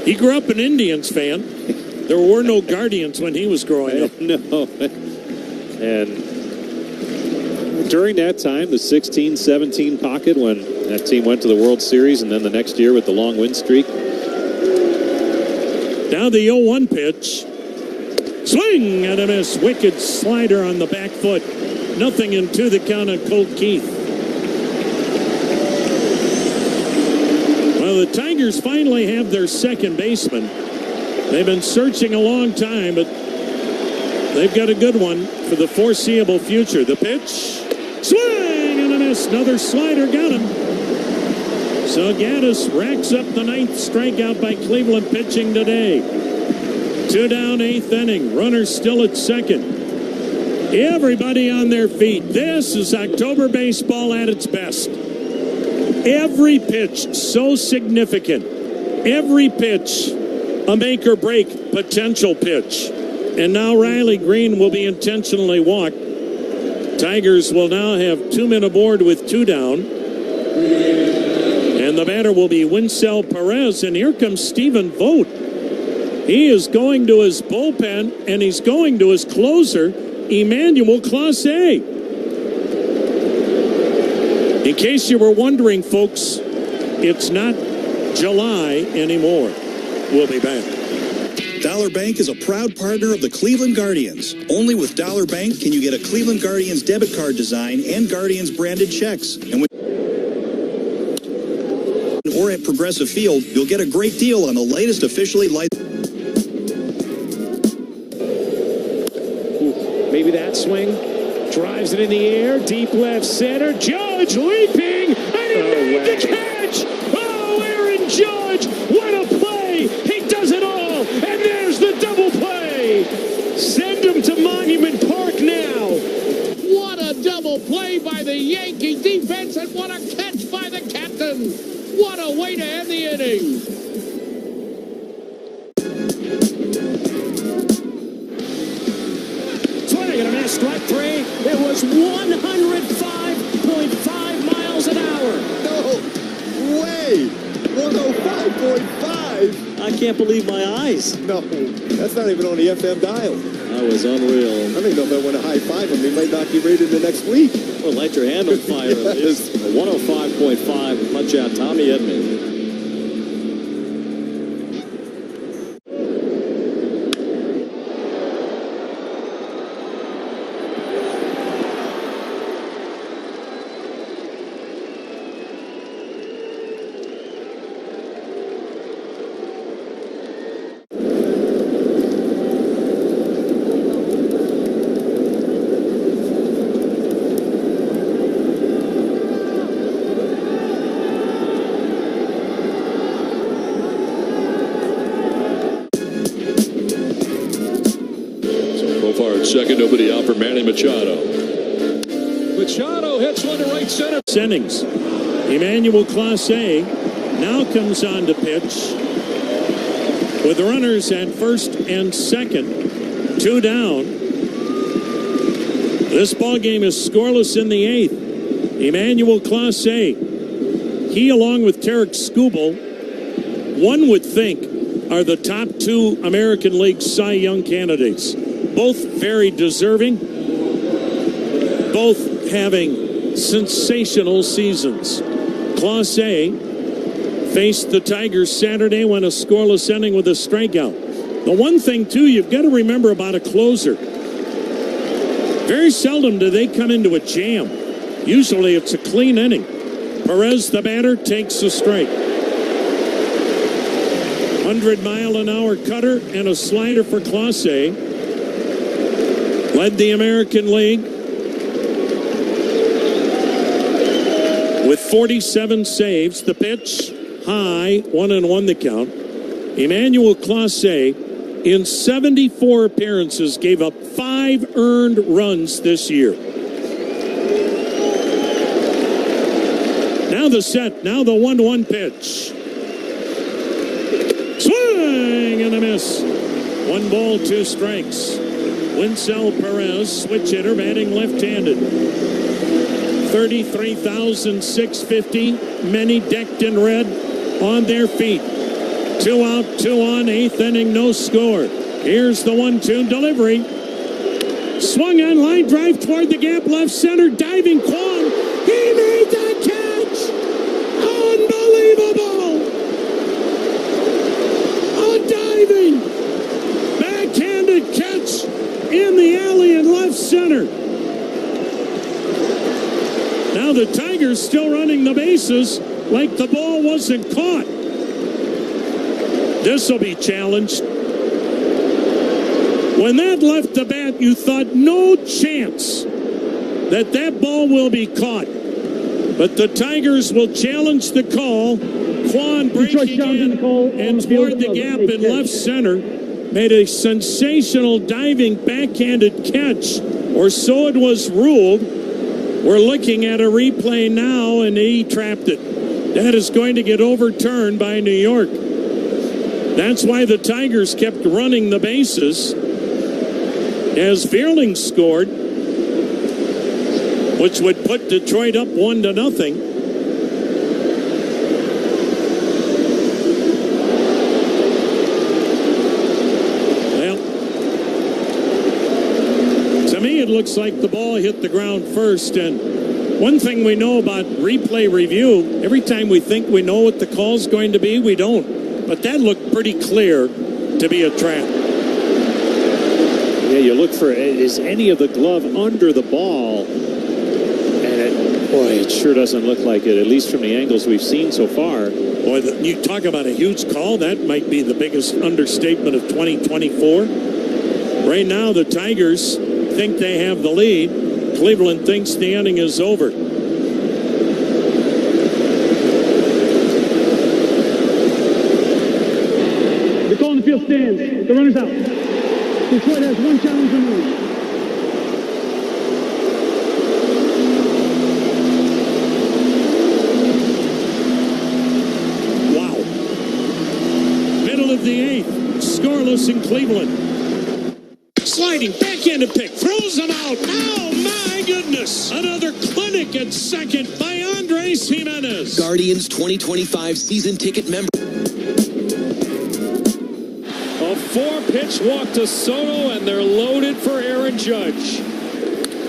He grew up an Indians fan. There were no Guardians when he was growing up. No. And during that time, the 16-17 pocket, when that team went to the World Series, and then the next year with the long win streak. Now the 0-1 pitch. Swing and a miss. Wicked slider on the back foot. 0-2 the count on Colt Keith. Well, the Tigers finally have their second baseman. They've been searching a long time, but they've got a good one for the foreseeable future. The pitch. Swing and a miss. Another slider got him. So Gaddis racks up the 9th strikeout by Cleveland pitching today. 2 down, 8th inning. Runner still at second. Everybody on their feet. This is October baseball at its best. Every pitch so significant. Every pitch a make or break potential pitch. And now Riley Green will be intentionally walked. Tigers will now have 2 men aboard with 2 down. And the batter will be Winsell Perez. And here comes Stephen Vogt. He is going to his bullpen, and he's going to his closer, Emmanuel Clase. In case you were wondering, folks, it's not July anymore. We'll be back. Dollar Bank is a proud partner of the Cleveland Guardians. Only with Dollar Bank can you get a Cleveland Guardians debit card design and Guardians branded checks. And or at Progressive Field, you'll get a great deal on the latest officially licensed. Maybe that swing. Drives it in the air. Deep left center. Judge leaping. And he made the catch. Oh, Aaron Judge. What a play. He does it all. And there's the double play. Send him to Monument Park now. What a double play by the Yankee defense, and what a catch by the captain. What a way to end the inning. Strike 3. It was 105.5 miles an hour. No way. 105.5. I can't believe my eyes. No, that's not even on the FM dial. That was unreal. I don't know if I want to high-five him. He might knock you right in the next week. Well, light your hand on fire. Yes. 105.5. Punch out Tommy Edman. Second, nobody out for Manny Machado. Machado hits one to right center. Innings. Emmanuel Clase now comes on to pitch. with runners at first and second, 2 down. This ball game is scoreless in the 8th. Emmanuel Clase, he along with Tarik Skubal, one would think are the top 2 American League Cy Young candidates. Both very deserving, both having sensational seasons. Clase faced the Tigers Saturday, went a scoreless inning with a strikeout. The one thing, too, you've got to remember about a closer. Very seldom do they come into a jam. Usually it's a clean inning. Perez, the batter, takes a strike. 100-mile-an-hour cutter and a slider for Clase. Led the American League with 47 saves. The pitch, high, 1-1 the count. Emmanuel Clase, in 74 appearances, gave up 5 earned runs this year. Now the set, now the 1-1 pitch. Swing and a miss. 1 ball, 2 strikes. Winsel Perez, switch hitter, batting left-handed. 33,650, many decked in red on their feet. 2 out, 2 on, 8th inning, no score. Here's the 1-2 delivery. Swung on, line drive toward the gap, left center, diving Kwan. He made the catch! Unbelievable! A diving, backhanded catch in the alley in left center. Now the Tigers still running the bases like the ball wasn't caught. This will be challenged. When that left the bat, you thought no chance that that ball will be caught. But the Tigers will challenge the call. Kwan breaking in and toward the gap in left center made a sensational diving backhanded catch, or so it was ruled. We're looking at a replay now, and he trapped it. That is going to get overturned by New York. That's why the Tigers kept running the bases as Vierling scored, which would put Detroit up 1-0. It looks like the ball hit the ground first, and one thing we know about replay review, every time we think we know what the call's going to be, we don't. But that looked pretty clear to be a trap. Yeah, you look for, is any of the glove under the ball? And it sure doesn't look like it, at least from the angles we've seen so far. Boy, you talk about a huge call. That might be the biggest understatement of 2024. Right now, the Tigers think they have the lead. Cleveland thinks the inning is over. The call on the field stands. The runner's out. Detroit has 1 challenge remaining. Wow. Middle of the 8th. Scoreless in Cleveland. Sliding, backhanded pick, throws him out. Oh, my goodness. Another clinic at second by Andres Jimenez. Guardians 2025 season ticket member. A 4-pitch walk to Soto, and they're loaded for Aaron Judge.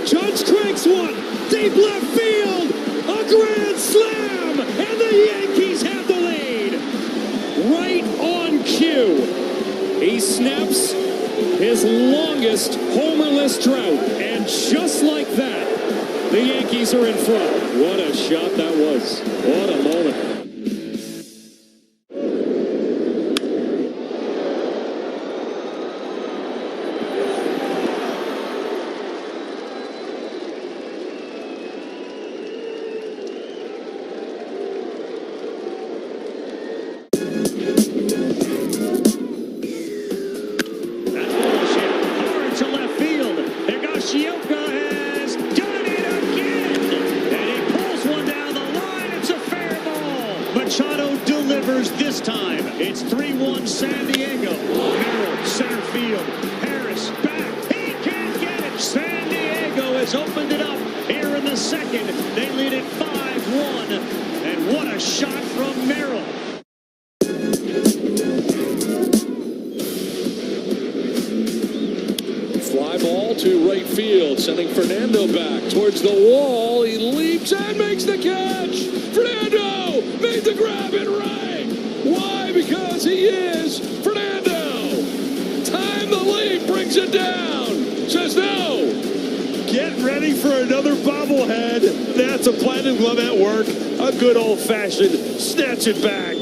Judge cranks one. Deep left field. A grand slam. And the Yankees have the lead. Right on cue. He snaps his longest homerless drought, and just like that, the Yankees are in front. What a shot that was. What a moment. Has done it again, and he pulls one down the line. It's a fair ball. Machado delivers this time. It's 3-1 San Diego. Merrill, center field. Harris back. He can't get it. San Diego has opened it up here in the second. They lead it 5-1. And what a shot from Merrill. Fly ball to right field, sending Fernando back towards the wall. He leaps and makes the catch. Fernando made the grab in right. Why? Because he is Fernando. Time the lead, brings it down. Says no. Get ready for another bobblehead. That's a platinum glove at work. A good old-fashioned snatch it back.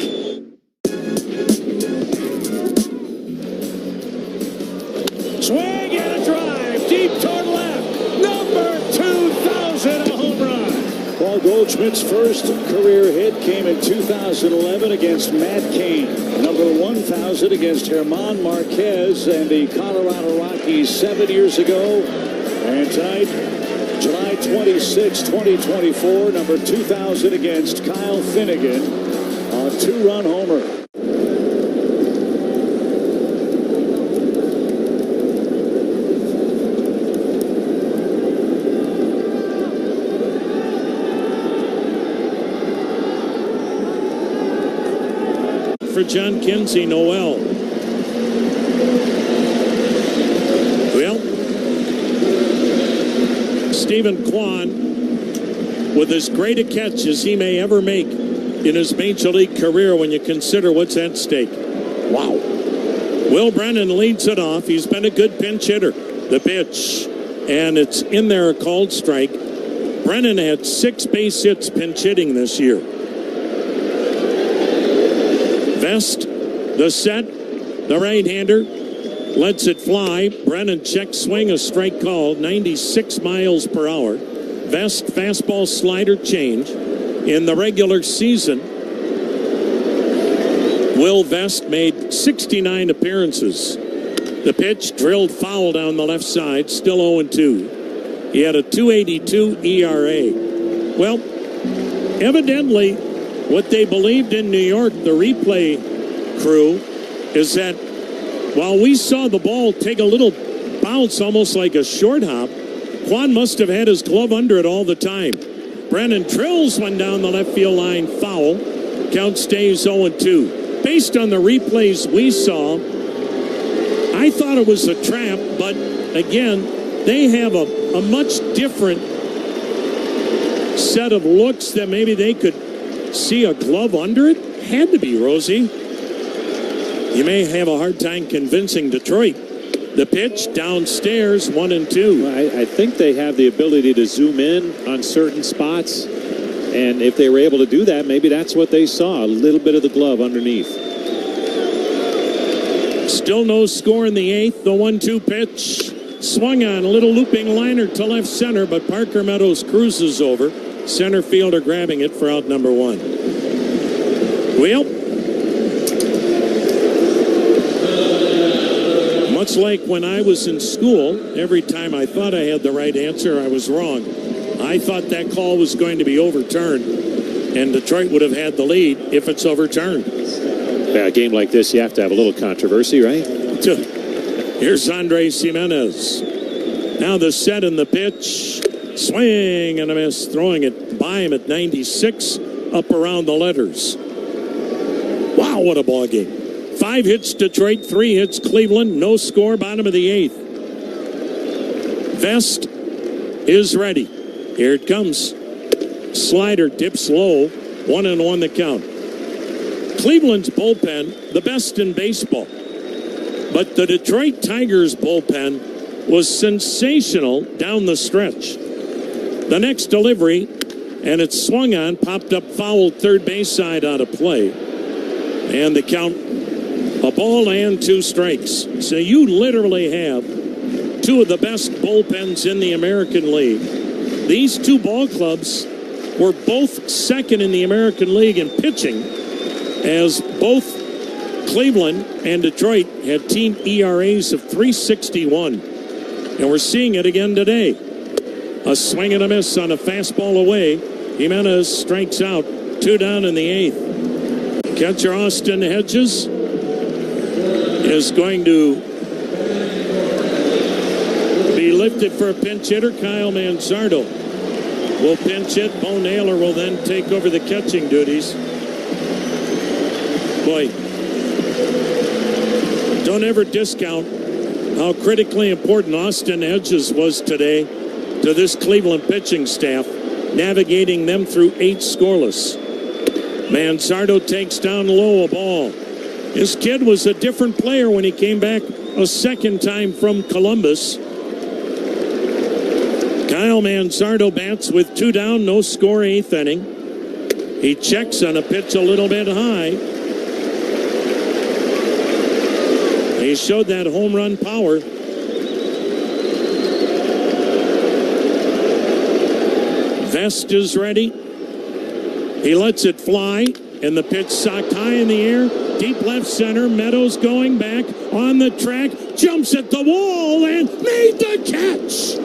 Swing and a drive deep toward left. Number 2,000, a home run. Paul Goldschmidt's first career hit came in 2011 against Matt Cain. Number 1,000 against German Marquez and the Colorado Rockies 7 years ago. And tonight, July 26, 2024, number 2,000 against Kyle Finnegan, a 2-run homer. For John Kinsey Noel. Well, Stephen Kwan, with as great a catch as he may ever make in his Major League career when you consider what's at stake. Wow. Will Brennan leads it off. He's been a good pinch hitter. The pitch, and it's in there, a called strike. Brennan had 6 base hits pinch hitting this year. Vest, the set, the right-hander, lets it fly. Brennan check swing, a strike called, 96 miles per hour. Vest, fastball, slider change. In the regular season, Will Vest made 69 appearances. The pitch drilled foul down the left side, still 0-2. He had a 2.82 ERA. Well, evidently, what they believed in New York, the replay crew, is that while we saw the ball take a little bounce almost like a short hop, Kwan must have had his glove under it all the time. Brennan drills one down the left field line, foul. Count stays 0-2. Based on the replays we saw, I thought it was a trap, but again, they have a much different set of looks that maybe they could see a glove under it. Had to be, Rosie. You may have a hard time convincing Detroit. The pitch downstairs, 1-2. I think they have the ability to zoom in on certain spots, and if they were able to do that, maybe that's what they saw, a little bit of the glove underneath. Still no score in the 8th. The 1-2 pitch swung on, a little looping liner to left center, but Parker Meadows cruises over. Center fielder grabbing it for out number 1. Well, much like when I was in school, every time I thought I had the right answer, I was wrong. I thought that call was going to be overturned, and Detroit would have had the lead if it's overturned. Yeah, a game like this, you have to have a little controversy, right? Here's Andres Jimenez. Now the set and the pitch. Swing and a miss, throwing it by him at 96, up around the letters. Wow, what a ball game. 5 hits Detroit, 3 hits Cleveland, no score, bottom of the 8th. Vest is ready. Here it comes. Slider dips low, 1-1 the count. Cleveland's bullpen, the best in baseball. But the Detroit Tigers bullpen was sensational down the stretch. The next delivery, and it's swung on, popped up foul third base side out of play. And the count, a ball and 2 strikes. So you literally have 2 of the best bullpens in the American League. These 2 ball clubs were both second in the American League in pitching, as both Cleveland and Detroit had team ERAs of 3.61. And we're seeing it again today. A swing and a miss on a fastball away. Jimenez strikes out. 2 down in the 8th. Catcher Austin Hedges is going to be lifted for a pinch hitter. Kyle Mansardo will pinch hit. Bo Naylor will then take over the catching duties. Boy, don't ever discount how critically important Austin Hedges was today to this Cleveland pitching staff, navigating them through 8 scoreless. Mansardo takes down low a ball. This kid was a different player when he came back a second time from Columbus. Kyle Mansardo bats with 2 down, no score, 8th inning. He checks on a pitch a little bit high. He showed that home run power. Vest is ready. He lets it fly, and the pitch socked high in the air. Deep left center. Meadows going back on the track. Jumps at the wall and made the catch.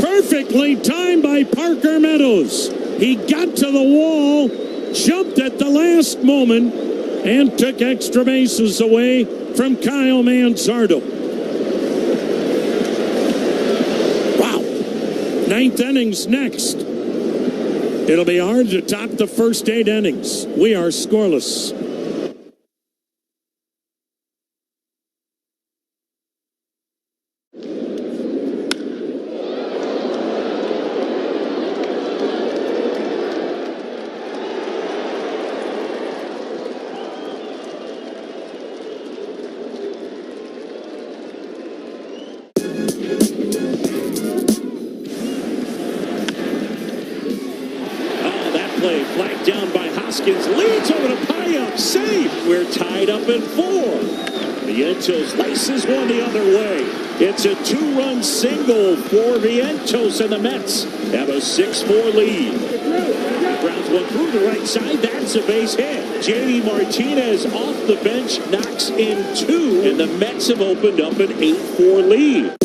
Perfectly timed by Parker Meadows. He got to the wall, jumped at the last moment, and took extra bases away from Kyle Mansardo. Wow. 9th inning's next. It'll be hard to top the first 8 innings. We are scoreless. Flagged down by Hoskins, leads over to Payam, save. We're tied up at 4. Vientos laces one the other way. It's a 2-run single for Vientos, and the Mets have a 6-4 lead. Grounds one through the right side. That's a base hit. JD Martinez off the bench knocks in 2, and the Mets have opened up an 8-4 lead.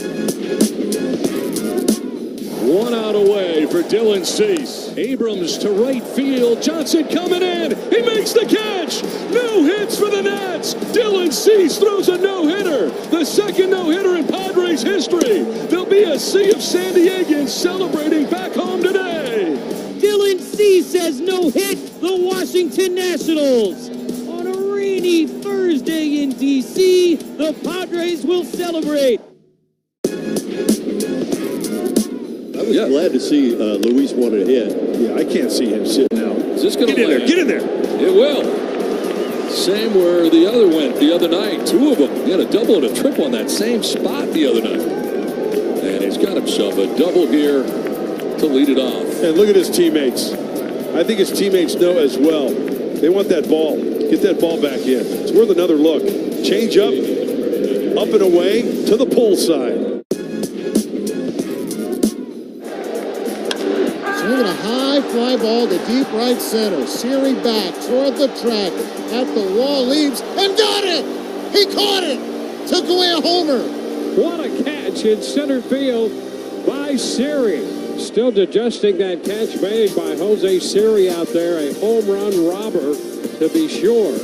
1 out away for Dylan Cease. Abrams to right field. Johnson coming in. He makes the catch. No hits for the Nats. Dylan Cease throws a no-hitter. The second no-hitter in Padres history. There'll be a sea of San Diegans celebrating back home today. Dylan Cease has no-hit the Washington Nationals. On a rainy Thursday in D.C., the Padres will celebrate. I was glad to see Luis wanted a hit. Yeah, I can't see him sitting out. Is this going to Get in there. Get in there. It will. Same where the other went the other night. 2 of them. He had a double and a triple on that same spot the other night. And he's got himself a double here to lead it off. And look at his teammates. I think his teammates know as well. They want that ball. Get that ball back in. It's worth another look. Change up and away to the pull side. Swinging a high fly ball to deep right center. Siri back toward the track. At the wall, leaves and got it! He caught it! Took away a homer. What a catch in center field by Siri. Still digesting that catch made by Jose Siri out there. A home run robber, to be sure.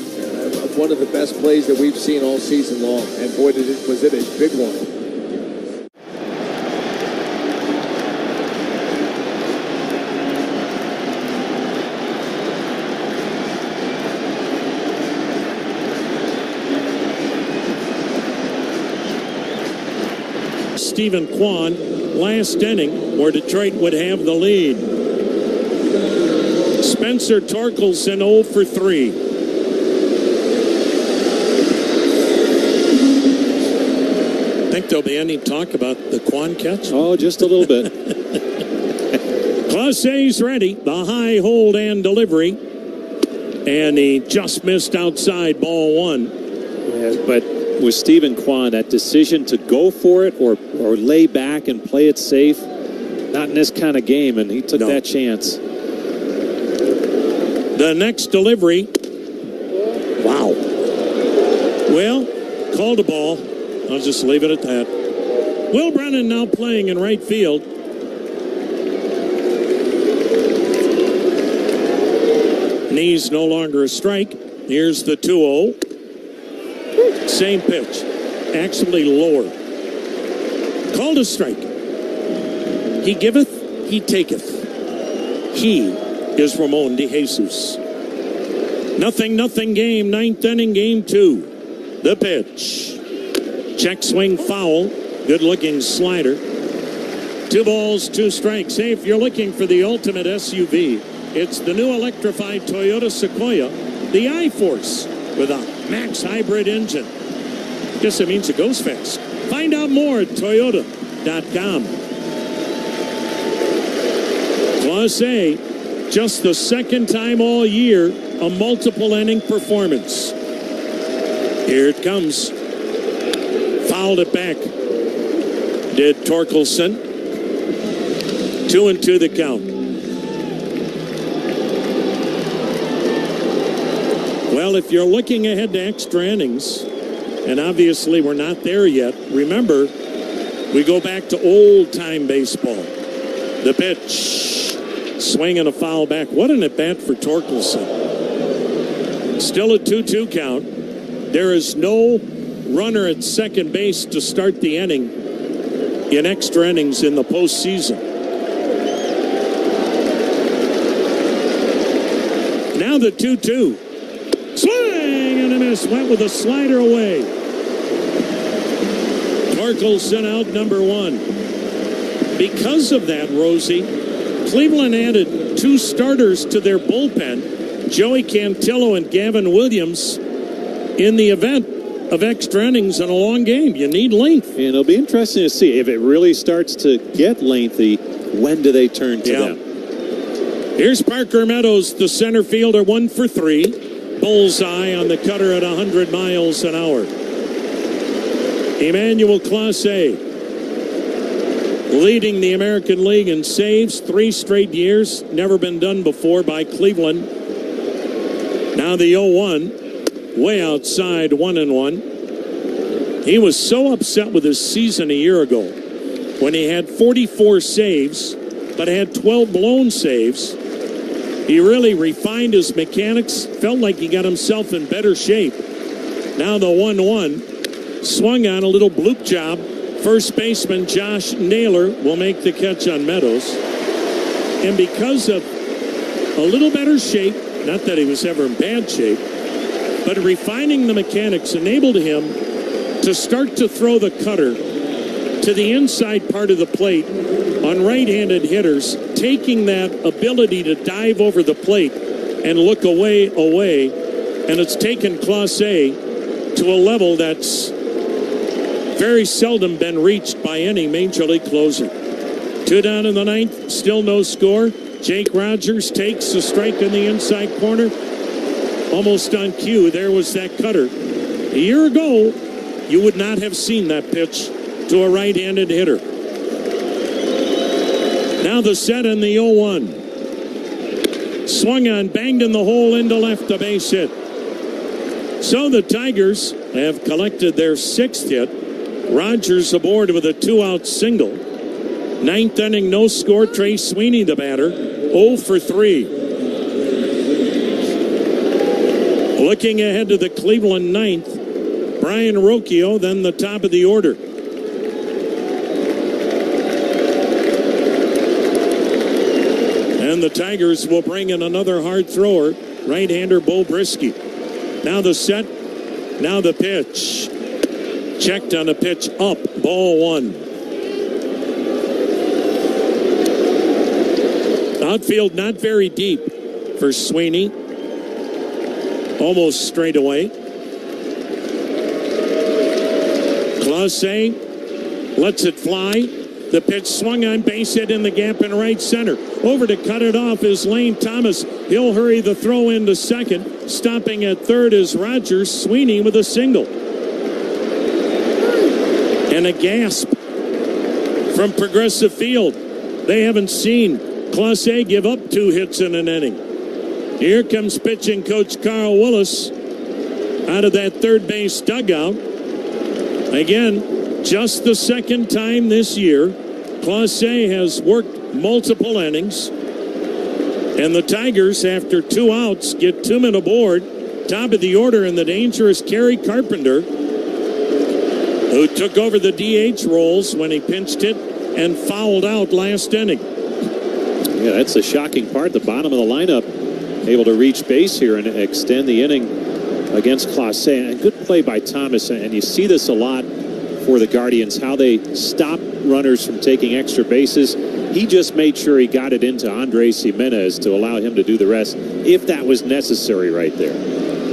One of the best plays that we've seen all season long. And boy, was it a big one. Stephen Kwan, last inning, where Detroit would have the lead. Spencer Torkelson 0 for 3. Think there'll be any talk about the Kwan catch? Oh, just a little bit. Clase's ready. The high hold and delivery. And he just missed outside, ball 1. Yeah, but with Stephen Kwan, that decision to go for it or lay back and play it safe, not in this kind of game, and he took that chance. The next delivery. Wow. Well, called a ball. I'll just leave it at that. Will Brennan now playing in right field. Knee's no longer a strike. Here's the 2-0. Same pitch. Actually lower. Called a strike. He giveth, he taketh. He is Ramon De Jesus. 0-0 game, 9th inning, game 2. The pitch. Check swing foul. Good looking slider. 2 balls, 2 strikes. Hey, if you're looking for the ultimate SUV, it's the new electrified Toyota Sequoia, the I-Force, with a max hybrid engine. Guess it means it goes fast. Find out more at Toyota.com. Class A, just the second time all year, a multiple inning performance. Here it comes. Fouled it back. Did Torkelson. 2-2 the count. Well, if you're looking ahead to extra innings, and obviously we're not there yet, remember, we go back to old-time baseball. The pitch. Swing and a foul back. What an at-bat for Torkelson. Still a 2-2 count. There is no runner at second base to start the inning in extra innings in the postseason. Now the 2-2. Swing and a miss. Went with a slider away. Torkelson out, number 1. Because of that, Rosie, Cleveland added 2 starters to their bullpen, Joey Cantillo and Gavin Williams, in the event of extra innings in a long game. You need length. And it'll be interesting to see if it really starts to get lengthy, when do they turn to them? Here's Parker Meadows, the center fielder, 1 for 3. Bullseye on the cutter at 100 miles an hour. Emmanuel Clase, leading the American League in saves, 3 straight years. Never been done before by Cleveland. Now the 0-1, way outside, 1-1. He was so upset with his season a year ago when he had 44 saves, but had 12 blown saves. He really refined his mechanics, felt like he got himself in better shape. Now the 1-1, swung on a little bloop job. First baseman Josh Naylor will make the catch on Meadows. And because of a little better shape, not that he was ever in bad shape, but refining the mechanics enabled him to start to throw the cutter to the inside part of the plate on right-handed hitters, taking that ability to dive over the plate and look away, and it's taken Clase to a level that's very seldom been reached by any major league closer. 2 down in the 9th, still no score. Jake Rogers takes a strike in the inside corner. Almost on cue, there was that cutter. A year ago, you would not have seen that pitch to a right-handed hitter. Now the set and the 0-1. Swung on, banged in the hole into left, a base hit. So the Tigers have collected their 6th hit. Rogers aboard with a 2-out single. 9th inning, no score. Trey Sweeney, the batter, 0 for 3. Looking ahead to the Cleveland 9th, Brian Rocchio, then the top of the order. And the Tigers will bring in another hard thrower, right-hander Bo Brisky. Now the set, now the pitch. Checked on a pitch up, ball 1. Outfield not very deep for Sweeney. Almost straight away. Clase lets it fly. The pitch swung on, base hit in the gap in right center. Over to cut it off is Lane Thomas. He'll hurry the throw into second. Stopping at third is Rogers. Sweeney with a single. And a gasp from Progressive Field. They haven't seen Clase give up 2 hits in an inning. Here comes pitching coach Carl Willis out of that third base dugout. Again, just the second time this year, Clase has worked multiple innings. And the Tigers, after 2 outs, get 2 men aboard. Top of the order in the dangerous Kerry Carpenter, who took over the DH roles when he pinched hit and fouled out last inning. Yeah, that's the shocking part. The bottom of the lineup able to reach base here and extend the inning against Clase. And good play by Thomas. And you see this a lot for the Guardians, how they stop runners from taking extra bases. He just made sure he got it into Andres Jimenez to allow him to do the rest, if that was necessary right there.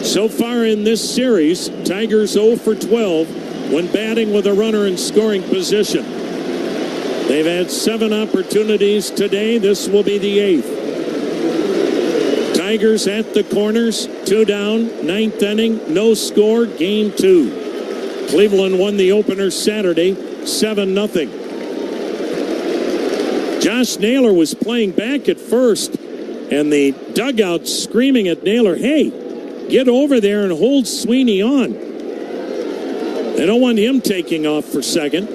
So far in this series, Tigers 0 for 12 when batting with a runner in scoring position. They've had 7 opportunities today. This will be the 8th. Tigers at the corners, 2 down, 9th inning, no score, game 2. Cleveland won the opener Saturday, 7-0. Josh Naylor was playing back at first, and the dugout screaming at Naylor, hey, get over there and hold Sweeney on. They don't want him taking off for second.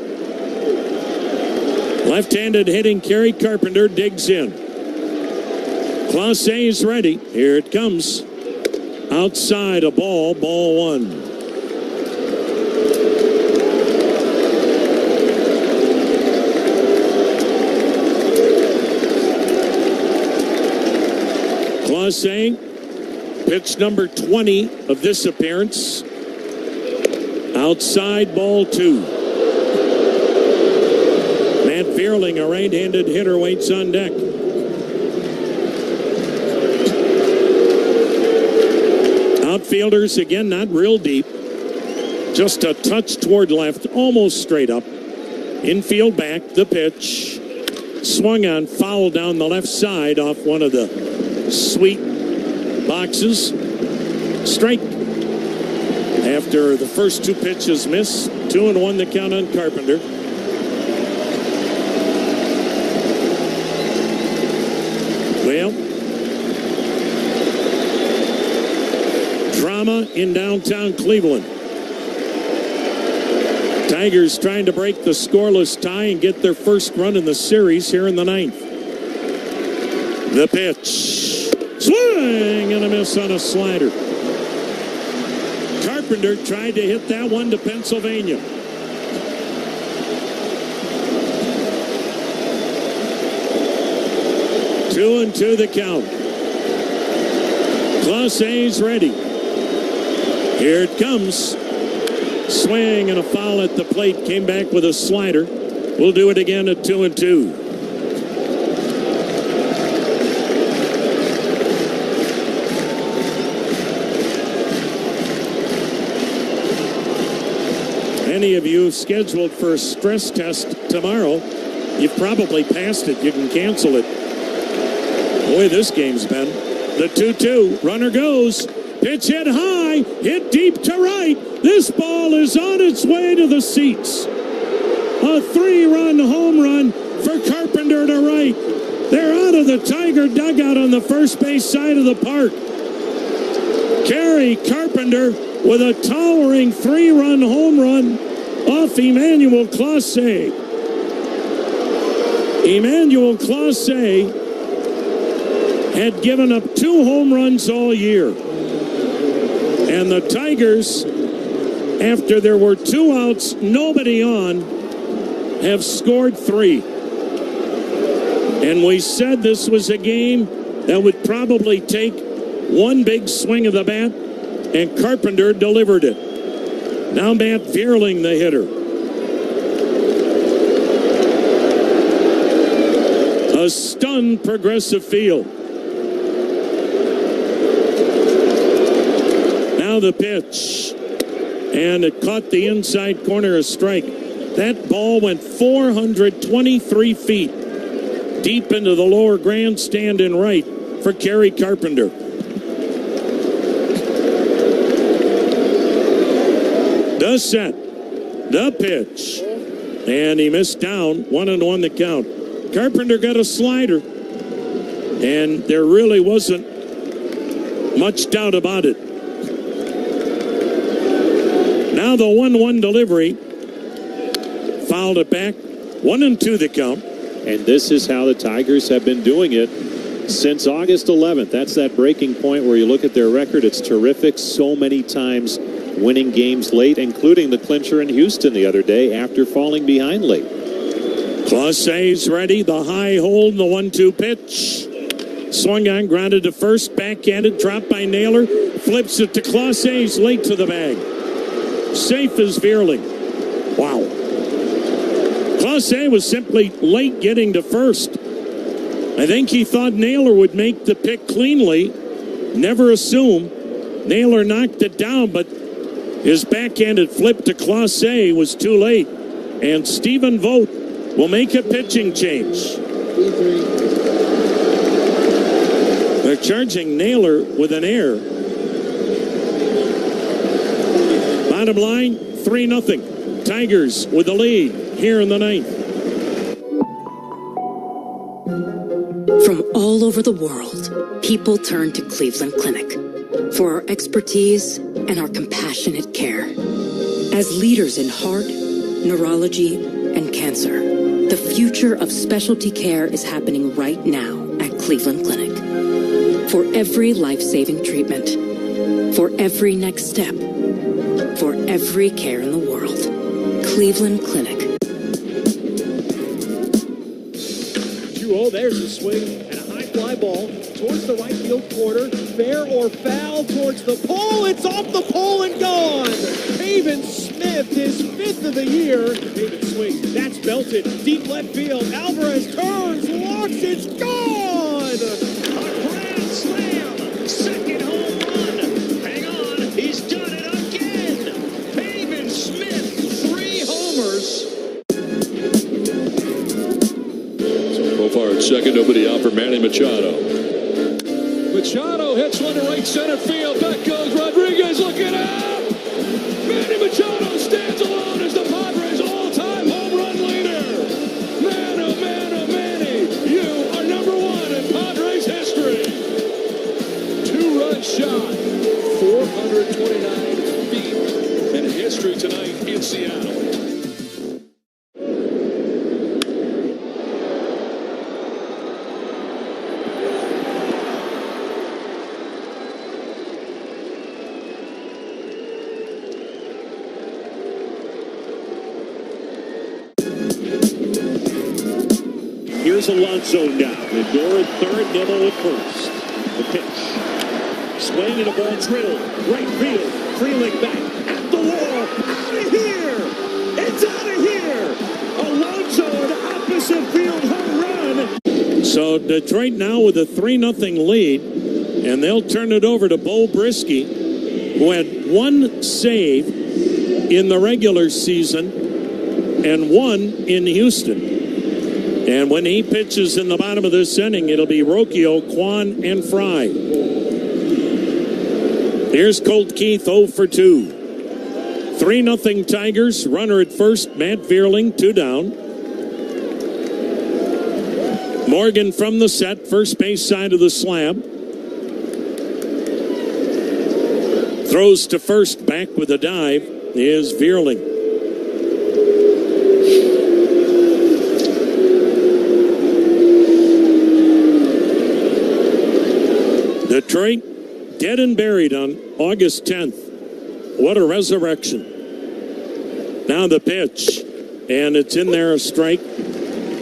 Left-handed hitting Kerry Carpenter digs in. Clase is ready. Here it comes. Outside a ball, ball 1. Clase, pitch number 20 of this appearance. Outside ball 2. Matt Vierling, a right-handed hitter, waits on deck. Outfielders, again, not real deep. Just a touch toward left, almost straight up. Infield back, the pitch. Swung on, foul down the left side off one of the sweet boxes. Strike. After the first 2 pitches missed, 2-1 the count on Carpenter. Well, drama in downtown Cleveland. Tigers trying to break the scoreless tie and get their first run in the series here in the 9th. The pitch. Swing and a miss on a slider. Carpenter tried to hit that one to Pennsylvania. Two and two the count. Clase's ready. Here it comes. Swing and a foul at the plate. Came back with a slider. We'll do it again at 2-2. Any of you scheduled for a stress test tomorrow, you've probably passed it. You can cancel it. Boy, this game's been. The 2-2. Runner goes. Pitch hit high. Hit deep to right. This ball is on its way to the seats. A 3-run home run for Carpenter to right. They're out of the Tiger dugout on the first base side of the park. Kerry Carpenter with a towering 3-run home run off Emmanuel Clase. Emmanuel Clase had given up 2 home runs all year. And the Tigers, after there were 2 outs, nobody on, have scored 3. And we said this was a game that would probably take one big swing of the bat, and Carpenter delivered it. Now Matt Vierling, the hitter. A stunned Progressive Field. Now the pitch. And it caught the inside corner, a strike. That ball went 423 feet deep into the lower grandstand in right for Kerry Carpenter. The set, the pitch, and he missed down. 1-1 the count. Carpenter got a slider, and there really wasn't much doubt about it. Now the 1-1 delivery, fouled it back. 1-2 the count. And this is how the Tigers have been doing it Since August 11th, that's that breaking point where you look at their record. It's terrific. So many times winning games late, including the clincher in Houston the other day after falling behind late. Clause's ready. The high hold, the 1-2 pitch. Swung on, grounded to first, backhanded, dropped by Naylor. Flips it to Clause's late to the bag. Safe as Vierling. Wow. Clause was simply late getting to first. I think he thought Naylor would make the pick cleanly. Never assume. Naylor knocked it down, but his backhanded flip to Clause was too late. And Stephen Vogt will make a pitching change. They're charging Naylor with an error. Bottom line, 3-0. Tigers with the lead here in the ninth. From all over the world, people turn to Cleveland Clinic for our expertise and our compassionate care. As leaders in heart, neurology, and cancer, the future of specialty care is happening right now at Cleveland Clinic. For every life-saving treatment, for every next step, for every care in the world, Cleveland Clinic. 2-0, there's a swing and a high fly ball towards the right field corner. Fair or foul towards the pole. It's off the pole and gone. Pavin Smith, his 5th of the year. Pavin swings, that's belted. Deep left field. Alvarez turns, walks, it's gone. A grand slam. Second home run. Hang on, he's done it again. Pavin Smith, 3 homers. So far at second, nobody out for Manny Machado. Machado hits one to right center field. Back goes Rodriguez looking up. Manny Machado stands alone as the Padres' all-time home run leader. Man, oh man, oh Manny, you are #1 in Padres history. 2-run shot, 429 feet, and history tonight in Seattle. Here's Alonso now. Lindor at third, Nimmo at first. The pitch. Swing and a ball drilled. Right field. Freeling back. At the wall. Out of here! It's out of here! Alonso an opposite field home run. So Detroit now with a 3-0 lead, and they'll turn it over to Bo Brisky, who had 1 save in the regular season and 1 in Houston. And when he pitches in the bottom of this inning, it'll be Rocchio, Kwan, and Fry. Here's Colt Keith, 0 for 2. 3-0 Tigers. Runner at first, Matt Vierling, 2 down. Morgan from the set, first base side of the slab. Throws to first, back with a dive is Vierling. Detroit dead and buried on August 10th. What a resurrection. Now the pitch, and it's in there, a strike.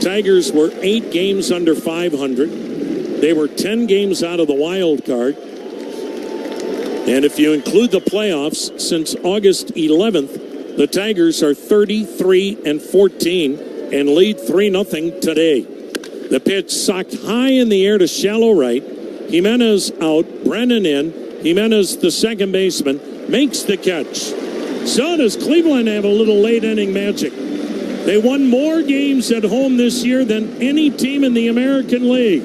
Tigers were 8 games under 500. They were 10 games out of the wild card. And if you include the playoffs, since August 11th, the Tigers are 33-14 and lead 3-0 today. The pitch socked high in the air to shallow right. Jimenez out, Brennan in. Jimenez, the second baseman, makes the catch. So does Cleveland have a little late inning magic. They won more games at home this year than any team in the American League.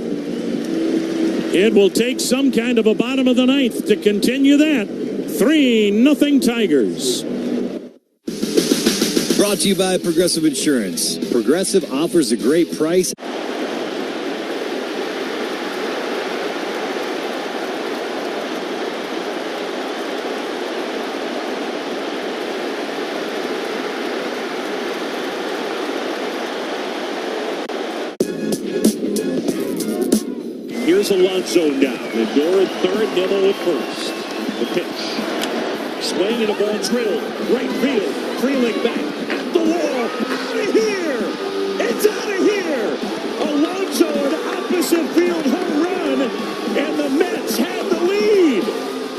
It will take some kind of a bottom of the ninth to continue that. 3-0 Tigers. Brought to you by Progressive Insurance. Progressive offers a great price. Here's Alonso now. Lindor at third, Nimmo at first. The pitch. Swing and a ball drilled. Right field. Freeling back at the wall. Out of here! It's out of here! Alonso an opposite field home run, and the Mets have the lead.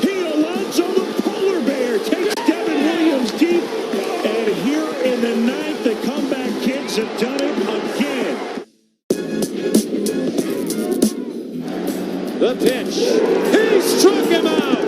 Pete Alonso, the polar bear, takes Devin Williams deep, and here in the ninth, the comeback kids have done it again. The pitch. He struck him out.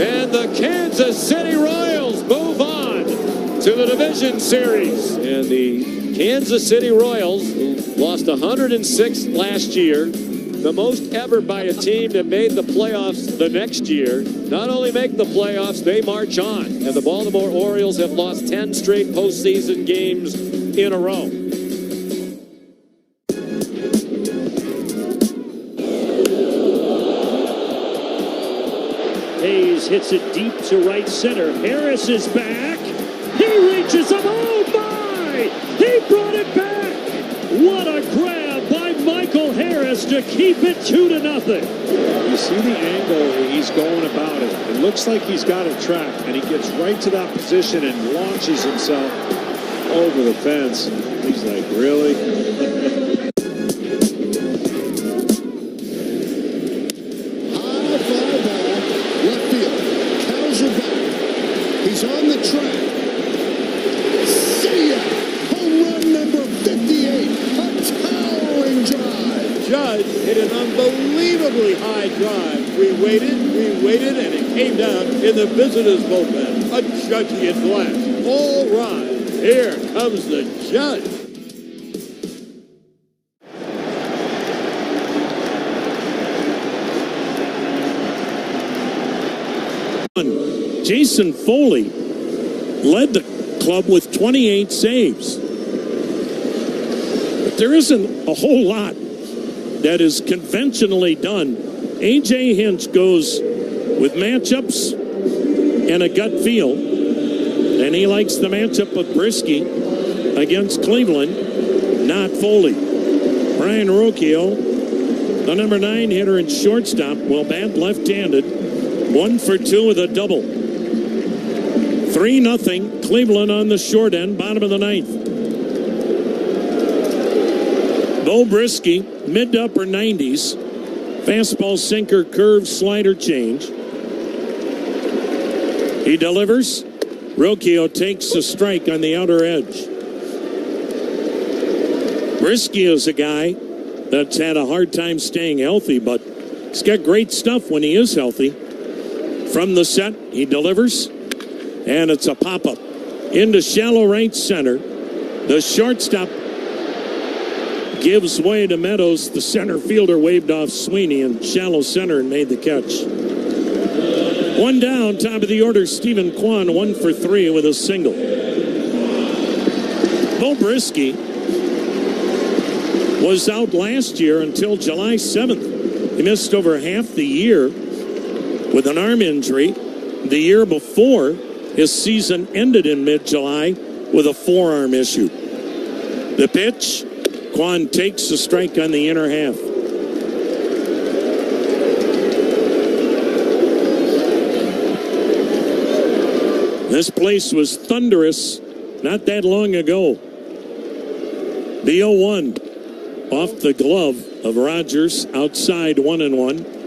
And the Kansas City Royals move on to the division series. And the Kansas City Royals, who lost 106 last year, the most ever by a team that made the playoffs the next year, not only make the playoffs, they march on. And the Baltimore Orioles have lost 10 straight postseason games in a row. Hayes hits it deep to right center. Harris is back. He reaches him. Oh, my! He brought it back. What a grab by Michael Harris to keep it 2-0. You see the angle he's going about it. It looks like he's got it trapped, and he gets right to that position and launches himself over the fence. He's like, really? He's on the track. See ya! Home run number 58. A towering drive. Judge hit an unbelievably high drive. We waited, and it came down in the visitors' bullpen. A Judgian blast. All rise. Here comes the Judge. Jason Foley led the club with 28 saves. But there isn't a whole lot that is conventionally done. A.J. Hinch goes with matchups and a gut feel, and he likes the matchup of Brisky against Cleveland, not Foley. Brian Rocchio, the number 9 hitter and shortstop, will bat left-handed, 1 for 2 with a double. 3-0 Cleveland on the short end, bottom of the ninth. Bo Brisky, mid to upper 90s. Fastball, sinker, curve, slider, change. He delivers. Rocchio takes a strike on the outer edge. Brisky is a guy that's had a hard time staying healthy, but he's got great stuff when he is healthy. From the set, he delivers. And it's a pop-up into shallow right center. The shortstop gives way to Meadows. The center fielder waved off Sweeney in shallow center and made the catch. 1 down, top of the order, Stephen Kwan, 1 for 3 with a single. Bo Brisky was out last year until July 7th. He missed over half the year with an arm injury. The year before, his season ended in mid-July with a forearm issue. The pitch, Kwan takes a strike on the inner half. This place was thunderous not that long ago. The 0-1 off the glove of Rogers, outside 1-1.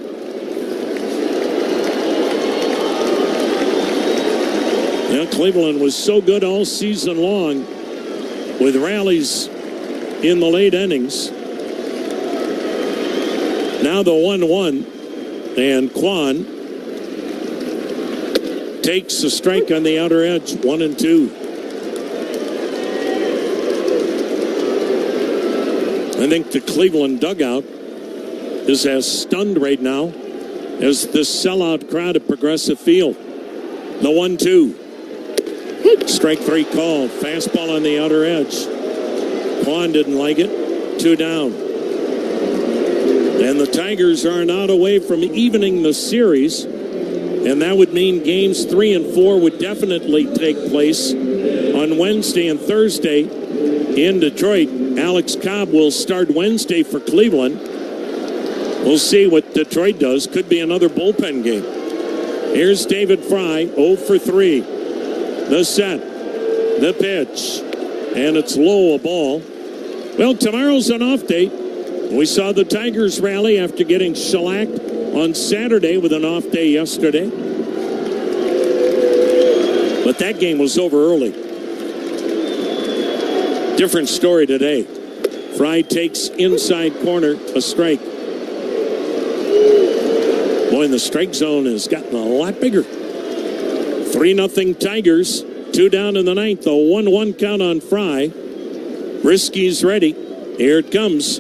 Cleveland was so good all season long with rallies in the late innings. Now the 1-1, and Kwan takes a strike on the outer edge, 1-2. I think the Cleveland dugout is as stunned right now as this sellout crowd at Progressive Field. The 1-2. Strike 3 call. Fastball on the outer edge. Kwan didn't like it. 2 down. And the Tigers are not away from evening the series. And that would mean games 3 and 4 would definitely take place on Wednesday and Thursday in Detroit. Alex Cobb will start Wednesday for Cleveland. We'll see what Detroit does. Could be another bullpen game. Here's David Fry, 0 for 3. The set, the pitch, and it's low, a ball. Well, tomorrow's an off day. We saw the Tigers rally after getting shellacked on Saturday with an off day yesterday. But that game was over early. Different story today. Fry takes inside corner, a strike. Boy, the strike zone has gotten a lot bigger. 3-0 Tigers. 2 down in the ninth. A 1-1 count on Fry. Brisky's ready. Here it comes.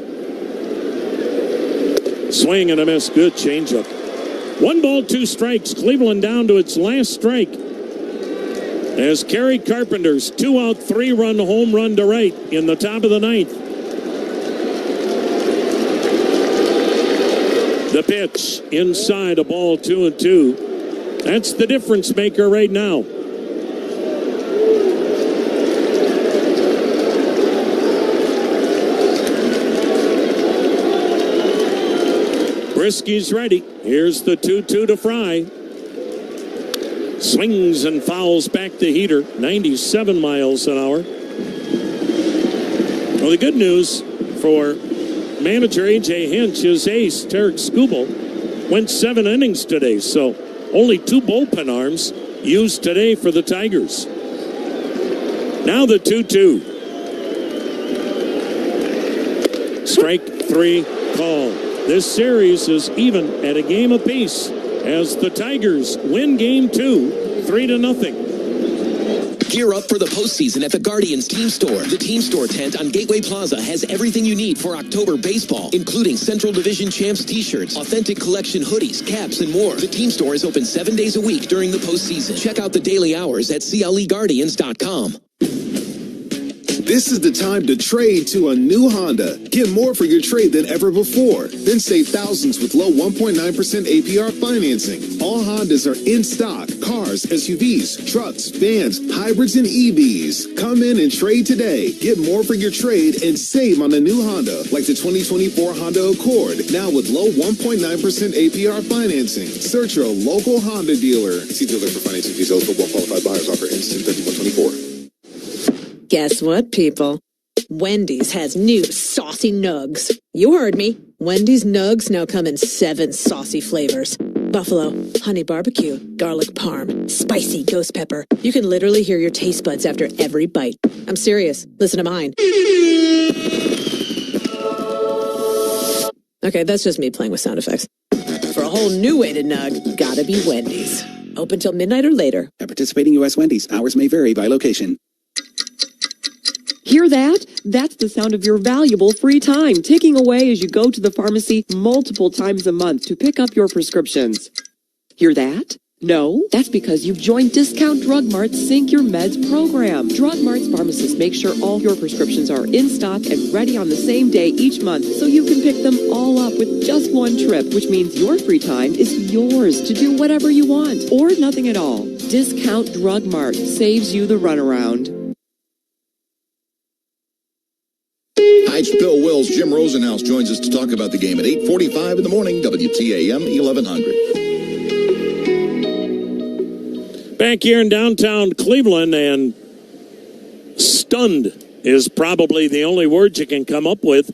Swing and a miss. Good changeup. 1 ball, 2 strikes. Cleveland down to its last strike. As Kerry Carpenter's 2-out, 3-run home run to right in the top of the ninth. The pitch inside, a ball, 2-2. That's the difference maker right now. Brisky's ready. Here's the 2-2 to Fry. Swings and fouls back the heater, 97 miles an hour. Well, the good news for manager A.J. Hinch, his ace, Tarik Skubal, went 7 innings today, so only 2 bullpen arms used today for the Tigers. Now the 2-2. Strike 3 call. This series is even at a game apiece as the Tigers win game 2, 3-0. Gear up for the postseason at the Guardians Team Store. The Team Store tent on Gateway Plaza has everything you need for October baseball, including Central Division Champs t-shirts, authentic collection hoodies, caps, and more. The Team Store is open 7 days a week during the postseason. Check out the daily hours at CLEGuardians.com. This is the time to trade to a new Honda. Get more for your trade than ever before. Then save thousands with low 1.9% APR financing. All Hondas are in stock. Cars, SUVs, trucks, vans, hybrids, and EVs. Come in and trade today. Get more for your trade and save on a new Honda, like the 2024 Honda Accord, now with low 1.9% APR financing. Search your local Honda dealer. See dealer for financing fees. Eligible well-qualified buyers. Offer ends 10/31/24. Guess what, people? Wendy's has new saucy nugs. You heard me. Wendy's nugs now come in 7 saucy flavors. Buffalo, honey barbecue, garlic parm, spicy ghost pepper. You can literally hear your taste buds after every bite. I'm serious. Listen to mine. Okay, that's just me playing with sound effects. For a whole new way to nug, gotta be Wendy's. Open till midnight or later. At participating U.S. Wendy's, hours may vary by location. Hear that? That's the sound of your valuable free time ticking away as you go to the pharmacy multiple times a month to pick up your prescriptions. Hear that? No, that's because you've joined Discount Drug Mart's Sync Your Meds program. Drug Mart's pharmacists make sure all your prescriptions are in stock and ready on the same day each month, so you can pick them all up with just one trip, which means your free time is yours to do whatever you want or nothing at all. Discount Drug Mart saves you the runaround. Hi, it's Bill Wills. Jim Rosenhaus joins us to talk about the game at 8:45 in the morning, WTAM 1100. Back here in downtown Cleveland, and stunned is probably the only word you can come up with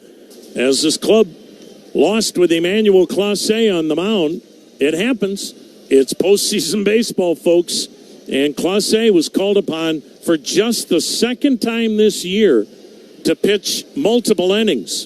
as this club lost with Emmanuel Clase on the mound. It happens. It's postseason baseball, folks. And Clase was called upon for just the second time this year to pitch multiple innings.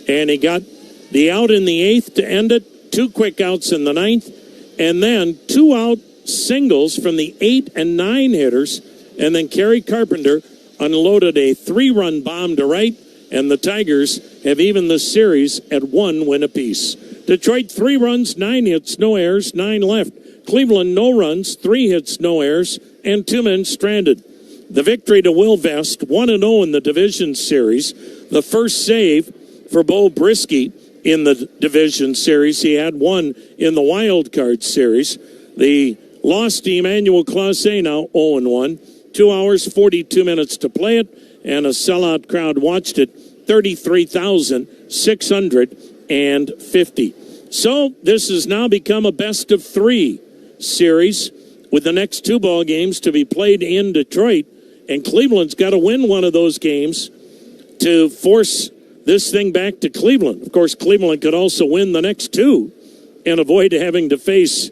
And he got the out in the 8th to end it, 2 quick outs in the 9th, and then 2 out singles from the 8 and 9 hitters, and then Kerry Carpenter unloaded a 3-run bomb to right, and the Tigers have evened the series at 1 win apiece. Detroit 3 runs, 9 hits, no errors, 9 left. Cleveland no runs, 3 hits, no errors, and 2 men stranded. The victory to Will Vest, 1-0 in the division series. The first save for Bo Brisky in the division series. He had 1 in the wild card series. The loss to Emmanuel Clase now 0-1. 2 hours, 42 minutes to play it, and a sellout crowd watched it, 33,650. So this has now become a best-of-3 series with the next 2 ball games to be played in Detroit. And Cleveland's got to win one of those games to force this thing back to Cleveland. Of course, Cleveland could also win the next 2 and avoid having to face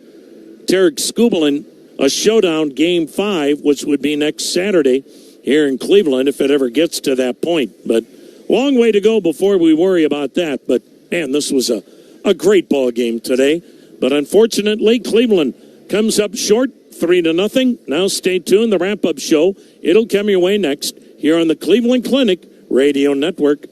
Tarik Skubal in a showdown Game 5, which would be next Saturday here in Cleveland if it ever gets to that point. But long way to go before we worry about that. But, man, this was a great ball game today. But unfortunately, Cleveland comes up short, 3-0. Now stay tuned. The wrap-up show, it'll come your way next here on the Cleveland Clinic Radio Network.